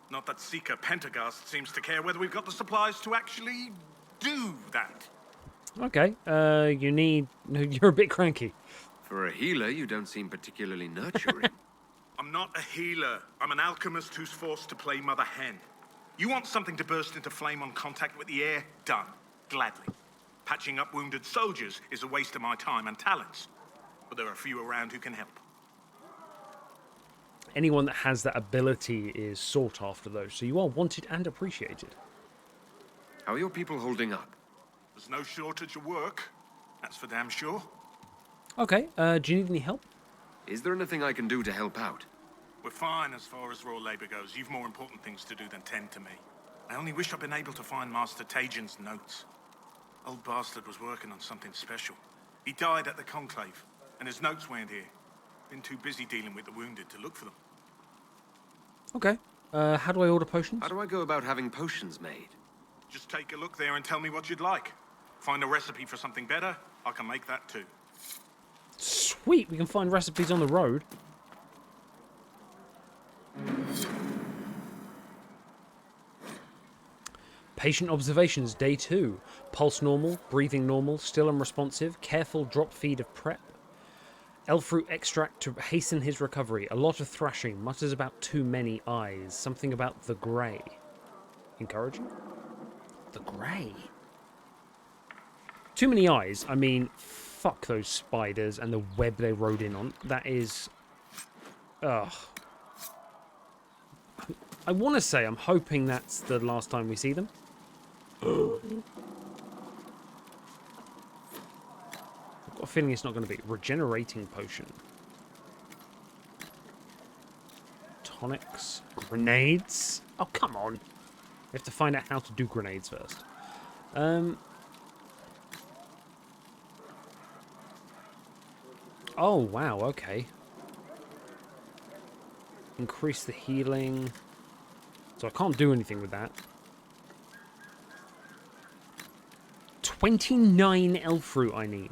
[SPEAKER 19] Not that Seeker Pentagast seems to care whether we've got the supplies to actually do that.
[SPEAKER 1] Okay, you're a bit cranky.
[SPEAKER 8] For a healer, you don't seem particularly nurturing.
[SPEAKER 19] I'm not a healer. I'm an alchemist who's forced to play Mother Hen. You want something to burst into flame on contact with the air? Done. Gladly. Patching up wounded soldiers is a waste of my time and talents. But there are a few around who can help.
[SPEAKER 1] Anyone that has that ability is sought after, though, so you are wanted and appreciated.
[SPEAKER 8] How are your people holding up?
[SPEAKER 19] There's no shortage of work. That's for damn sure.
[SPEAKER 1] Okay, do you need any help?
[SPEAKER 8] Is there anything I can do to help out?
[SPEAKER 19] We're fine as far as raw labor goes. You've more important things to do than tend to me. I only wish I'd been able to find Master Tajin's notes. Old bastard was working on something special. He died at the Conclave, and his notes weren't here. Been too busy dealing with the wounded to look for them.
[SPEAKER 1] Okay, how do I order potions?
[SPEAKER 8] How do I go about having potions made?
[SPEAKER 19] Just take a look there and tell me what you'd like. Find a recipe for something better, I can make that too.
[SPEAKER 1] Sweet, we can find recipes on the road. Patient observations, day 2. Pulse normal, breathing normal, still unresponsive, careful drop feed of prep. Elfruit extract to hasten his recovery. A lot of thrashing, mutters about too many eyes. Something about the grey. Encouraging? The grey? Too many eyes, I mean, fuck those spiders and the web they rode in on. That is... Ugh. I want to say, I'm hoping that's the last time we see them. I've got a feeling it's not going to be. Regenerating potion. Tonics. Grenades. Oh, come on. We have to find out how to do grenades first. Oh, wow, okay. Increase the healing. So I can't do anything with that. 29 elf fruit I need.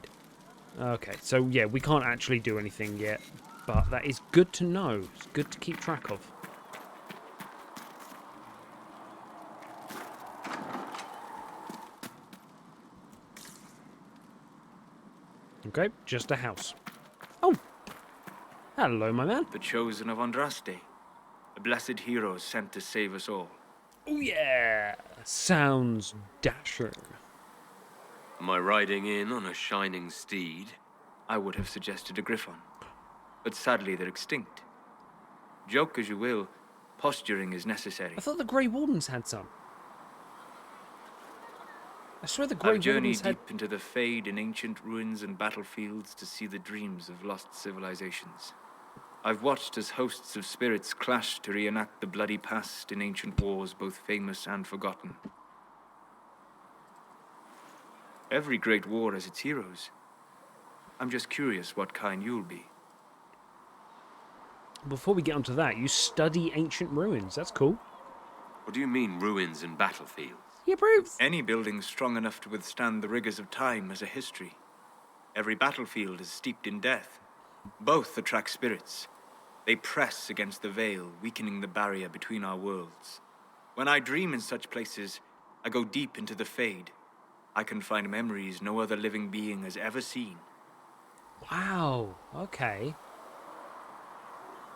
[SPEAKER 1] Okay, so yeah, we can't actually do anything yet. But that is good to know. It's good to keep track of. Okay, just a house. Oh! Hello, my man.
[SPEAKER 7] The chosen of Andraste. A blessed hero sent to save us all.
[SPEAKER 1] Oh yeah! Sounds dashing.
[SPEAKER 7] Am I riding in on a shining steed? I would have suggested a griffon, but sadly they're extinct. Joke as you will, posturing is necessary.
[SPEAKER 1] I thought the Grey Wardens had some. I swear the Grey
[SPEAKER 7] I've journeyed
[SPEAKER 1] Wardens had...
[SPEAKER 7] deep into the Fade in ancient ruins and battlefields to see the dreams of lost civilizations. I've watched as hosts of spirits clash to reenact the bloody past in ancient wars both famous and forgotten. Every great war has its heroes. I'm just curious what kind you'll be.
[SPEAKER 1] Before we get onto that, you study ancient ruins. That's cool.
[SPEAKER 7] What do you mean, ruins and battlefields?
[SPEAKER 1] He approves.
[SPEAKER 7] Any building strong enough to withstand the rigors of time has a history. Every battlefield is steeped in death. Both attract spirits. They press against the veil, weakening the barrier between our worlds. When I dream in such places, I go deep into the Fade. I can find memories no other living being has ever seen.
[SPEAKER 1] Wow, okay.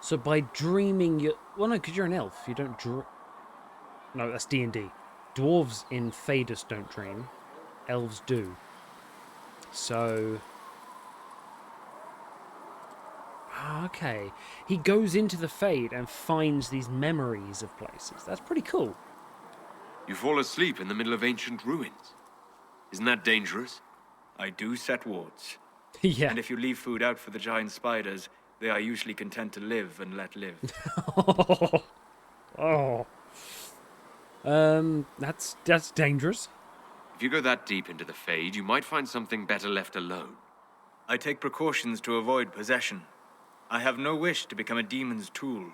[SPEAKER 1] So by dreaming you... Well, no, because you're an elf. You don't dream... No, that's D&D. Dwarves in Fadus don't dream. Elves do. So... Okay. He goes into the Fade and finds these memories of places. That's pretty cool.
[SPEAKER 7] You fall asleep in the middle of ancient ruins. Isn't that dangerous? I do set wards.
[SPEAKER 1] Yeah.
[SPEAKER 7] And if you leave food out for the giant spiders, they are usually content to live and let live.
[SPEAKER 1] Oh. That's dangerous.
[SPEAKER 7] If you go that deep into the Fade, you might find something better left alone. I take precautions to avoid possession. I have no wish to become a demon's tool.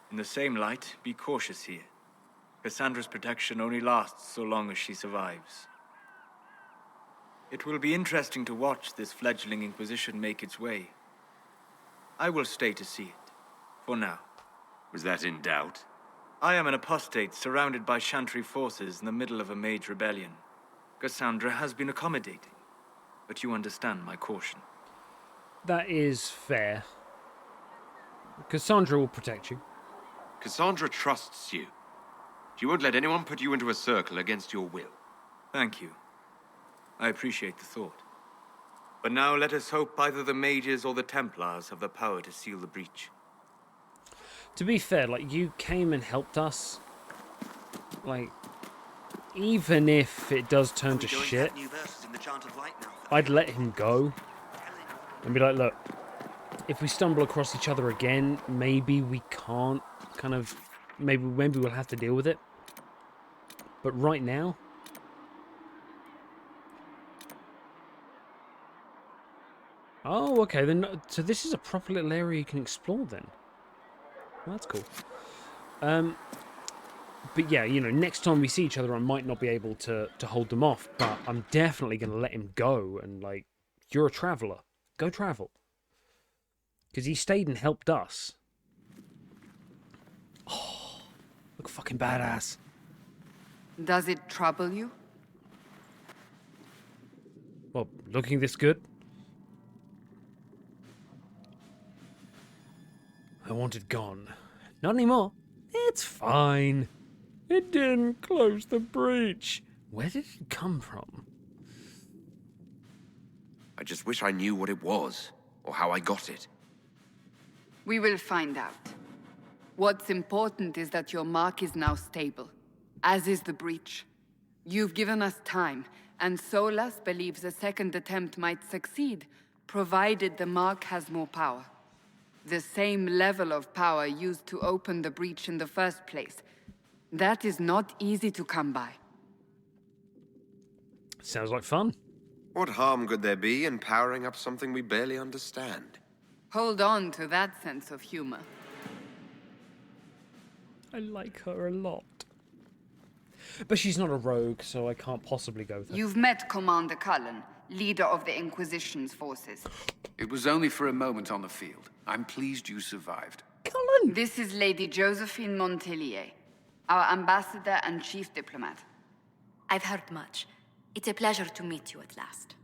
[SPEAKER 7] In the same light, be cautious here. Cassandra's protection only lasts so long as she survives. It will be interesting to watch this fledgling Inquisition make its way. I will stay to see it, for now. Was that in doubt? I am an apostate surrounded by Chantry forces in the middle of a mage rebellion. Cassandra has been accommodating, but you understand my caution.
[SPEAKER 1] That is fair. Cassandra will protect you.
[SPEAKER 7] Cassandra trusts you. She won't let anyone put you into a circle against your will. Thank you. I appreciate the thought. But now let us hope either the mages or the Templars have the power to seal the breach.
[SPEAKER 1] To be fair, like, you came and helped us. Like, even if it does turn to shit, I'd let him go. And be like, look, if we stumble across each other again, maybe we can't kind of... Maybe we'll have to deal with it. But right now... Oh, okay, then. So this is a proper little area you can explore then. Well, that's cool. But yeah, you know, next time we see each other, I might not be able to hold them off, but I'm definitely going to let him go. And, like, you're a traveller. Go travel. Because he stayed and helped us. Oh, look fucking badass.
[SPEAKER 4] Does it trouble you?
[SPEAKER 1] Well, looking this good? I want it gone. Not anymore. It's fine. It didn't close the breach. Where did it come from?
[SPEAKER 8] I just wish I knew what it was, or how I got it.
[SPEAKER 4] We will find out. What's important is that your mark is now stable, as is the breach. You've given us time, and Solas believes a second attempt might succeed, provided the mark has more power. The same level of power used to open the breach in the first place. That is not easy to come by.
[SPEAKER 1] Sounds like fun.
[SPEAKER 8] What harm could there be in powering up something we barely understand?
[SPEAKER 4] Hold on to that sense of humor.
[SPEAKER 1] I like her a lot. But she's not a rogue, so I can't possibly go with her.
[SPEAKER 4] You've met Commander Cullen, leader of the Inquisition's forces.
[SPEAKER 21] It was only for a moment on the field. I'm pleased you survived.
[SPEAKER 1] Cullen!
[SPEAKER 4] This is Lady Josephine Montelier, our ambassador and chief diplomat.
[SPEAKER 14] I've heard much. It's a pleasure to meet you at last.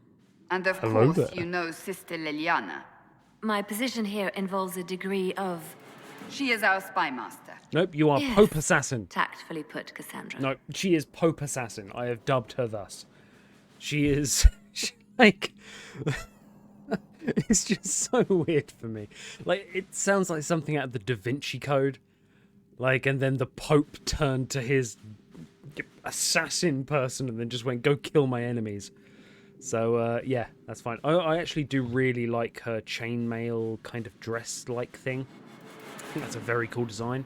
[SPEAKER 4] And of
[SPEAKER 1] Hello
[SPEAKER 4] course,
[SPEAKER 1] there.
[SPEAKER 4] you know Sister Liliana.
[SPEAKER 5] My position here involves a degree of...
[SPEAKER 4] She is our spy master.
[SPEAKER 1] Nope, you are
[SPEAKER 5] Yes.
[SPEAKER 1] Pope Assassin.
[SPEAKER 5] Tactfully put, Cassandra.
[SPEAKER 1] No, she is Pope Assassin. I have dubbed her thus. She is like it's just so weird for me. Like it sounds like something out of the Da Vinci Code. Like, and then the Pope turned to his assassin person and then just went, "Go kill my enemies." So yeah, that's fine. I actually do really like her chainmail kind of dress-like thing. I think that's a very cool design.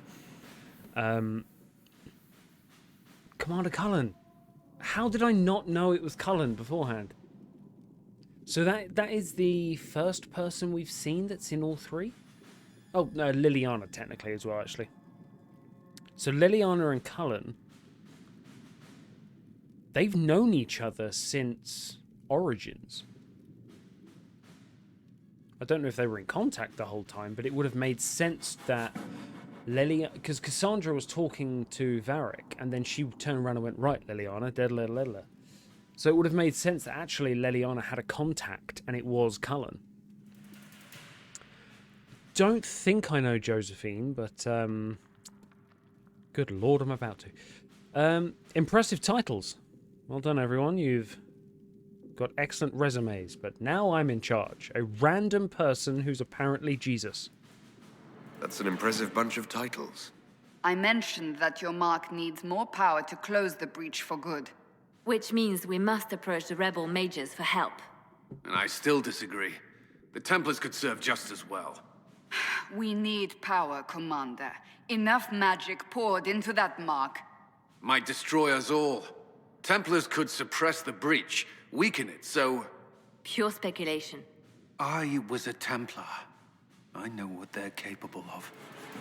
[SPEAKER 1] Commander Cullen. How did I not know it was Cullen beforehand? So that is the first person we've seen that's in all three? Oh, no, Liliana technically as well, actually. So Liliana and Cullen, they've known each other since Origins. I don't know if they were in contact the whole time, but it would have made sense that Liliana, because Cassandra was talking to Varric, and then she turned around and went, "Right, Liliana, da-da-da-da-da." So it would have made sense that actually Liliana had a contact, and it was Cullen. Don't think I know Josephine, but good lord, I'm about to. Impressive titles. Well done, everyone. You've got excellent resumes, but now I'm in charge. A random person who's apparently Jesus.
[SPEAKER 8] That's an impressive bunch of titles.
[SPEAKER 4] I mentioned that your mark needs more power to close the breach for good.
[SPEAKER 5] Which means we must approach the rebel mages for help.
[SPEAKER 21] And I still disagree. The Templars could serve just as well.
[SPEAKER 4] We need power, Commander. Enough magic poured into that mark.
[SPEAKER 21] Might destroy us all. Templars could suppress the breach, weaken it, so...
[SPEAKER 5] Pure speculation.
[SPEAKER 21] I was a Templar. I know what they're capable of.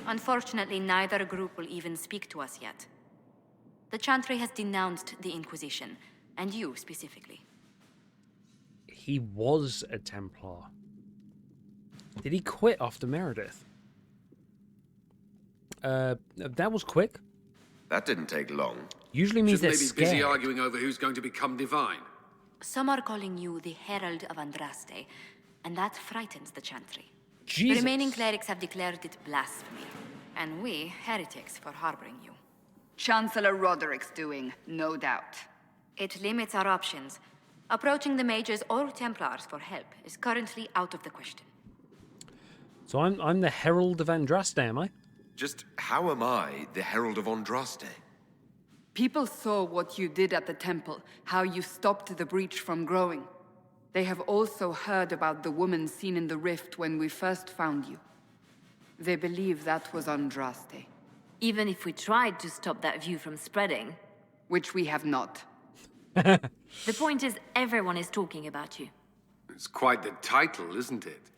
[SPEAKER 15] Unfortunately, neither group will even speak to us yet. The Chantry has denounced the Inquisition, and you specifically.
[SPEAKER 1] He was a Templar. Did he quit after Meredith? That was quick.
[SPEAKER 8] That didn't take long.
[SPEAKER 1] Usually means they're
[SPEAKER 21] Shouldn't they be busy
[SPEAKER 1] scared.
[SPEAKER 21] arguing over who's going to become divine?
[SPEAKER 15] Some are calling you the Herald of Andraste, and that frightens the Chantry.
[SPEAKER 1] Jesus.
[SPEAKER 15] The remaining clerics have declared it blasphemy, and we, heretics, for harboring you.
[SPEAKER 4] Chancellor Roderick's doing, no doubt.
[SPEAKER 15] It limits our options. Approaching the mages or Templars for help is currently out of the question.
[SPEAKER 1] So I'm the Herald of Andraste, am I?
[SPEAKER 8] Just how am I the Herald of Andraste?
[SPEAKER 4] People saw what you did at the temple, how you stopped the breach from growing. They have also heard about the woman seen in the rift when we first found you. They believe that was Andraste.
[SPEAKER 5] Even if we tried to stop that view from spreading.
[SPEAKER 4] Which we have not.
[SPEAKER 5] The point is, everyone is talking about you.
[SPEAKER 21] It's quite the title, isn't it?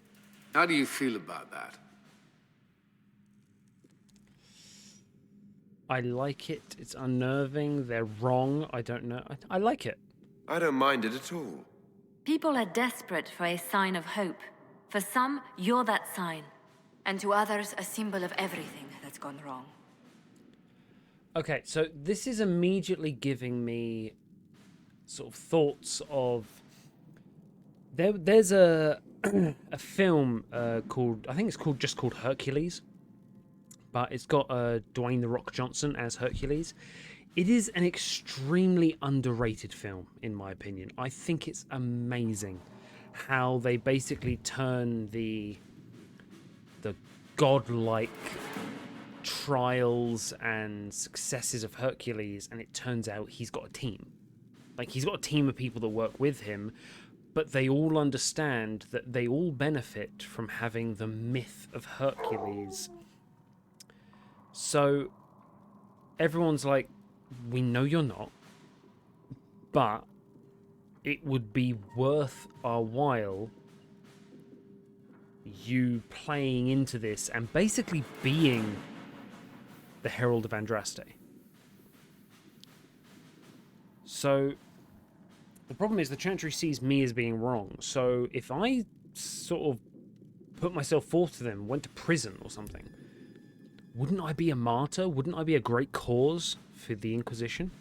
[SPEAKER 21] How do you feel about that?
[SPEAKER 1] I like it. It's unnerving. They're wrong. I don't know. I like it.
[SPEAKER 8] I don't mind it at all.
[SPEAKER 5] People are desperate for a sign of hope. For some, you're that sign.
[SPEAKER 15] And to others, a symbol of everything that's gone wrong.
[SPEAKER 1] Okay, so this is immediately giving me sort of thoughts of... There's a a film called... I think it's just called Hercules. But it's got Dwayne "The Rock" Johnson as Hercules. It is an extremely underrated film, in my opinion. I think it's amazing how they basically turn the godlike trials and successes of Hercules, and it turns out he's got a team. Like, he's got a team of people that work with him, but they all understand that they all benefit from having the myth of Hercules. So everyone's like, we know you're not, but it would be worth our while you playing into this and basically being the Herald of Andraste. So the problem is the Chantry sees me as being wrong. So if I sort of put myself forth to them, went to prison or something, wouldn't I be a martyr? Wouldn't I be a great cause for the Inquisition?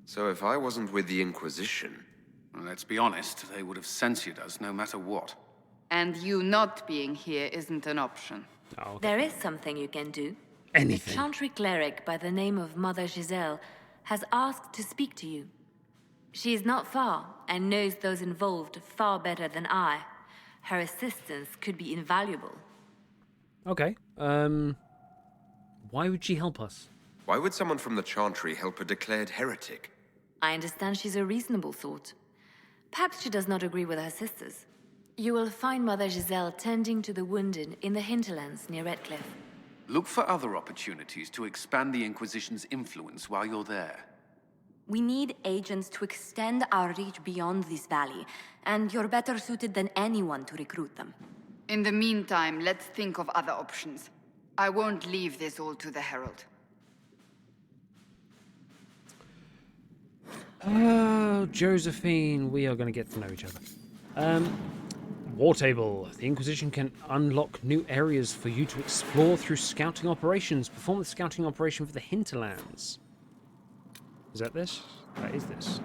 [SPEAKER 8] So if I wasn't with the Inquisition...
[SPEAKER 21] Well, let's be honest, they would have censored us no matter what.
[SPEAKER 4] And you not being here isn't an option.
[SPEAKER 1] Oh, okay.
[SPEAKER 5] There is something you can do.
[SPEAKER 1] Anything.
[SPEAKER 5] A Chantry cleric by the name of Mother Giselle has asked to speak to you. She is not far and knows those involved far better than I. Her assistance could be invaluable.
[SPEAKER 1] Okay. Why would she help us?
[SPEAKER 8] Why would someone from the Chantry help a declared heretic?
[SPEAKER 5] I understand she's a reasonable sort. Perhaps she does not agree with her sisters. You will find Mother Giselle tending to the wounded in the Hinterlands near Redcliffe.
[SPEAKER 21] Look for other opportunities to expand the Inquisition's influence while you're there.
[SPEAKER 11] We need agents to extend our reach beyond this valley, and you're better suited than anyone to recruit them.
[SPEAKER 4] In the meantime, let's think of other options. I won't leave this all to the Herald.
[SPEAKER 1] Oh, Josephine, we are going to get to know each other. War table. The Inquisition can unlock new areas for you to explore through scouting operations. Perform the scouting operation for the Hinterlands. Is that this? That is this.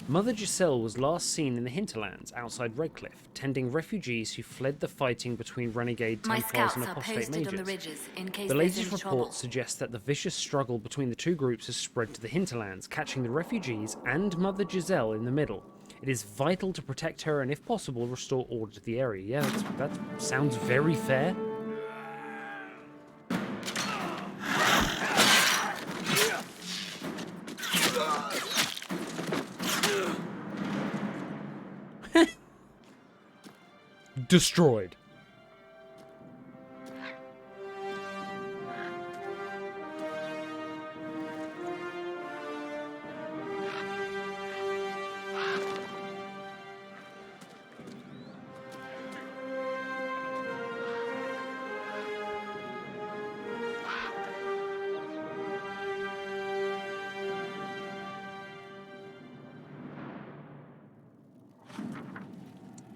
[SPEAKER 1] Mother Giselle was last seen in the Hinterlands outside Redcliffe, tending refugees who fled the fighting between renegade Templars and apostate mages.
[SPEAKER 5] On the ridges in case
[SPEAKER 1] The
[SPEAKER 5] there's
[SPEAKER 1] latest
[SPEAKER 5] any
[SPEAKER 1] report
[SPEAKER 5] trouble.
[SPEAKER 1] suggests that the vicious struggle between the two groups has spread to the Hinterlands, catching the refugees and Mother Giselle in the middle. It is vital to protect her and, if possible, restore order to the area. Yeah, that sounds very fair. Destroyed.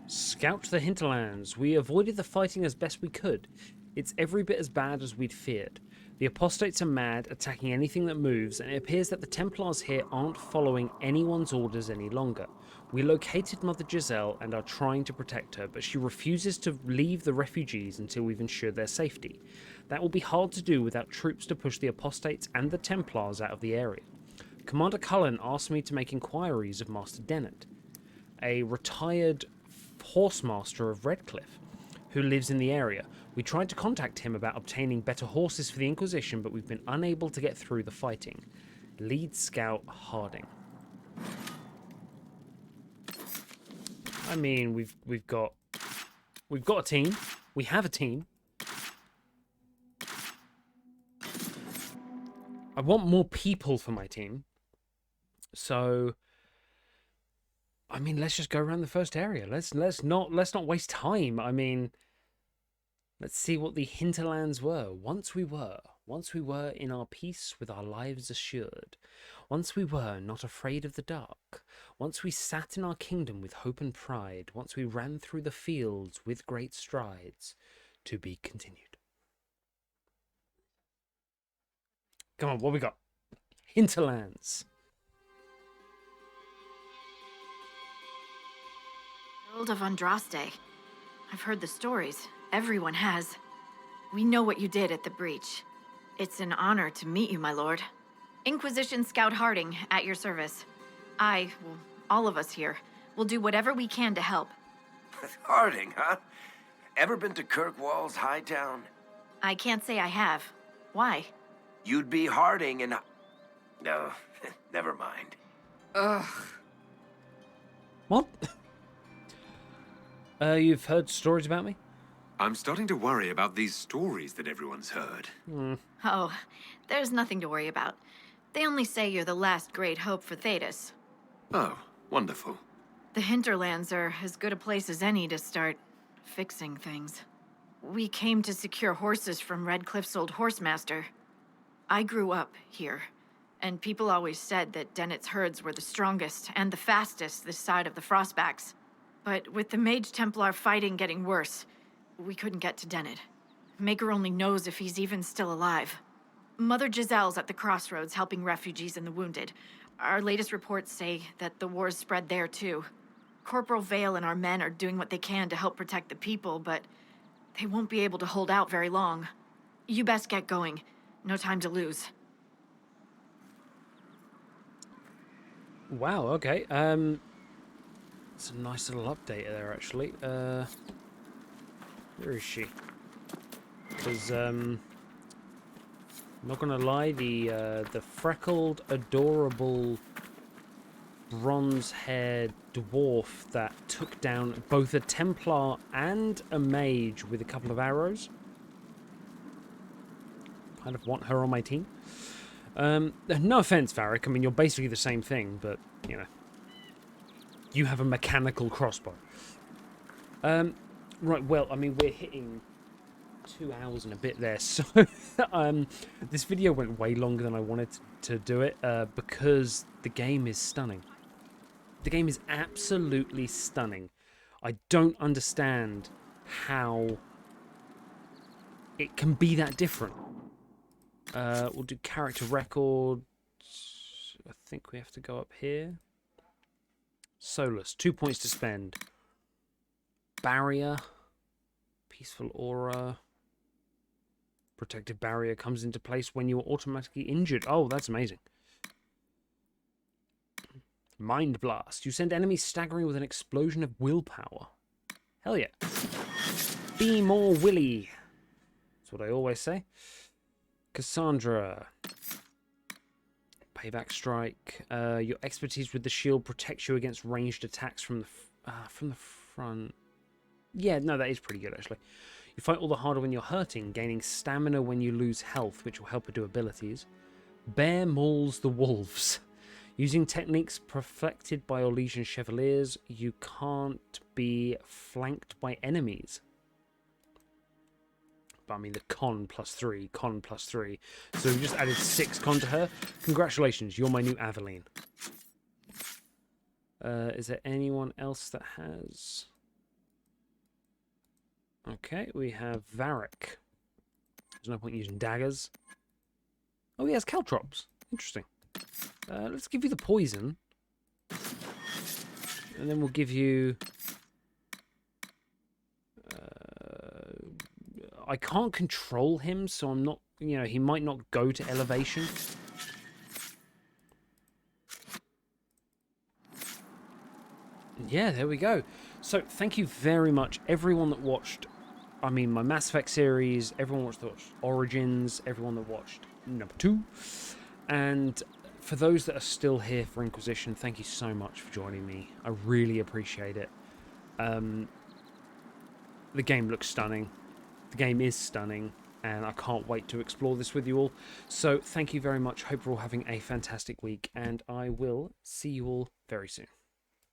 [SPEAKER 1] Scout the Hinterlands. We avoided the fighting as best we could. It's every bit as bad as we'd feared. The apostates are mad, attacking anything that moves, and it appears that the Templars here aren't following anyone's orders any longer. We located Mother Giselle and are trying to protect her, but she refuses to leave the refugees until we've ensured their safety. That will be hard to do without troops to push the apostates and the Templars out of the area. Commander Cullen asked me to make inquiries of Master Dennett, a retired horsemaster of Redcliffe, who lives in the area. We tried to contact him about obtaining better horses for the Inquisition, but we've been unable to get through the fighting. Lead Scout Harding. I mean, we've got a team. We have a team. I want more people for my team. So I mean, let's just go around the first area. Let's not waste time. I mean, let's see what the Hinterlands were. Once we were in our peace with our lives assured. Once we were not afraid of the dark. Once we sat in our kingdom with hope and pride. Once we ran through the fields with great strides. To be continued. Come on, what we got? Hinterlands.
[SPEAKER 3] Herald of Andraste. I've heard the stories. Everyone has. We know what you did at the breach. It's an honor to meet you, my lord. Inquisition Scout Harding, at your service. All of us here, will do whatever we can to help.
[SPEAKER 8] Harding, huh? Ever been to Kirkwall's Hightown?
[SPEAKER 3] I can't say I have. Why?
[SPEAKER 8] You'd be Harding and... No, never mind.
[SPEAKER 4] Ugh.
[SPEAKER 1] What? You've heard stories about me?
[SPEAKER 7] I'm starting to worry about these stories that everyone's heard.
[SPEAKER 3] Oh, there's nothing to worry about. They only say you're the last great hope for Thedas.
[SPEAKER 7] Oh, wonderful.
[SPEAKER 3] The Hinterlands are as good a place as any to start fixing things. We came to secure horses from Redcliffe's old horsemaster. I grew up here, and people always said that Dennett's herds were the strongest and the fastest this side of the Frostbacks. But with the Mage Templar fighting getting worse, we couldn't get to Dennett. Maker only knows if he's even still alive. Mother Giselle's at the crossroads helping refugees and the wounded. Our latest reports say that the war's spread there too. Corporal Vale and our men are doing what they can to help protect the people, but they won't be able to hold out very long. You best get going. No time to lose.
[SPEAKER 1] Wow, okay. It's a nice little update there, actually. Where is she? Because, I'm not gonna lie, the freckled, adorable, bronze-haired dwarf that took down both a Templar and a mage with a couple of arrows. Kind of want her on my team. No offense, Varric. I mean, you're basically the same thing, but, you know. You have a mechanical crossbow. Right, well, I mean, we're hitting 2 hours and a bit there, so this video went way longer than I wanted to do it, because the game is stunning. The game is absolutely stunning. I don't understand how it can be that different. We'll do character records. I think we have to go up here. Solas, 2 points to spend. Barrier. Peaceful aura. Protective barrier comes into place when you are automatically injured. Oh, that's amazing. Mind blast. You send enemies staggering with an explosion of willpower. Hell yeah. Be more willy. That's what I always say. Cassandra. Payback strike. Your expertise with the shield protects you against ranged attacks from the front. Yeah, no, that is pretty good, actually. You fight all the harder when you're hurting, gaining stamina when you lose health, which will help her do abilities. Bear mauls the wolves. Using techniques perfected by Orlesian Chevaliers, you can't be flanked by enemies. But I mean, the con +3. So we just added 6 con to her. Congratulations, you're my new Aveline. Is there anyone else that has... Okay, we have Varric. There's no point using daggers. Oh, he has caltrops. Interesting. Let's give you the poison. And then we'll give you... I can't control him, so I'm not... You know, he might not go to elevation. Yeah, there we go. So, thank you very much, everyone that watched... I mean, my Mass Effect series, everyone watched Origins, everyone that watched number 2. And for those that are still here for Inquisition, thank you so much for joining me. I really appreciate it. The game looks stunning. The game is stunning, and I can't wait to explore this with you all. So thank you very much. Hope you're all having a fantastic week, and I will see you all very soon.